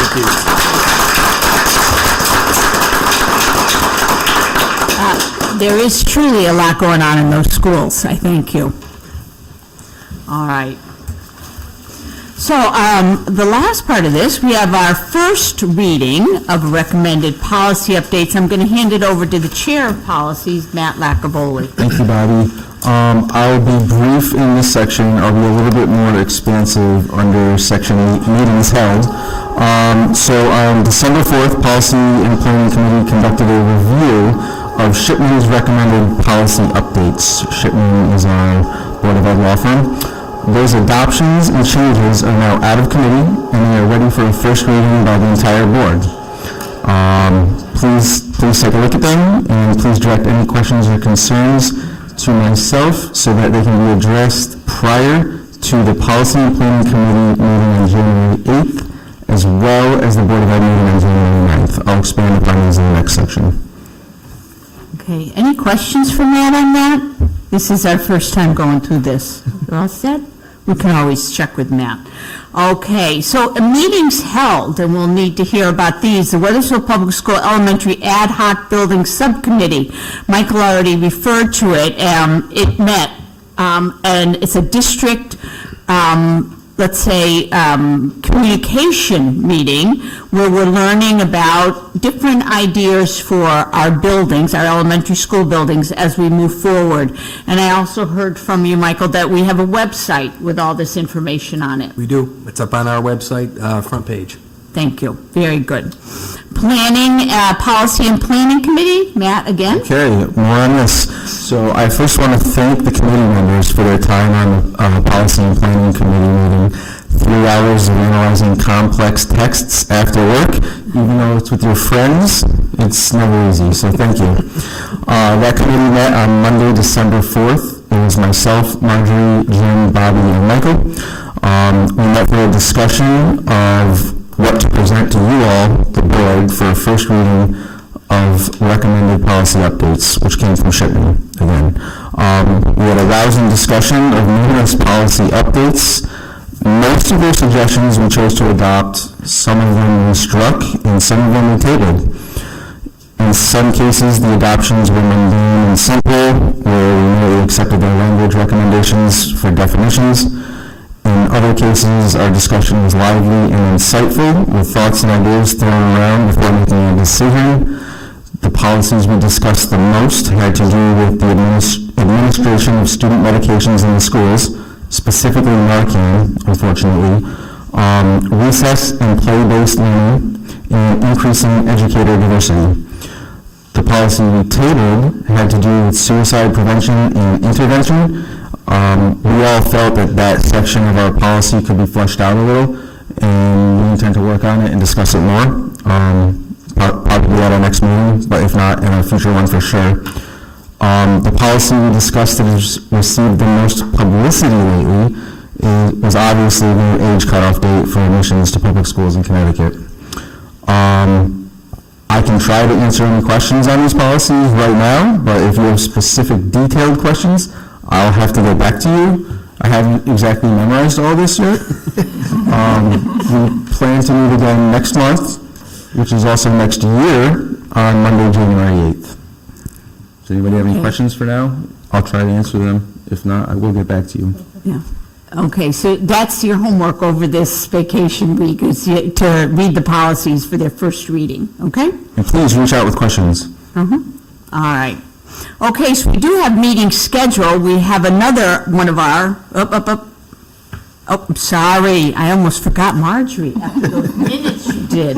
you. There is truly a lot going on in those schools, I thank you. All right. So the last part of this, we have our first reading of recommended policy updates. I'm going to hand it over to the Chair of Policies, Matt Lacavoli. Thank you, Bobby. I'll be brief in this section. I'll be a little bit more expansive under section 8, meetings held. So on December 4th, Policy and Planning Committee conducted a review of Shipman's recommended policy updates. Shipman is our Board of Ed law firm. Those adoptions and changes are now out of committee, and they are ready for a first reading by the entire board. Please take a look at them, and please direct any questions or concerns to myself so that they can be addressed prior to the Policy and Planning Committee meeting on January 8th, as well as the Board of Ed meeting on January 9th. I'll expand upon these in the next section. Okay, any questions for Matt on that? This is our first time going through this. You're all set? We can always check with Matt. Okay, so meetings held, and we'll need to hear about these. The Wethersfield Public School Elementary Ad Hoc Building Subcommittee. Michael already referred to it. It met, and it's a district, communication meeting where we're learning about different ideas for our buildings, our elementary school buildings, as we move forward. And I also heard from you, Michael, that we have a website with all this information on it. We do. It's up on our website, front page. Thank you. Very good. Planning, Policy and Planning Committee, Matt, again? Okay, more on this. So I first want to thank the committee members for their time on the Policy and Planning Committee meeting. 3 hours of analyzing complex texts after work, even though it's with your friends, it's never easy, so thank you. That committee met on Monday, December 4th. It was myself, Marjorie, Jim, Bobby, and Michael. We met for a discussion of what to present to you all, the board, for a first reading of recommended policy updates, which came from Shipman again. We had a rousing discussion of numerous policy updates. Most of their suggestions we chose to adopt. Some of them we struck, and some of them we tabled. In some cases, the adoptions were mundane and simple, where we merely accepted their language recommendations for definitions. In other cases, our discussion was lively and insightful, with thoughts and ideas thrown around before making a decision. The policies we discussed the most had to do with the administration of student medications in the schools, specifically Narcan, unfortunately, recess and play-based learning, and increasing educator diversity. The policy we tabled had to do with suicide prevention and intervention. We all felt that section of our policy could be fleshed out a little, and we intend to work on it and discuss it more, probably at our next meeting, but if not, in a future one for sure. The policy we discussed that has received the most publicity lately was obviously the new age cutoff date for admissions to public schools in Connecticut. I can try to answer any questions on these policies right now, but if you have specific detailed questions, I'll have to get back to you. I haven't exactly memorized all this yet. We plan to meet again next month, which is also next year, on Monday, January 8th. Does anybody have any Okay. questions for now? I'll try to answer them. If not, I will get back to you. Yeah. Okay, so that's your homework over this vacation week, is to read the policies for their first reading, okay? And please reach out with questions. All right. Okay, so we do have meetings scheduled. We have another one of our, Oh, sorry, I almost forgot Marjorie after those minutes you did.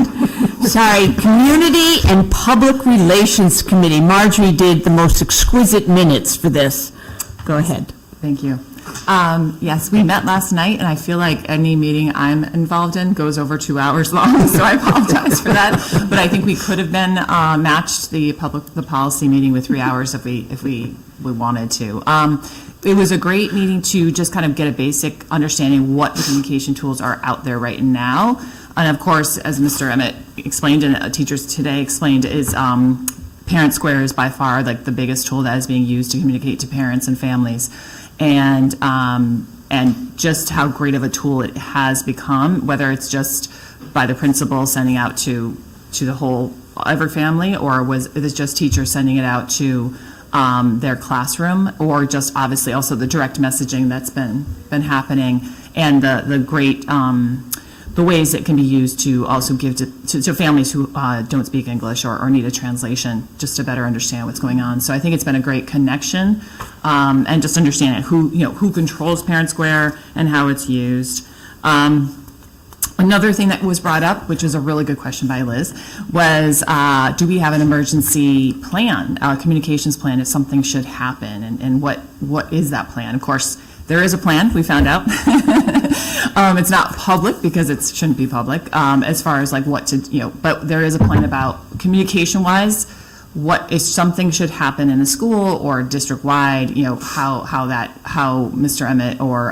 Sorry, Community and Public Relations Committee. Marjorie did the most exquisite minutes for this. Go ahead. Thank you. Yes, we met last night, and I feel like any meeting I'm involved in goes over 2 hours long, so I apologize for that. But I think we could have been matched the policy meeting with 3 hours if we wanted to. It was a great meeting to just kind of get a basic understanding what the communication tools are out there right now. And of course, as Mr. Emmett explained and teachers today explained, is Parent Square is by far like the biggest tool that is being used to communicate to parents and families. And just how great of a tool it has become, whether it's just by the principal sending out to the whole, every family, or was it just teachers sending it out to their classroom, or just obviously also the direct messaging that's been happening, and the great the ways it can be used to also give to families who don't speak English or need a translation, just to better understand what's going on. So I think it's been a great connection, and just understanding who controls Parent Square and how it's used. Another thing that was brought up, which was a really good question by Liz, was do we have an emergency plan, a communications plan if something should happen, and what is that plan? Of course, there is a plan, we found out. It's not public because it shouldn't be public as far as like what to, but there is a plan about communication-wise, what if something should happen in a school or district-wide, how Mr. Emmett or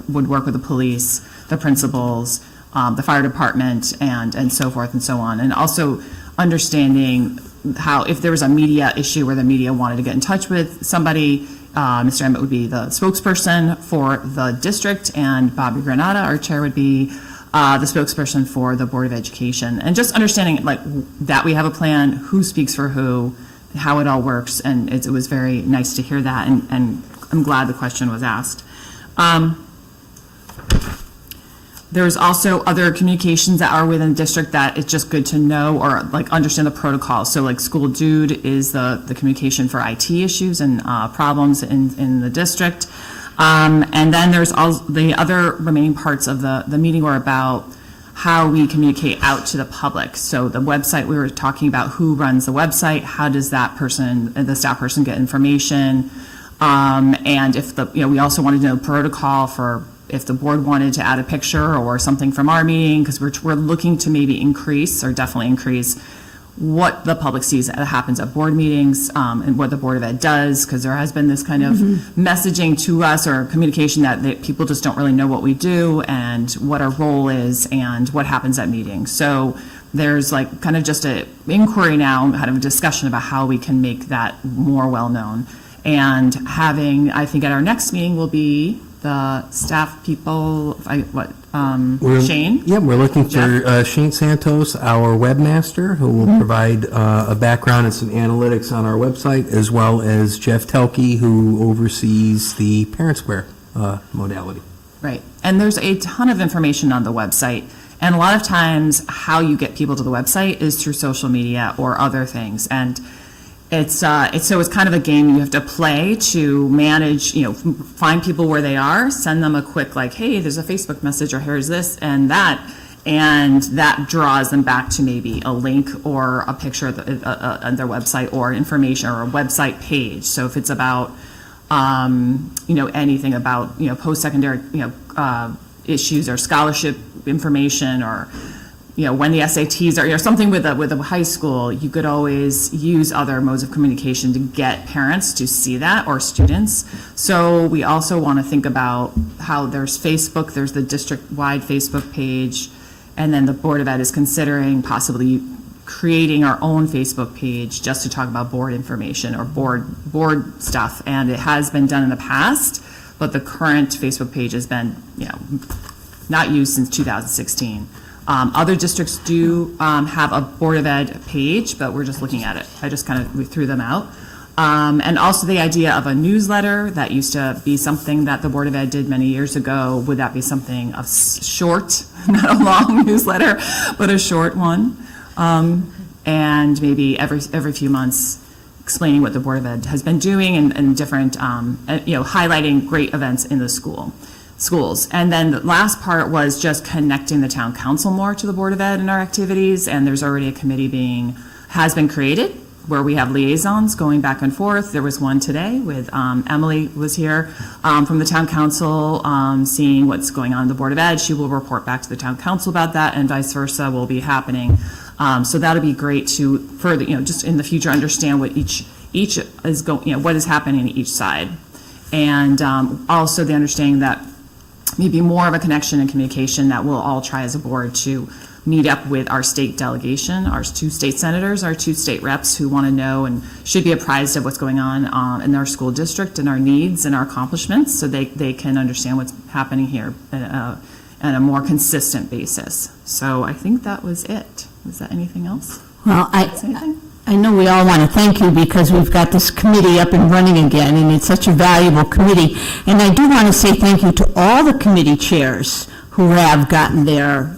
would work with the police, the principals, the fire department, and so forth and so on. And also understanding how, if there was a media issue where the media wanted to get in touch with somebody, Mr. Emmett would be the spokesperson for the district, and Bobby Granata, our chair, would be the spokesperson for the Board of Education. And just understanding like that we have a plan, who speaks for who, how it all works, and it was very nice to hear that, and I'm glad the question was asked. There's also other communications that are within the district that it's just good to know or like understand the protocol. So like School Dude is the communication for IT issues and problems in the district. And then there's all the other remaining parts of the meeting were about how we communicate out to the public. So the website, we were talking about who runs the website, how does that person, the staff person, get information, and if we also wanted to know protocol for if the board wanted to add a picture or something from our meeting, because we're looking to maybe increase, or definitely increase, what the public sees that happens at board meetings, and what the Board of Ed does, because there has been this kind of messaging to us or communication that people just don't really know what we do and what our role is and what happens at meetings. So there's like kind of just an inquiry now, kind of a discussion about how we can make that more well-known. And having, I think at our next meeting will be the staff people, Shane? Yeah, we're looking for Shane Santos, our webmaster, who will provide a background and some analytics on our website, as well as Jeff Telke, who oversees the Parent Square modality. Right, and there's a ton of information on the website, and a lot of times how you get people to the website is through social media or other things, and it's kind of a game you have to play to manage, find people where they are, send them a quick like, hey, there's a Facebook message, or here's this and that draws them back to maybe a link or a picture of on their website, or information, or a website page. So if it's about anything about post-secondary issues or scholarship information, or when the SATs are, something with a high school, you could always use other modes of communication to get parents to see that, or students. So we also want to think about how there's Facebook, there's the district-wide Facebook page, and then the Board of Ed is considering possibly creating our own Facebook page just to talk about board information or board stuff. And it has been done in the past, but the current Facebook page has been, not used since 2016. Other districts do have a Board of Ed page, but we're just looking at it. We threw them out. And also the idea of a newsletter, that used to be something that the Board of Ed did many years ago. Would that be something of short, not a long newsletter, but a short one? And maybe every few months explaining what the Board of Ed has been doing and different, highlighting great events in the schools. And then the last part was just connecting the town council more to the Board of Ed in our activities. And there's already a committee has been created where we have liaisons going back and forth. There was one today with Emily was here from the town council, seeing what's going on in the Board of Ed. She will report back to the town council about that, and vice versa will be happening. So that'll be great to further, just in the future, understand what each is going, what is happening in each side. And also the understanding that maybe more of a connection and communication that we'll all try as a board to meet up with our state delegation, our 2 state senators, our 2 state reps who want to know and should be apprised of what's going on in our school district and our needs and our accomplishments, so they can understand what's happening here on a more consistent basis. So I think that was it. Was that anything else? Well, I know we all want to thank you because we've got this committee up and running again, and it's such a valuable committee. And I do want to say thank you to all the committee chairs who have gotten their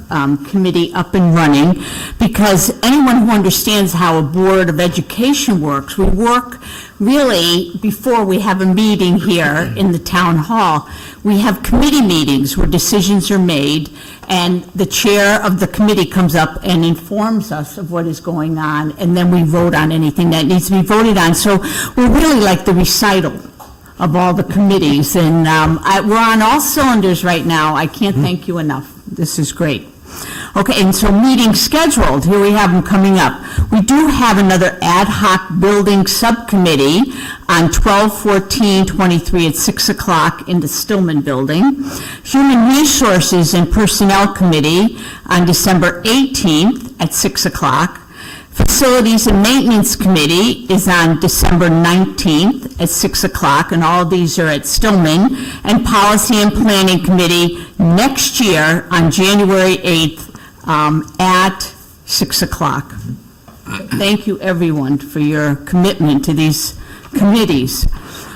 committee up and running, because anyone who understands how a Board of Education works, we work really before we have a meeting here in the town hall. We have committee meetings where decisions are made, and the chair of the committee comes up and informs us of what is going on, and then we vote on anything that needs to be voted on. So we're really like the recital of all the committees, and we're on all cylinders right now. I can't thank you enough. This is great. Okay, and so meetings scheduled, here we have them coming up. We do have another ad hoc building subcommittee on 12/14/23 at 6 o'clock in the Stillman Building. Human Resources and Personnel Committee on December 18th at 6 o'clock. Facilities and Maintenance Committee is on December 19th at 6 o'clock, and all of these are at Stillman. And Policy and Planning Committee next year on January 8th at 6 o'clock. Thank you, everyone, for your commitment to these committees.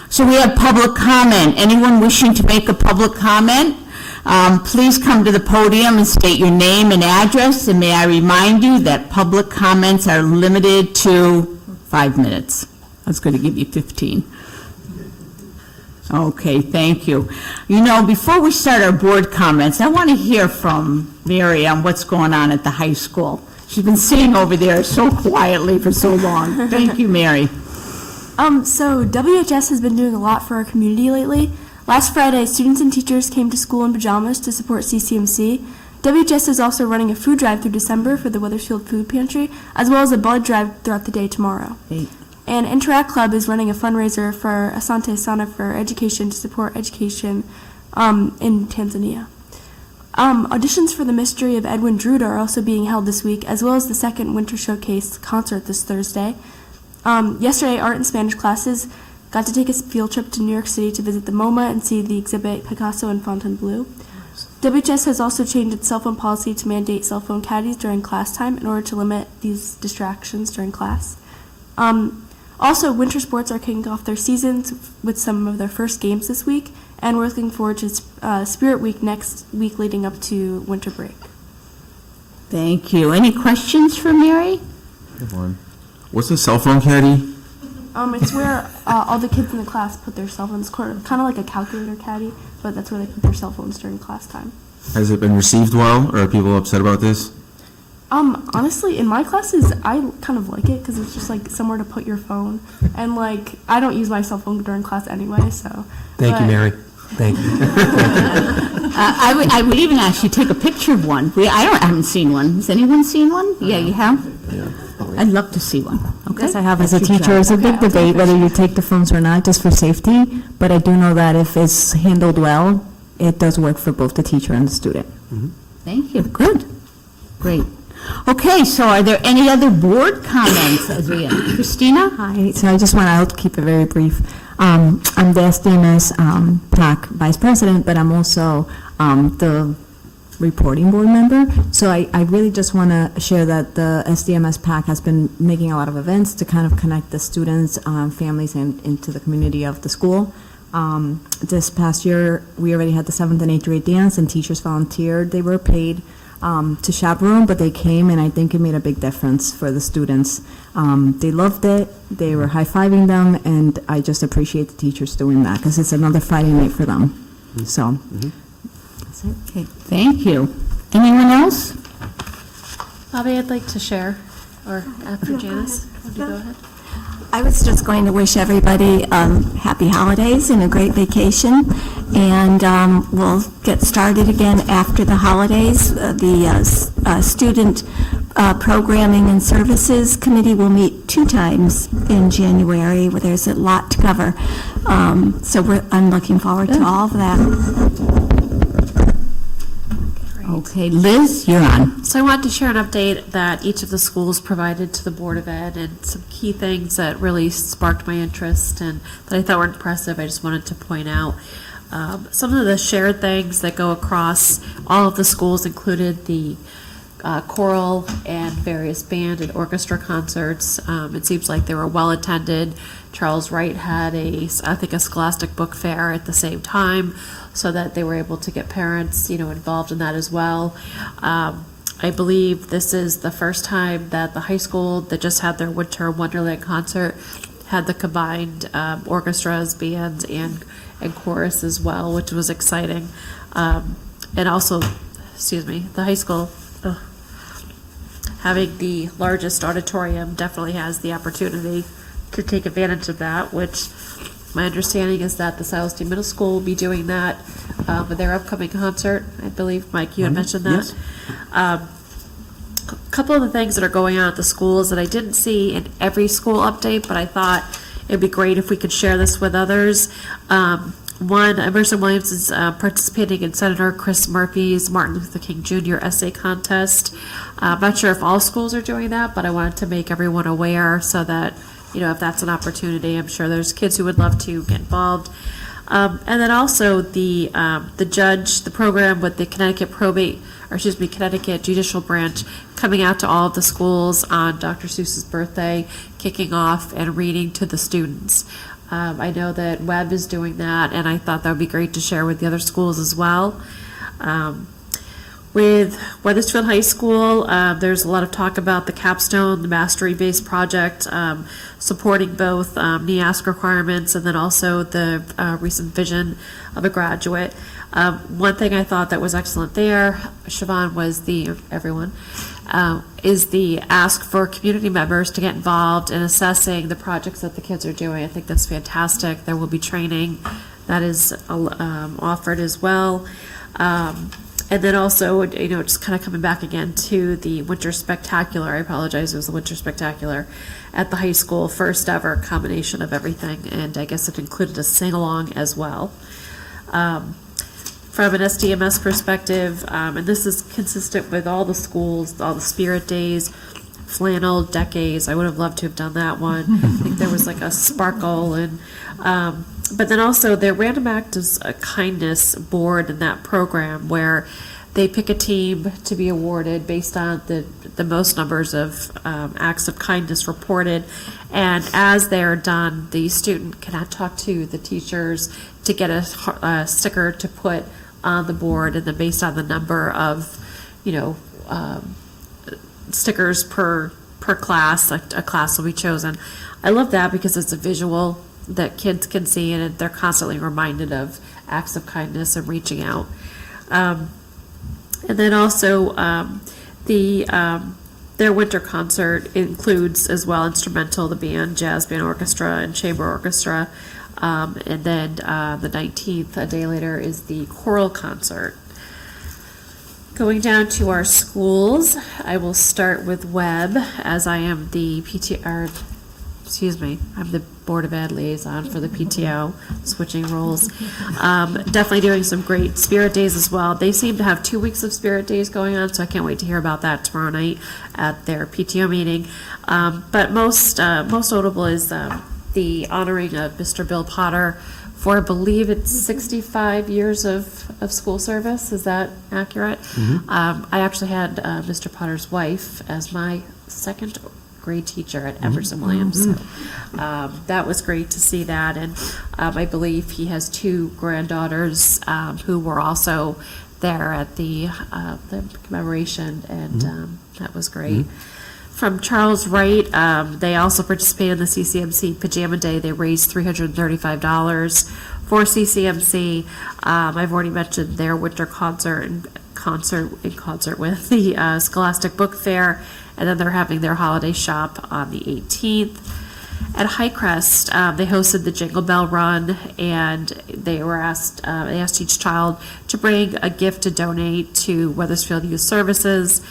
So we have public comment. Anyone wishing to make a public comment? Please come to the podium and state your name and address, and may I remind you that public comments are limited to 5 minutes. I was going to give you 15. Okay, thank you. Before we start our board comments, I want to hear from Mary on what's going on at the high school. She's been sitting over there so quietly for so long. Thank you, Mary. So WHS has been doing a lot for our community lately. Last Friday, students and teachers came to school in pajamas to support CCMC. WHS is also running a food drive through December for the Wethersfield Food Pantry, as well as a blood drive throughout the day tomorrow. And Interact Club is running a fundraiser for Asante Sana for education to support education in Tanzania. Auditions for the Mystery of Edwin Drood are also being held this week, as well as the second Winter Showcase concert this Thursday. Yesterday, art and Spanish classes got to take a field trip to New York City to visit the MoMA and see the exhibit Picasso and Fontainebleau. WHS has also changed its cell phone policy to mandate cell phone caddies during class time in order to limit these distractions during class. Also, winter sports are kicking off their seasons with some of their first games this week, and we're looking forward to Spirit Week next week leading up to winter break. Thank you. Any questions for Mary? Good one. What's a cell phone caddy? It's where all the kids in the class put their cell phones, kind of like a calculator caddy, but that's where they put their cell phones during class time. Has it been received well, or are people upset about this? Honestly, in my classes, I kind of like it because it's just like somewhere to put your phone, and like I don't use my cell phone during class anyway, so. Thank you, Mary. Thank you. I would even ask you to take a picture of one. I haven't seen one. Has anyone seen one? Yeah, you have? Yeah. I'd love to see one. Okay. Yes, I have as a teacher. It's a big debate whether you take the phones or not, just for safety, but I do know that if it's handled well, it does work for both the teacher and the student. Mm-hmm. Thank you. Good. Great. Okay, so are there any other board comments as we end? Christina? Hi, so I'll keep it very brief. I'm the esteemed PAC Vice President, but I'm also the reporting board member. So I really just want to share that the SDMS PAC has been making a lot of events to kind of connect the students, families, and into the community of the school. This past year, we already had the 7th and 8th grade dance, and teachers volunteered. They were paid to chaperone, but they came, and I think it made a big difference for the students. They loved it. They were high-fiving them, and I just appreciate the teachers doing that because it's another Friday night for them. So, that's it. Okay, thank you. Anyone else? Bobby, I'd like to share, or after Janice. Would you go ahead? I was just going to wish everybody happy holidays and a great vacation, and we'll get started again after the holidays. The Student Programming and Services Committee will meet 2 times in January, where there's a lot to cover. So I'm looking forward to all of that. Okay, Liz, you're on. So I wanted to share an update that each of the schools provided to the Board of Ed and some key things that really sparked my interest and that I thought were impressive. I just wanted to point out. Some of the shared things that go across all of the schools included the choral and various band and orchestra concerts. It seems like they were well attended. Charles Wright had I think a Scholastic Book Fair at the same time, so that they were able to get parents, involved in that as well. I believe this is the first time that the high school that just had their Winter Wonderland concert had the combined orchestras, bands, and chorus as well, which was exciting. And also, the high school having the largest auditorium definitely has the opportunity to take advantage of that, which my understanding is that the Silas Deane Middle School will be doing that with their upcoming concert. I believe, Mike, you had mentioned that. Yes. A couple of the things that are going on at the schools that I didn't see in every school update, but I thought it'd be great if we could share this with others. One, Emerson Williams is participating in Senator Chris Murphy's Martin Luther King Jr. essay contest. I'm not sure if all schools are doing that, but I wanted to make everyone aware so that, if that's an opportunity, I'm sure there's kids who would love to get involved. And then also the program with the Connecticut Judicial Branch coming out to all of the schools on Dr. Seuss's birthday, kicking off and reading to the students. I know that Webb is doing that, and I thought that would be great to share with the other schools as well. With Wethersfield High School, there's a lot of talk about the capstone, the mastery-based project, supporting both NEASC requirements and then also the recent vision of a graduate. One thing I thought that was excellent there, Siobhan, was is the ask for community members to get involved in assessing the projects that the kids are doing. I think that's fantastic. There will be training that is offered as well. And then also, just kind of coming back again to the Winter Spectacular. I apologize, it was the Winter Spectacular at the high school, first ever combination of everything, and I guess it included a sing-along as well. From an SDMS perspective, and this is consistent with all the schools, all the Spirit Days, flannel decades. I would have loved to have done that one. I think there was like a sparkle and but then also their Random Act of Kindness board in that program where they pick a team to be awarded based on the most numbers of acts of kindness reported, and as they are done, the student cannot talk to the teachers to get a sticker to put on the board, and then based on the number of stickers per class, a class will be chosen. I love that because it's a visual that kids can see, and they're constantly reminded of acts of kindness and reaching out. And then also their winter concert includes as well instrumental, the band, jazz band, orchestra, and chamber orchestra. And then the 19th, a day later, is the choral concert. Going down to our schools, I will start with Webb, as I am the I'm the Board of Ed liaison for the PTO, switching roles. Definitely doing some great Spirit Days as well. They seem to have 2 weeks of Spirit Days going on, so I can't wait to hear about that tomorrow night at their PTO meeting. But most notable is the honoring of Mr. Bill Potter for, I believe it's 65 years of school service. Is that accurate? I actually had Mr. Potter's wife as my second grade teacher at Emerson Williams. So, that was great to see that. And I believe he has 2 granddaughters who were also there at the commemoration, and that was great. From Charles Wright, they also participated in the CCMC Pajama Day. They raised $335 for CCMC. I've already mentioned their winter concert in concert with the Scholastic Book Fair, and then they're having their holiday shop on the 18th. At Highcrest, they hosted the Jingle Bell Run, and they asked each child to bring a gift to donate to Wethersfield Youth Services.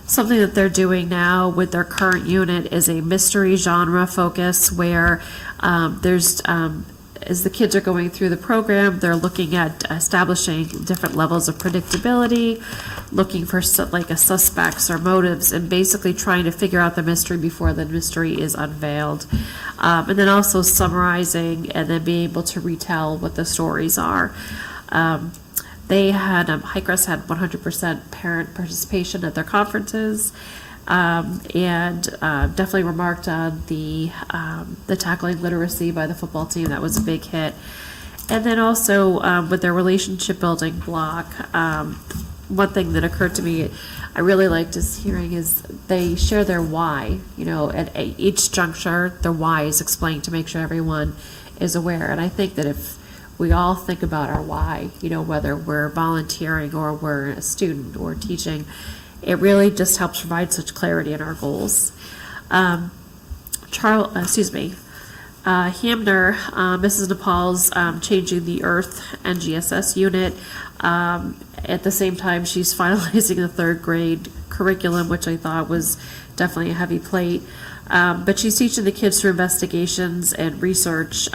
Something that they're doing now with their current unit is a mystery genre focus where as the kids are going through the program, they're looking at establishing different levels of predictability, looking for suspects or motives, and basically trying to figure out the mystery before the mystery is unveiled. And then also summarizing and then being able to retell what the stories are. They had, Highcrest had 100% parent participation at their conferences, and definitely remarked on the tackling literacy by the football team. That was a big hit. And then also with their relationship building block, one thing that occurred to me I really liked hearing is they share their why. At each juncture, their why is explained to make sure everyone is aware. And I think that if we all think about our why, whether we're volunteering or we're a student or teaching, it really just helps provide such clarity in our goals. Hamner, Mrs. Nepal's changing the Earth NGSS unit. At the same time, she's finalizing the 3rd grade curriculum, which I thought was definitely a heavy plate. But she's teaching the kids through investigations and research.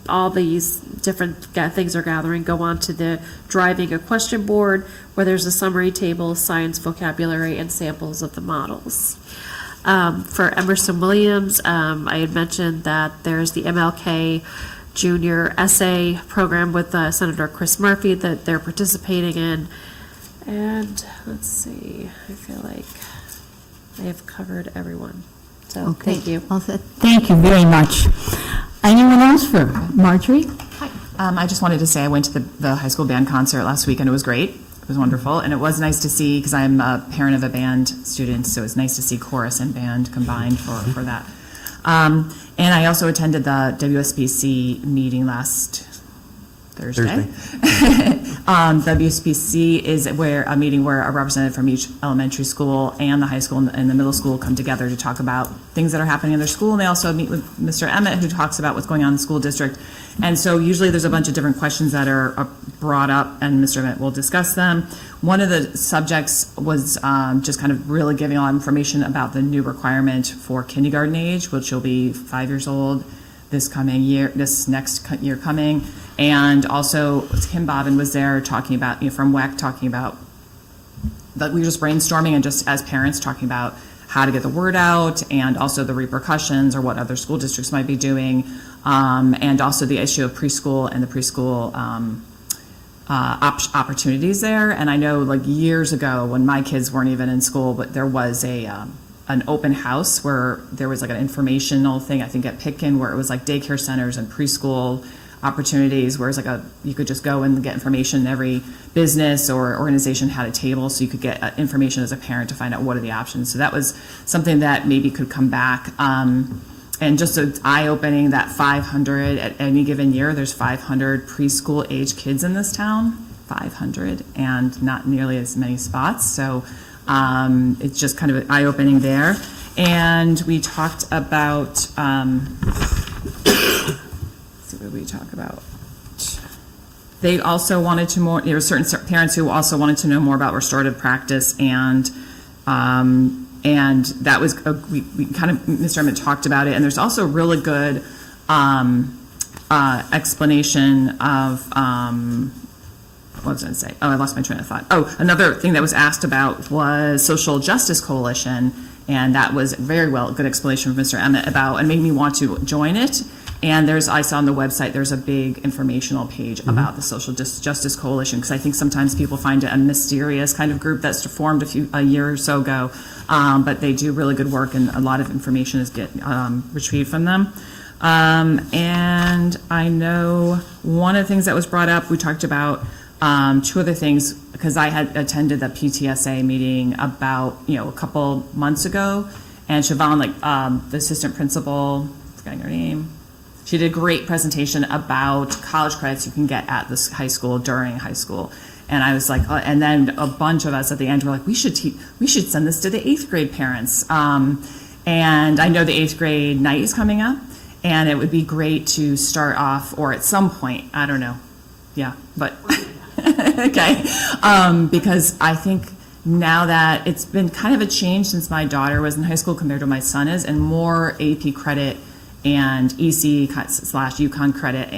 All these different things are gathering go on to the driving a question board where there's a summary table, science vocabulary, and samples of the models. For Emerson Williams, I had mentioned that there's the MLK Junior Essay Program with Senator Chris Murphy that they're participating in. And let's see, I feel like I have covered everyone. So Okay. thank you. Well, thank you very much. Anyone else for Marjorie? Hi. I just wanted to say I went to the high school band concert last week, and it was great. It was wonderful, and it was nice to see, because I'm a parent of a band student, so it's nice to see chorus and band combined for that. And I also attended the WSBC meeting last Thursday. WSBC is a meeting where a representative from each elementary school and the high school and the middle school come together to talk about things that are happening in their school. And they also meet with Mr. Emmett, who talks about what's going on in the school district. And so usually there's a bunch of different questions that are brought up, and Mr. Emmett will discuss them. One of the subjects was just kind of really giving a lot of information about the new requirement for kindergarten age, which will be 5 years old this next year coming. And also Kim Bobbin was there talking about, from WEC, talking about that we were just brainstorming and just as parents talking about how to get the word out, and also the repercussions or what other school districts might be doing, and also the issue of preschool and the preschool opportunities there. And I know years ago when my kids weren't even in school, but there was an open house where there was an informational thing, I think at Pitkin, where it was daycare centers and preschool opportunities, whereas you could just go and get information. Every business or organization had a table, so you could get information as a parent to find out what are the options. So that was something that maybe could come back. And just it's eye-opening that 500 at any given year, there's 500 preschool age kids in this town, 500, and not nearly as many spots. So it's just kind of eye-opening there. And we talked about, what did we talk about? They also wanted to more, there were certain parents who also wanted to know more about restorative practice, and that was, we kind of, Mr. Emmett talked about it, and there's also really good explanation of, what was I going to say? Oh, I lost my train of thought. Oh, another thing that was asked about was Social Justice Coalition, and that was very good explanation from Mr. Emmett about, and made me want to join it. And I saw on the website, there's a big informational page about the Social Justice Coalition, because I think sometimes people find it a mysterious kind of group that's formed a year or so ago, but they do really good work, and a lot of information is retrieved from them. And I know one of the things that was brought up, we talked about two other things, because I had attended the PTSA meeting about, a couple months ago, and Siobhan, the assistant principal, forgetting her name, she did a great presentation about college credits you can get at this high school during high school. And I was like, and then a bunch of us at the end were like, we should send this to the 8th grade parents. And I know the 8th grade night is coming up, and it would be great to start off, or at some point, I don't know. Yeah, but, okay. Because I think now that it's been kind of a change since my daughter was in high school compared to my son is, and more AP credit and EC/UConn credit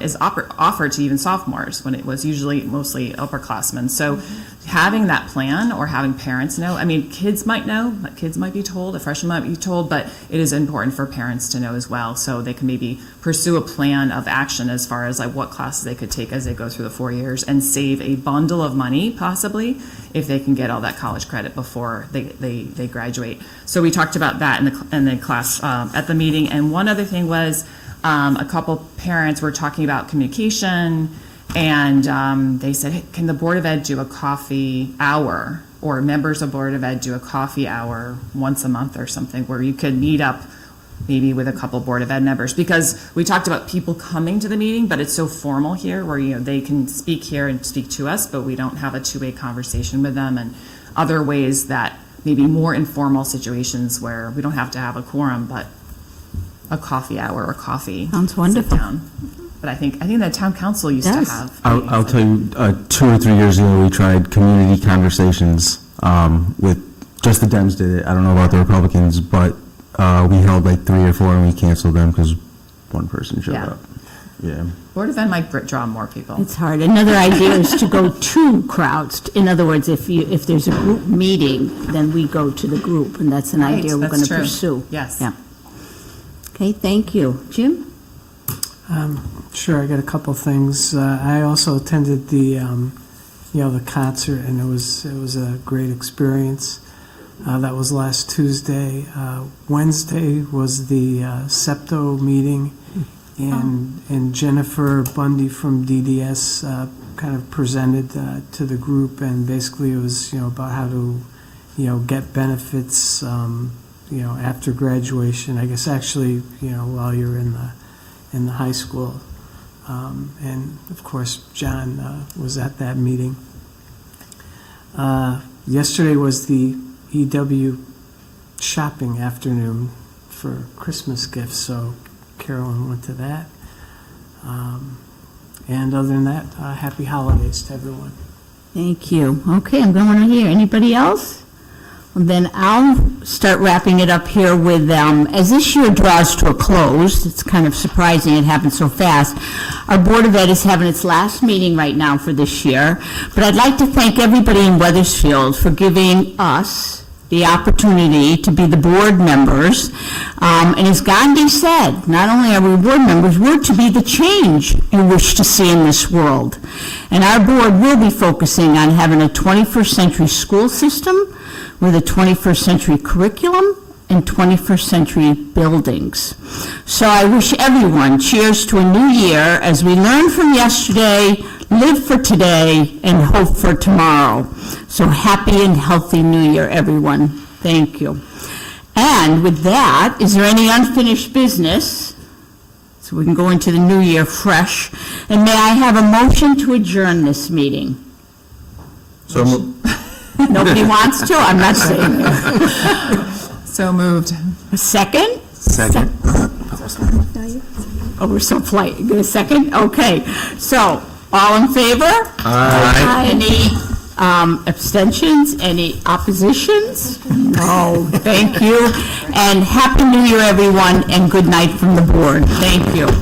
is offered to even sophomores, when it was usually mostly upperclassmen. So having that plan, or having parents know, I mean, kids might know, kids might be told, a freshman might be told, but it is important for parents to know as well, so they can maybe pursue a plan of action as far as what classes they could take as they go through the 4 years, and save a bundle of money possibly if they can get all that college credit before they graduate. So we talked about that in the class at the meeting. And one other thing was a couple parents were talking about communication, and they said, hey, can the Board of Ed do a coffee hour, or members of Board of Ed do a coffee hour once a month or something, where you could meet up maybe with a couple Board of Ed members, because we talked about people coming to the meeting, but it's so formal here where, they can speak here and speak to us, but we don't have a two-way conversation with them, and other ways that maybe more informal situations where we don't have to have a quorum, but a coffee hour or coffee. Sounds wonderful. Sit down. But I think the town council used to have. I'll tell you, 2 or 3 years ago, we tried community conversations with, just the Dems did it. I don't know about the Republicans, but we held 3 or 4 and we canceled them because one person showed up. Yeah. Board of Ed might draw more people. It's hard. Another idea is to go to crowds. In other words, if there's a group meeting, then we go to the group, and that's an idea we're going to pursue. Yes. Yeah. Okay, thank you. Jim? Sure, I got a couple things. I also attended the concert, and it was a great experience. That was last Tuesday. Wednesday was the SEPTO meeting, and Jennifer Bundy from DDS kind of presented to the group, and basically it was about how to get benefits after graduation. I guess actually while you're in the high school, and of course John was at that meeting. Yesterday was the EW shopping afternoon for Christmas gifts, so Carolyn went to that. And other than that, happy holidays to everyone. Thank you. Okay, I'm going to hear. Anybody else? Well, then I'll start wrapping it up here with, as this year draws to a close, it's kind of surprising it happened so fast. Our Board of Ed is having its last meeting right now for this year, but I'd like to thank everybody in Wethersfield for giving us the opportunity to be the board members. And as Gandhi said, not only are we board members, we're to be the change you wish to see in this world. And our board will be focusing on having a 21st century school system with a 21st century curriculum and 21st century buildings. So I wish everyone cheers to a new year as we learn from yesterday, live for today, and hope for tomorrow. So happy and healthy New Year, everyone. Thank you. And with that, is there any unfinished business? So we can go into the new year fresh. And may I have a motion to adjourn this meeting? So Nobody wants to? I'm not saying it. So moved. A second? Second. Oh, we're so polite. You get a second? Okay. So, all in favor? Aye. Any abstentions? Any oppositions? No. Thank you. And Happy New Year, everyone, and good night from the board. Thank you.